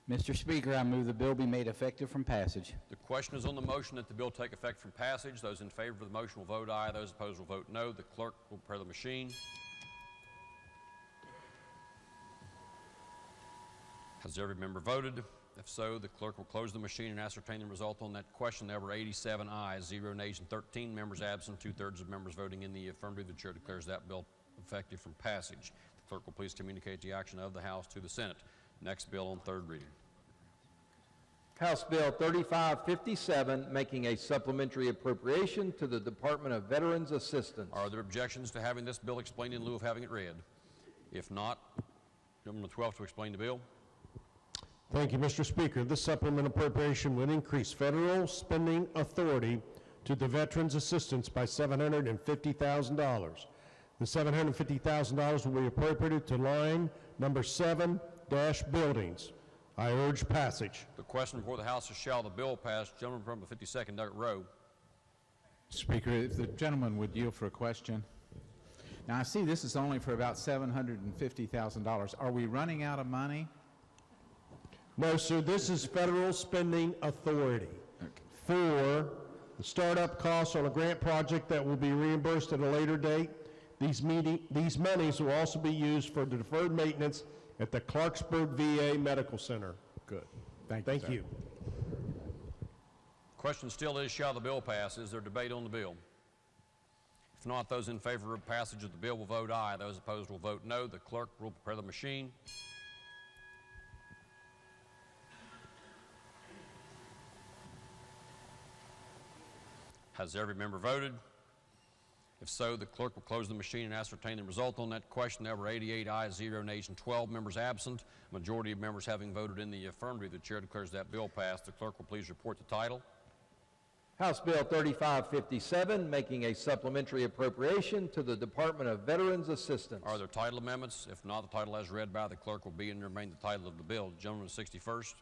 Mr. Speaker, I move the bill be made effective from passage. The question is on the motion that the bill take effect from passage. Those in favor of the motion will vote aye. Those opposed will vote no. The clerk will prepare the machine. Has every member voted? If so, the clerk will close the machine and ascertain the result on that question. There were 87 ayes, 0 nays, and 13 members absent. 2/3 of members voting in the affirmative. The chair declares that bill effective from passage. The clerk will please communicate the action of the House to the Senate. Next bill on third reading. House Bill 3557, making a supplementary appropriation to the Department of Veterans Assistance. Are there objections to having this bill explained in lieu of having it read? If not, Gentleman 12 to explain the bill. Thank you, Mr. Speaker. This supplement appropriation would increase federal spending authority to the Veterans Assistance by $750,000. The $750,000 will be appropriated to line number 7-buildings. I urge passage. The question before the House is shall the bill pass. Gentleman from the 52nd row. Speaker, if the gentleman would yield for a question. Now, I see this is only for about $750,000. Are we running out of money? No, sir. This is federal spending authority for the startup costs on a grant project that will be reimbursed at a later date. These monies will also be used for the deferred maintenance at the Clarksburg VA Medical Center. Good. Thank you. Question still is, shall the bill pass? Is there debate on the bill? If not, those in favor of passage of the bill will vote aye. Those opposed will vote no. The clerk will prepare the machine. Has every member voted? If so, the clerk will close the machine and ascertain the result on that question. There were 88 ayes, 0 nays, and 12 members absent. Majority of members having voted in the affirmative. The chair declares that bill passed. The clerk will please report the title. House Bill 3557, making a supplementary appropriation to the Department of Veterans Assistance. Are there title amendments? If not, the title as read by the clerk will be and remain the title of the bill. Gentleman, 61st.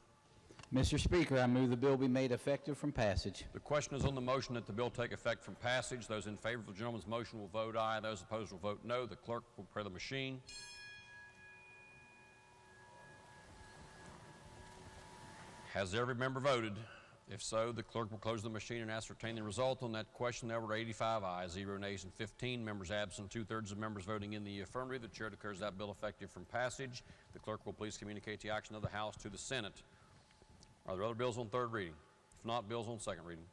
Mr. Speaker, I move the bill be made effective from passage. The question is on the motion that the bill take effect from passage. Those in favor of the gentleman's motion will vote aye. Those opposed will vote no. The clerk will prepare the machine. Has every member voted? If so, the clerk will close the machine and ascertain the result on that question. There were 85 ayes, 0 nays, and 15 members absent, 2/3 of members voting in the affirmative. The chair declares that bill effective from passage. The clerk will please communicate the action of the House to the Senate. Are there other bills on third reading? If not, bills on second reading.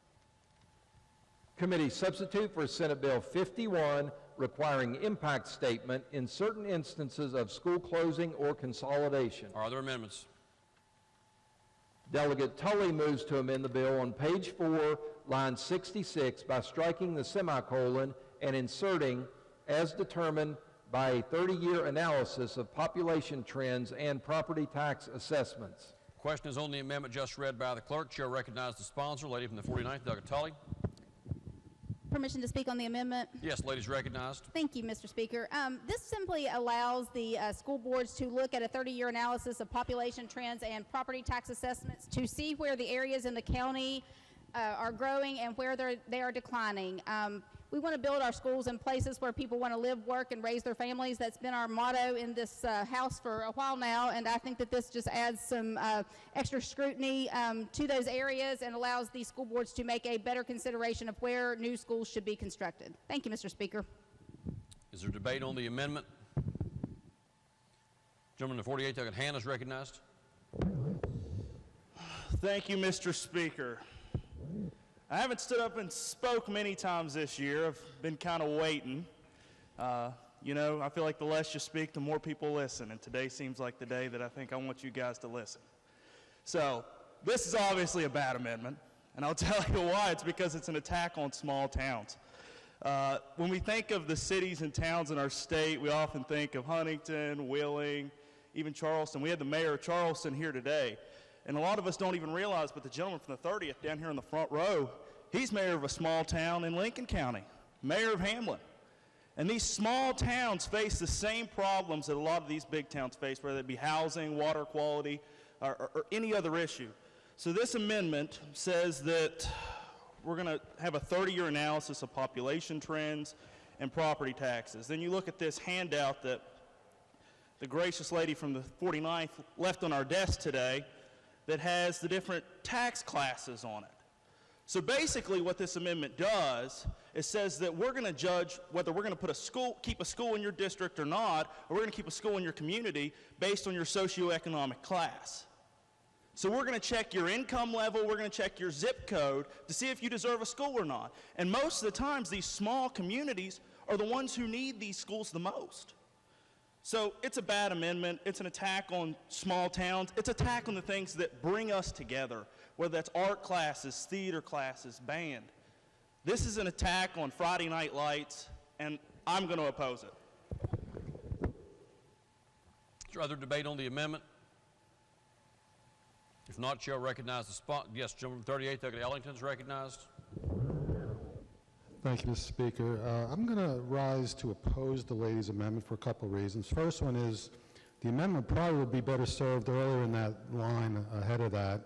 Committee substitute for Senate Bill 51, requiring impact statement in certain instances of school closing or consolidation. Are there amendments? Delegate Tully moves to amend the bill on page 4, line 66, by striking the semicolon and inserting, as determined by a 30-year analysis of population trends and property tax assessments. Question is on the amendment just read by the clerk. Chair recognizes the sponsor, lady from the 49th, Delegate Tully. Permission to speak on the amendment? Yes, lady's recognized. Thank you, Mr. Speaker. This simply allows the school boards to look at a 30-year analysis of population trends and property tax assessments to see where the areas in the county are growing and where they are declining. We want to build our schools in places where people want to live, work, and raise their families. That's been our motto in this House for a while now, and I think that this just adds some extra scrutiny to those areas and allows the school boards to make a better consideration of where new schools should be constructed. Thank you, Mr. Speaker. Is there debate on the amendment? Gentleman in the 48th, Delegate Hannah is recognized. Thank you, Mr. Speaker. I haven't stood up and spoke many times this year. I've been kind of waiting. You know, I feel like the less you speak, the more people listen, and today seems like the day that I think I want you guys to listen. So, this is obviously a bad amendment, and I'll tell you why. It's because it's an attack on small towns. When we think of the cities and towns in our state, we often think of Huntington, Wheeling, even Charleston. We had the mayor of Charleston here today. And a lot of us don't even realize, but the gentleman from the 30th down here in the front row, he's mayor of a small town in Lincoln County, mayor of Hamlin. And these small towns face the same problems that a lot of these big towns face, whether it be housing, water quality, or any other issue. So this amendment says that we're going to have a 30-year analysis of population trends and property taxes. Then you look at this handout that the gracious lady from the 49th left on our desk today, that has the different tax classes on it. So basically what this amendment does is says that we're going to judge whether we're going to keep a school in your district or not, or we're going to keep a school in your community based on your socioeconomic class. So we're going to check your income level, we're going to check your zip code to see if you deserve a school or not. And most of the times these small communities are the ones who need these schools the most. So it's a bad amendment. It's an attack on small towns. It's an attack on the things that bring us together, whether that's art classes, theater classes, band. This is an attack on Friday Night Lights, and I'm going to oppose it. Is there other debate on the amendment? If not, Chair will recognize the spot. Yes, gentleman 38th, Delegate Ellington is recognized. Thank you, Mr. Speaker. I'm going to rise to oppose the lady's amendment for a couple of reasons. First one is the amendment probably would be better served earlier in that line ahead of that,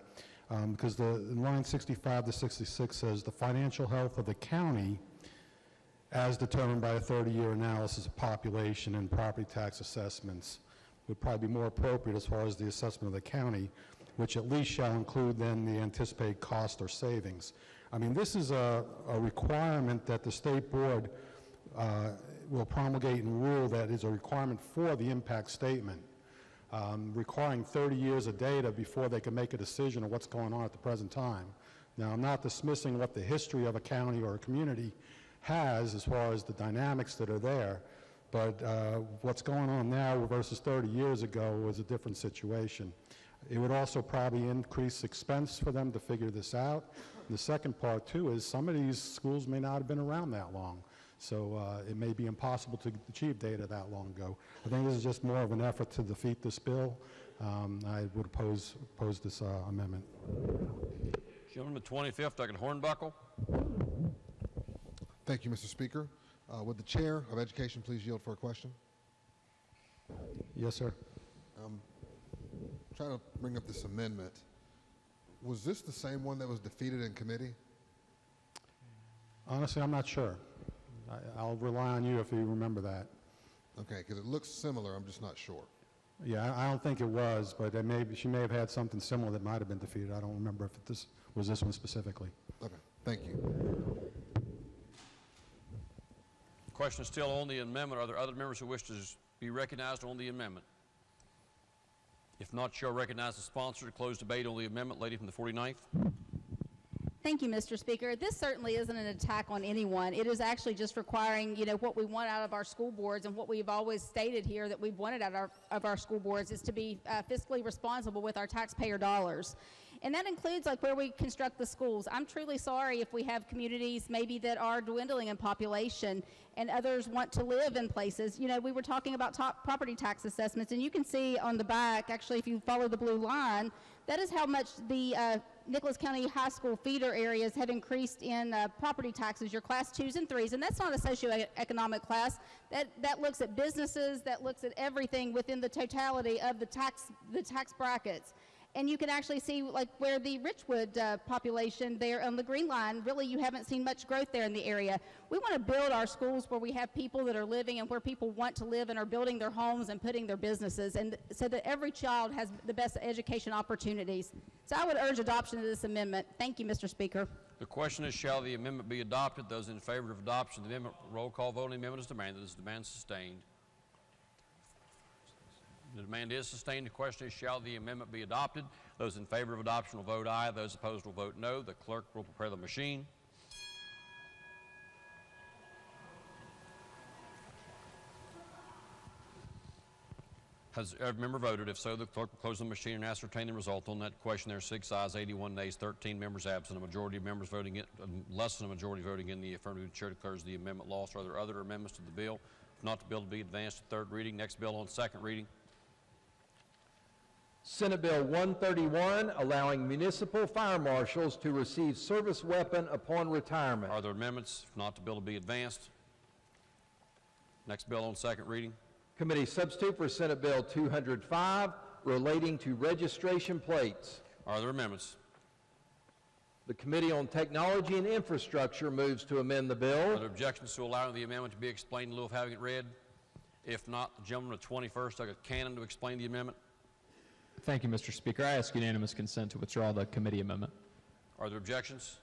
because in line 65 to 66 says the financial health of the county as determined by a 30-year analysis of population and property tax assessments would probably be more appropriate as far as the assessment of the county, which at least shall include then the anticipated cost or savings. I mean, this is a requirement that the state board will promulgate and rule that is a requirement for the impact statement, requiring 30 years of data before they can make a decision of what's going on at the present time. Now, I'm not dismissing what the history of a county or a community has as far as the dynamics that are there, but what's going on now versus 30 years ago was a different situation. It would also probably increase expense for them to figure this out. The second part, too, is some of these schools may not have been around that long, so it may be impossible to achieve data that long ago. I think this is just more of an effort to defeat this bill. I would oppose this amendment. Gentleman, the 25th, Dr. Hornbuckle. Thank you, Mr. Speaker. Would the Chair of Education please yield for a question? Yes, sir. Trying to bring up this amendment. Was this the same one that was defeated in committee? Honestly, I'm not sure. I'll rely on you if you remember that. Okay, because it looks similar. I'm just not sure. Yeah, I don't think it was, but she may have had something similar that might have been defeated. I don't remember if this was this one specifically. Okay, thank you. Question is still on the amendment. Are there other members who wish to be recognized on the amendment? If not, shall recognize the sponsor to close debate on the amendment. Lady from the 49th. Thank you, Mr. Speaker. This certainly isn't an attack on anyone. It is actually just requiring, what we want out of our school boards, and what we've always stated here that we've wanted out of our school boards is to be fiscally responsible with our taxpayer dollars. And that includes like where we construct the schools. I'm truly sorry if we have communities maybe that are dwindling in population and others want to live in places. We were talking about top property tax assessments, and you can see on the back, actually, if you follow the blue line, that is how much the Nicholas County High School feeder areas have increased in property taxes, your class 2s and 3s, and that's not a socioeconomic class. That looks at businesses, that looks at everything within the totality of the tax brackets. And you can actually see like where the Richwood population there on the green line, really you haven't seen much growth there in the area. We want to build our schools where we have people that are living and where people want to live and are building their homes and putting their businesses, and so that every child has the best education opportunities. So I would urge adoption of this amendment. Thank you, Mr. Speaker. The question is, shall the amendment be adopted? Those in favor of adoption of the amendment, roll call vote on the amendment is demanded. Is the demand sustained? The demand is sustained. The question is, shall the amendment be adopted? Those in favor of adoption will vote aye. Those opposed will vote no. The clerk will prepare the machine. Has every member voted? If so, the clerk will close the machine and ascertain the result. On that question, there are 6 ayes, 81 nays, 13 members absent. A majority of members voting in, less than a majority voting in the affirmative. The chair declares the amendment lost. Are there other amendments to the bill? If not, the bill will be advanced to third reading. Next bill on second reading. Senate Bill 131, allowing municipal fire marshals to receive service weapon upon retirement. Are there amendments? If not, the bill will be advanced. Next bill on second reading. Committee substitute for Senate Bill 205, relating to registration plates. Are there amendments? The Committee on Technology and Infrastructure moves to amend the bill. Are there objections to allowing the amendment to be explained in lieu of having it read? If not, the gentleman of 21st, Dr. Cannon, to explain the amendment. Thank you, Mr. Speaker. I ask unanimous consent to withdraw the committee amendment. Are there objections?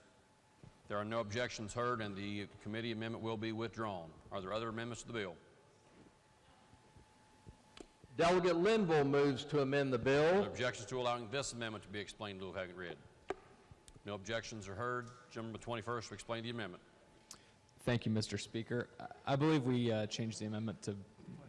There are no objections heard, and the committee amendment will be withdrawn. Are there other amendments to the bill? Delegate Linville moves to amend the bill. Are there objections to allowing this amendment to be explained in lieu of having it read? No objections are heard. Gentleman of 21st will explain the amendment. Thank you, Mr. Speaker. I believe we changed the amendment to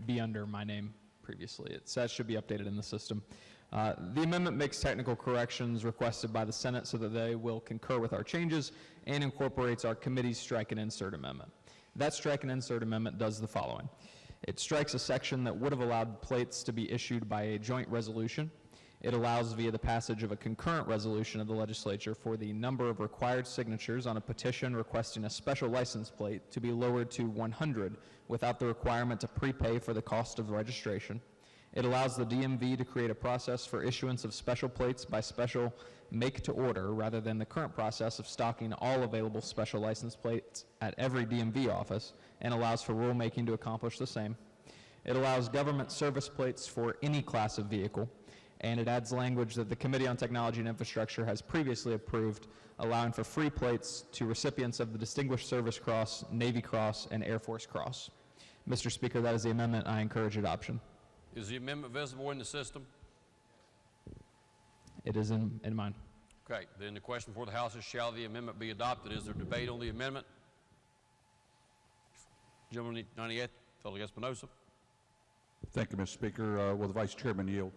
be under my name previously. It should be updated in the system. The amendment makes technical corrections requested by the Senate so that they will concur with our changes and incorporates our committee's strike and insert amendment. That strike and insert amendment does the following. It strikes a section that would have allowed plates to be issued by a joint resolution. It allows via the passage of a concurrent resolution of the legislature for the number of required signatures on a petition requesting a special license plate to be lowered to 100 without the requirement to prepay for the cost of registration. It allows the DMV to create a process for issuance of special plates by special make to order rather than the current process of stocking all available special license plates at every DMV office, and allows for rulemaking to accomplish the same. It allows government service plates for any class of vehicle, and it adds language that the Committee on Technology and Infrastructure has previously approved, allowing for free plates to recipients of the Distinguished Service Cross, Navy Cross, and Air Force Cross. Mr. Speaker, that is the amendment. I encourage adoption. Is the amendment visible in the system? It is in mine. Okay, then the question for the House is, shall the amendment be adopted? Is there debate on the amendment? Gentleman 98, Fellow Espinosa. Thank you, Mr. Speaker. Will the Vice Chairman yield?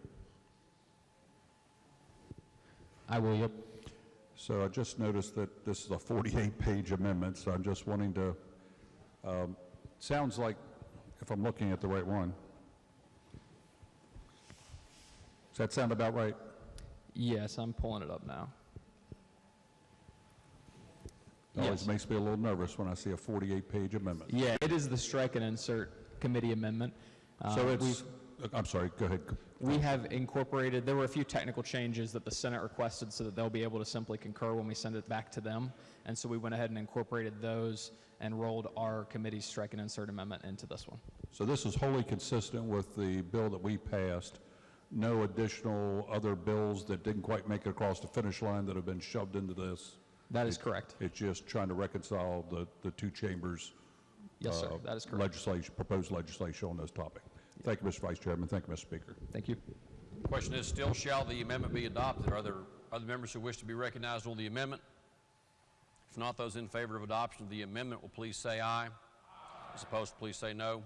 I will yield. So I just noticed that this is a 48-page amendment, so I'm just wanting to, sounds like, if I'm looking at the right one, does that sound about right? Yes, I'm pulling it up now. always makes me a little nervous when I see a 48-page amendment. Yeah, it is the strike and insert committee amendment. So it's, I'm sorry, go ahead. We have incorporated, there were a few technical changes that the Senate requested so that they'll be able to simply concur when we send it back to them. And so we went ahead and incorporated those and rolled our committee's strike and insert amendment into this one. So this is wholly consistent with the bill that we passed. No additional other bills that didn't quite make it across the finish line that have been shoved into this? That is correct. It's just trying to reconcile the two chambers' Yes, sir. That is correct. proposed legislation on this topic. Thank you, Mr. Vice Chairman. Thank you, Mr. Speaker. Thank you. The question is still, shall the amendment be adopted? Are there other members who wish to be recognized on the amendment? If not, those in favor of adoption of the amendment will please say aye. As opposed, please say no.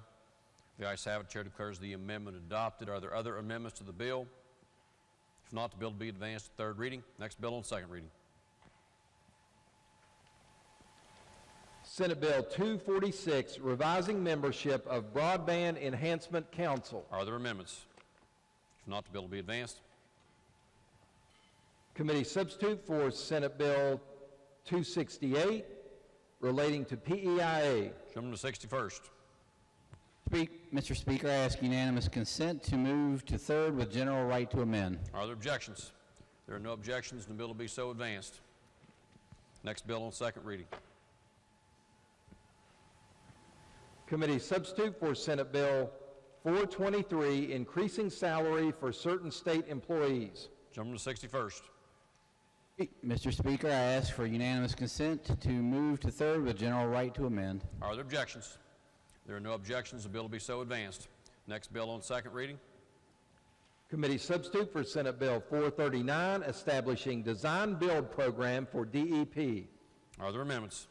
The ayes have it. Chair declares the amendment adopted. Are there other amendments to the bill? If not, the bill will be advanced to third reading. Next bill on second reading. Senate Bill 246, revising membership of Broadband Enhancement Council. Are there amendments? If not, the bill will be advanced. Committee substitute for Senate Bill 268, relating to PEIA. Gentleman to 61st. Mr. Speaker, I ask unanimous consent to move to third with general right to amend. Are there objections? There are no objections, and the bill will be so advanced. Next bill on second reading. Committee substitute for Senate Bill 423, increasing salary for certain state employees. Gentleman to 61st. Mr. Speaker, I ask for unanimous consent to move to third with general right to amend. Are there objections? There are no objections. The bill will be so advanced. Next bill on second reading. Committee substitute for Senate Bill 439, establishing design build program for DEP. Are there amendments?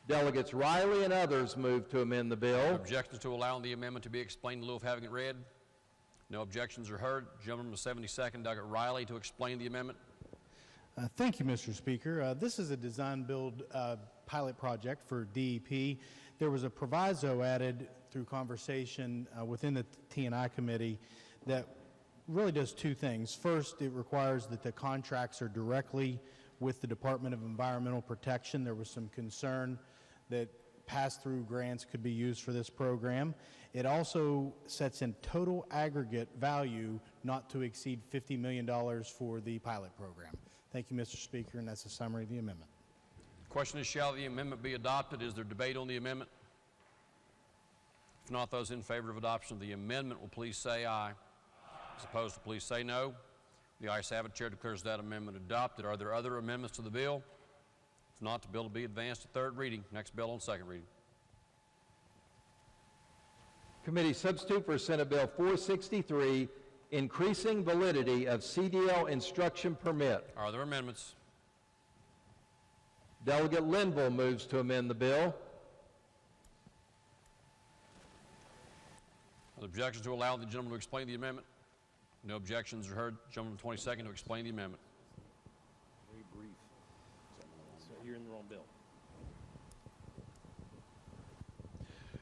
Delegates Riley and others move to amend the bill. Objections to allowing the amendment to be explained in lieu of having it read? No objections are heard. Gentleman with 72nd, Delegate Riley, to explain the amendment. Thank you, Mr. Speaker. This is a design build pilot project for DEP. There was a proviso added through conversation within the T&I committee that really does two things. First, it requires that the contracts are directly with the Department of Environmental Protection. There was some concern that pass-through grants could be used for this program. It also sets in total aggregate value not to exceed $50 million for the pilot program. Thank you, Mr. Speaker, and that's a summary of the amendment. The question is, shall the amendment be adopted? Is there debate on the amendment? If not, those in favor of adoption of the amendment will please say aye. As opposed to, please say no. The ayes have it. Chair declares that amendment adopted. Are there other amendments to the bill? If not, the bill will be advanced to third reading. Next bill on second reading. Committee substitute for Senate Bill 463, increasing validity of CDL instruction permit. Are there amendments? Delegate Linville moves to amend the bill. Are there objections to allow the gentleman to explain the amendment? No objections are heard. Gentleman 22nd to explain the amendment. Very brief. So you're in the wrong bill.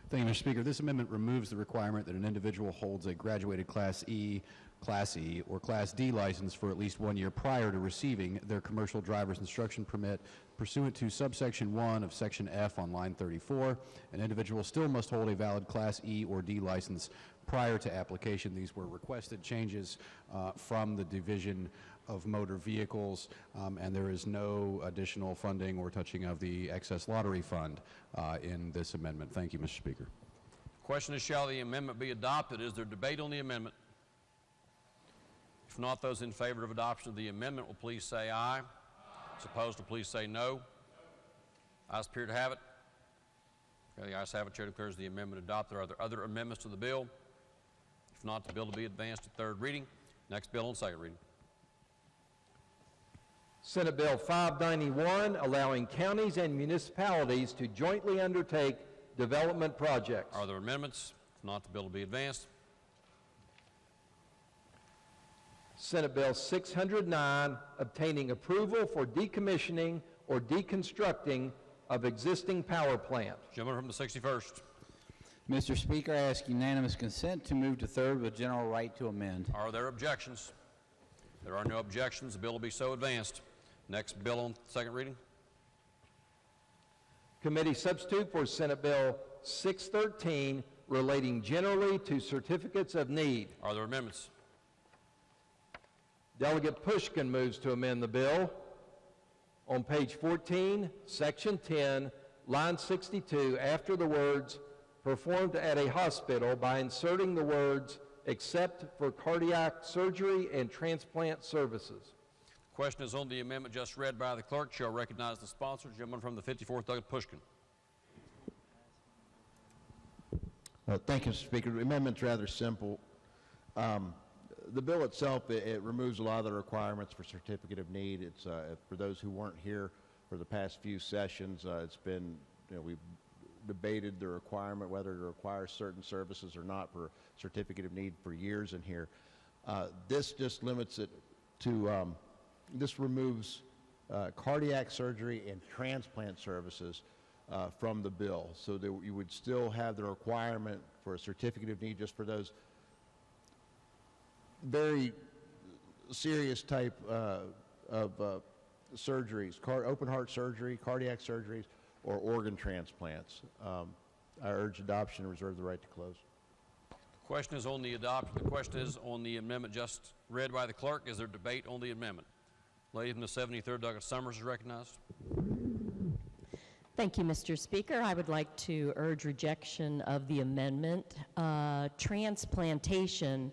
Thank you, Mr. Speaker. This amendment removes the requirement that an individual holds a graduated Class E, or Class D license for at least 1 year prior to receiving their commercial driver's instruction permit pursuant to subsection 1 of section F on line 34. An individual still must hold a valid Class E or D license prior to application. These were requested changes from the Division of Motor Vehicles, and there is no additional funding or touching of the excess lottery fund in this amendment. Thank you, Mr. Speaker. Question is, shall the amendment be adopted? Is there debate on the amendment? If not, those in favor of adoption of the amendment will please say aye. As opposed to, please say no. Ayes appear to have it. Okay, the ayes have it. Chair declares the amendment adopted. Are there other amendments to the bill? If not, the bill will be advanced to third reading. Next bill on second reading. Senate Bill 591, allowing counties and municipalities to jointly undertake development projects. Are there amendments? If not, the bill will be advanced. Senate Bill 609, obtaining approval for decommissioning or deconstructing of existing power plant. Gentleman from the 61st. Mr. Speaker, I ask unanimous consent to move to third with general right to amend. Are there objections? There are no objections. The bill will be so advanced. Next bill on second reading. Committee substitute for Senate Bill 613 relating generally to certificates of need. Are there amendments? Delegate Pushkin moves to amend the bill. On page 14, section 10, line 62, after the words performed at a hospital by inserting the words except for cardiac surgery and transplant services. The question is on the amendment just read by the clerk. Shall recognize the sponsor, gentleman from the 54th, Delegate Pushkin. Thank you, Mr. Speaker. The amendment's rather simple. The bill itself, it removes a lot of the requirements for certificate of need. It's for those who weren't here for the past few sessions, it's been, we've debated the requirement, whether to require certain services or not for certificate of need for years in here. This just limits it to, this removes cardiac surgery and transplant services from the bill, so that you would still have the requirement for a certificate of need just for those very serious type of surgeries, open heart surgery, cardiac surgeries, or organ transplants. I urge adoption and reserve the right to close. The question is on the adoption. The question is on the amendment just read by the clerk. Is there debate on the amendment? Lady from the 73rd, Delegate Summers is recognized. Thank you, Mr. Speaker. I would like to urge rejection of the amendment. Transplantation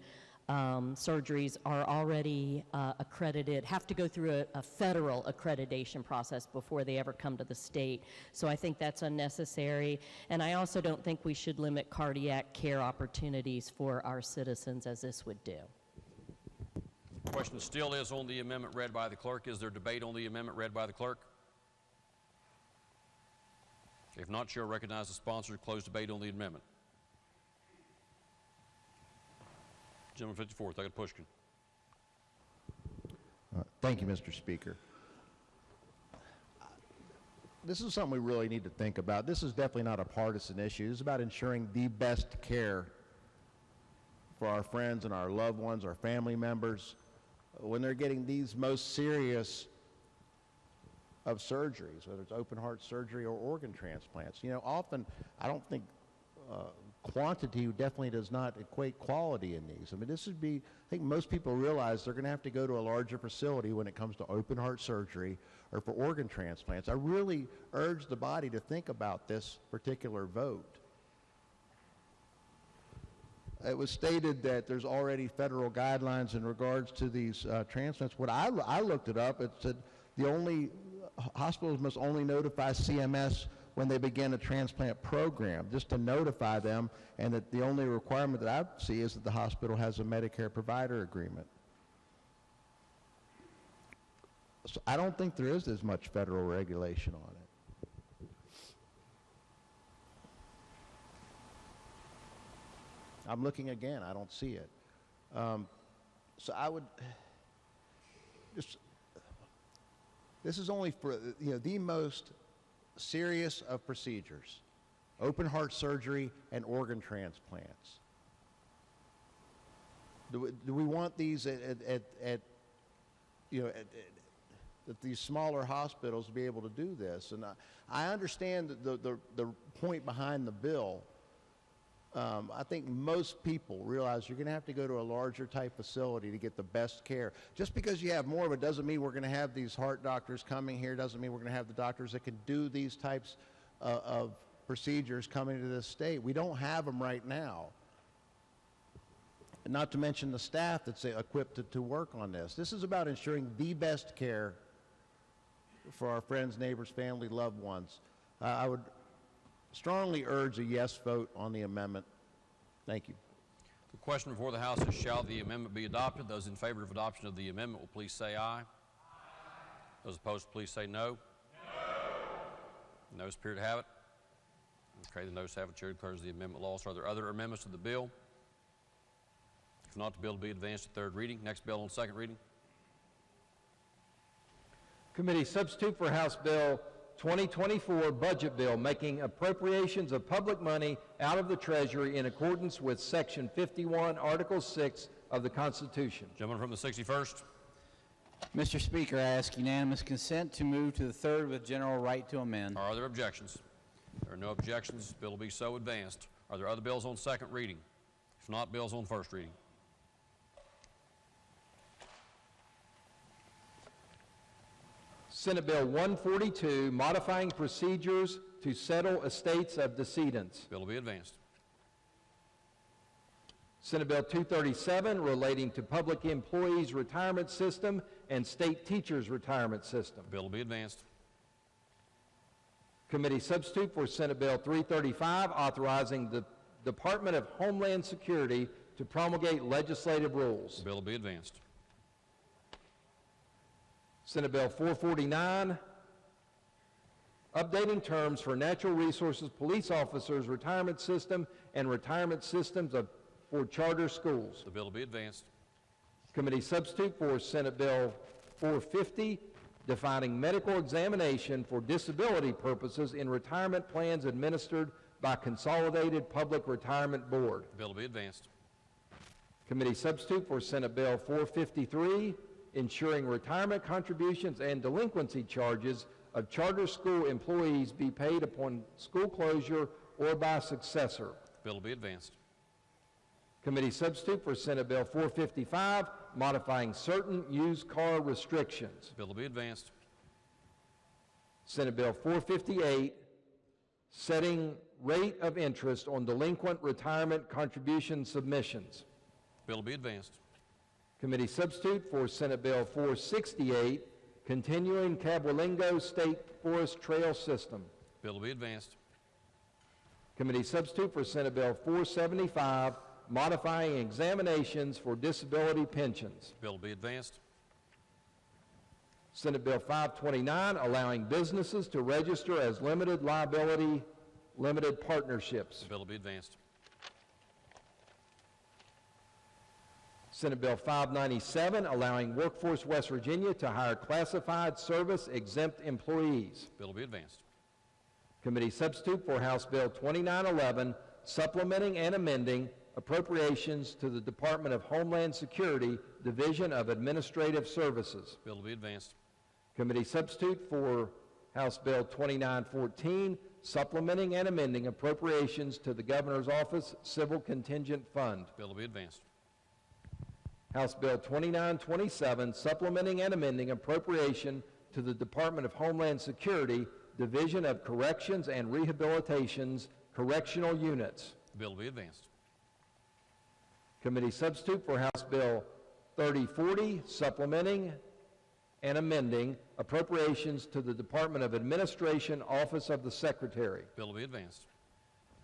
surgeries are already accredited, have to go through a federal accreditation process before they ever come to the state. So I think that's unnecessary. And I also don't think we should limit cardiac care opportunities for our citizens as this would do. The question still is on the amendment read by the clerk. Is there debate on the amendment read by the clerk? If not, she'll recognize the sponsor to close debate on the amendment. Gentleman 54th, Delegate Pushkin. Thank you, Mr. Speaker. This is something we really need to think about. This is definitely not a partisan issue. This is about ensuring the best care for our friends and our loved ones, our family members, when they're getting these most serious of surgeries, whether it's open heart surgery or organ transplants. Often I don't think quantity definitely does not equate quality in these. I mean, I think most people realize they're going to have to go to a larger facility when it comes to open heart surgery or for organ transplants. I really urge the body to think about this particular vote. It was stated that there's already federal guidelines in regards to these transplants. When I looked it up, it said hospitals must only notify CMS when they begin a transplant program, just to notify them, and that the only requirement that I see is that the hospital has a Medicare provider agreement. So I don't think there is as much federal regulation on it. I'm looking again, I don't see it. So I would just, this is only for the most serious of procedures, open heart surgery and organ transplants. Do we want these at these smaller hospitals to be able to do this? And I understand the point behind the bill. I think most people realize you're going to have to go to a larger type facility to get the best care. Just because you have more of it doesn't mean we're going to have these heart doctors coming here, doesn't mean we're going to have the doctors that can do these types of procedures coming to this state. We don't have them right now. And not to mention the staff that's equipped to work on this. This is about ensuring the best care for our friends, neighbors, family, loved ones. I would strongly urge a yes vote on the amendment. Thank you. The question before the House is, shall the amendment be adopted? Those in favor of adoption of the amendment will please say aye. Aye. Those opposed, please say no. No. Noes appear to have it. Okay, the noes have it. Chair declares the amendment lost. Are there other amendments to the bill? If not, the bill will be advanced to third reading. Next bill on second reading. Committee substitute for House Bill 2024 budget bill making appropriations of public money out of the Treasury in accordance with Section 51, Article 6 of the Constitution. Gentleman from the 61st. Mr. Speaker, I ask unanimous consent to move to the third with general right to amend. Are there objections? There are no objections. Bill will be so advanced. Are there other bills on second reading? If not, bills on first reading. Senate Bill 142, modifying procedures to settle estates of decedents. Bill will be advanced. Senate Bill 237, relating to public employees' retirement system and state teachers' retirement system. Bill will be advanced. Committee substitute for Senate Bill 335, authorizing the Department of Homeland Security to promulgate legislative rules. Bill will be advanced. Senate Bill 449, updating terms for natural resources police officers' retirement system and retirement systems for charter schools. The bill will be advanced. Committee substitute for Senate Bill 450, defining medical examination for disability purposes in retirement plans administered by Consolidated Public Retirement Board. The bill will be advanced. Committee substitute for Senate Bill 453, ensuring retirement contributions and delinquency charges of charter school employees be paid upon school closure or by successor. The bill will be advanced. Committee substitute for Senate Bill 455, modifying certain used car restrictions. The bill will be advanced. Senate Bill 458, setting rate of interest on delinquent retirement contribution submissions. The bill will be advanced. Committee substitute for Senate Bill 468, continuing Cabolingo State Forest Trail System. The bill will be advanced. Committee substitute for Senate Bill 475, modifying examinations for disability pensions. The bill will be advanced. Senate Bill 529, allowing businesses to register as limited liability limited partnerships. The bill will be advanced. Senate Bill 597, allowing Workforce West Virginia to hire classified service exempt employees. The bill will be advanced. Committee substitute for House Bill 2911, supplementing and amending appropriations to the Department of Homeland Security, Division of Administrative Services. The bill will be advanced. Committee substitute for House Bill 2914, supplementing and amending appropriations to the Governor's Office Civil Contingent Fund. The bill will be advanced. House Bill 2927, supplementing and amending appropriation to the Department of Homeland Security, Division of Corrections and Rehabilitation's Correctional Units. The bill will be advanced. Committee substitute for House Bill 3040, supplementing and amending appropriations to the Department of Administration, Office of the Secretary. The bill will be advanced.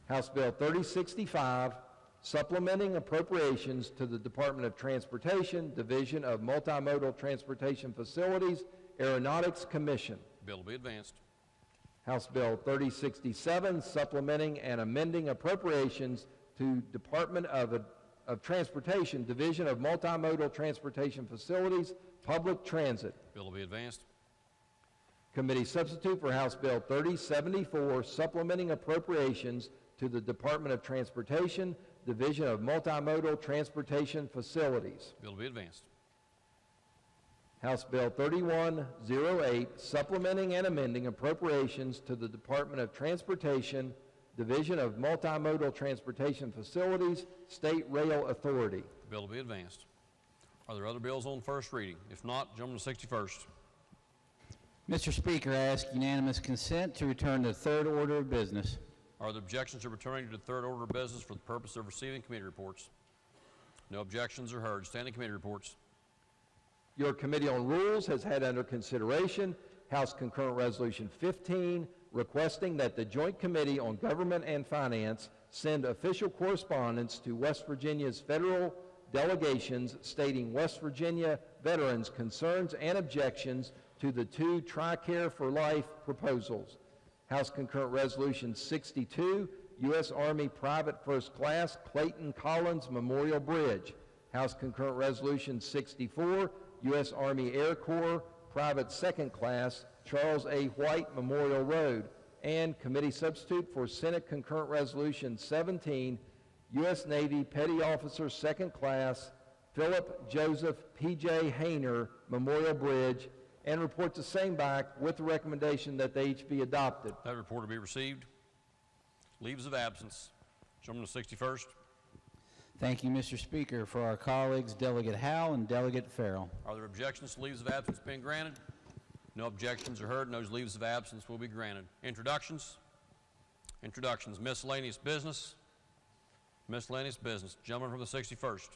House Bill 3065, supplementing appropriations to the Department of Transportation, Division of Multimodal Transportation Facilities, Aeronautics Commission. The bill will be advanced. House Bill 3067, supplementing and amending appropriations to Department of Transportation, Division of Multimodal Transportation Facilities, Public Transit. The bill will be advanced. Committee substitute for House Bill 3074, supplementing appropriations to the Department of Transportation, Division of Multimodal Transportation Facilities. The bill will be advanced. House Bill 3108, supplementing and amending appropriations to the Department of Transportation, Division of Multimodal Transportation Facilities, State Rail Authority. The bill will be advanced. Are there other bills on first reading? If not, jump to 61st. Mr. Speaker, I ask unanimous consent to return to the third order of business. Are there objections to returning to the third order of business for the purpose of receiving committee reports? No objections are heard. Standing committee reports. Your Committee on Rules has had under consideration House Concurrent Resolution 15, requesting that the Joint Committee on Government and Finance send official correspondence to West Virginia's federal delegations stating West Virginia veterans' concerns and objections to the two TRICARE for Life proposals. House Concurrent Resolution 62, U.S. Army Private First Class Clayton Collins Memorial Bridge. House Concurrent Resolution 64, U.S. Army Air Corps Private Second Class Charles A. White Memorial Road. And committee substitute for Senate Concurrent Resolution 17, U.S. Navy Petty Officer Second Class Philip Joseph P.J. Hayner Memorial Bridge, and report the same back with the recommendation that they each be adopted. That report will be received. Leaves of absence. Gentleman of the 61st. Thank you, Mr. Speaker. For our colleagues, Delegate Howe and Delegate Farrell. Are there objections to leaves of absence being granted? No objections are heard, and those leaves of absence will be granted. Introductions. Introductions. Miscellaneous business. Miscellaneous business. Gentleman from the 61st.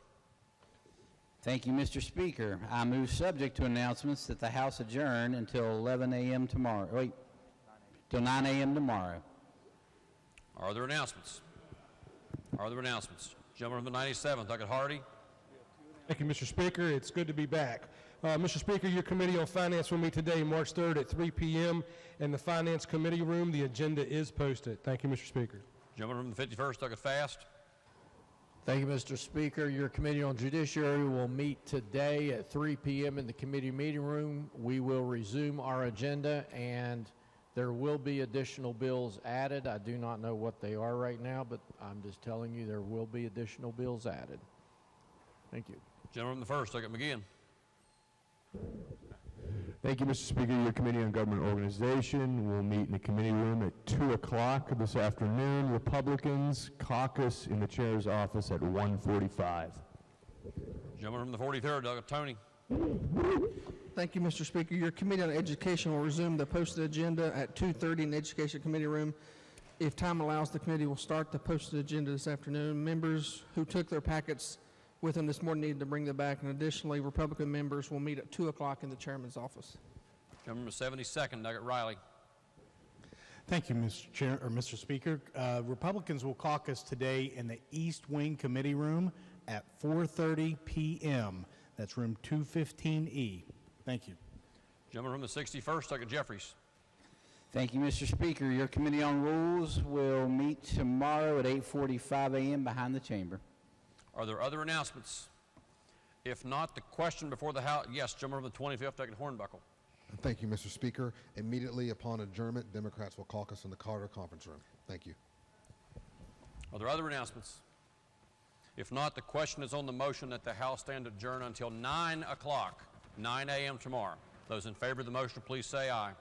Thank you, Mr. Speaker. I move subject to announcements that the House adjourn until 11 a.m. tomorrow. Wait, till 9 a.m. tomorrow. Are there announcements? Are there announcements? Gentleman from the 97th, Douglas Hardy. Thank you, Mr. Speaker. It's good to be back. Mr. Speaker, your Committee on Finance will meet today, March 3rd at 3 p.m. in the Finance Committee room. The agenda is posted. Thank you, Mr. Speaker. Gentleman from the 51st, Douglas Fast. Thank you, Mr. Speaker. Your Committee on Judiciary will meet today at 3 p.m. in the committee meeting room. We will resume our agenda, and there will be additional bills added. I do not know what they are right now, but I'm just telling you there will be additional bills added. Thank you. Gentleman from the 1st, Douglas McGeehan. Thank you, Mr. Speaker. Your Committee on Government Organization will meet in the committee room at 2 o'clock this afternoon. Republicans caucus in the chair's office at 1:45. Gentleman from the 43rd, Douglas Tony. Thank you, Mr. Speaker. Your Committee on Education will resume the posted agenda at 2:30 in the Education Committee room. If time allows, the committee will start the posted agenda this afternoon. Members who took their packets with them this morning need to bring them back, and additionally, Republican members will meet at 2 o'clock in the chairman's office. Gentleman from the 72nd, Douglas Riley. Thank you, Mr. Speaker. Republicans will caucus today in the East Wing Committee room at 4:30 p.m. That's room 215E. Thank you. Gentleman from the 61st, Douglas Jeffries. Thank you, Mr. Speaker. Your Committee on Rules will meet tomorrow at 8:45 a.m. behind the chamber. Are there other announcements? If not, the question before the House. Yes, gentleman from the 25th, Douglas Hornbuckle. Thank you, Mr. Speaker. Immediately upon adjournment, Democrats will caucus in the Carter Conference Room. Thank you. Are there other announcements? If not, the question is on the motion that the House stand adjourned until 9 o'clock, 9 a.m. tomorrow. Those in favor of the motion, please say aye.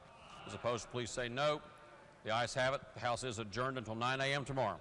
Those opposed, please say no. The ayes have it. The House is adjourned until 9 a.m. tomorrow.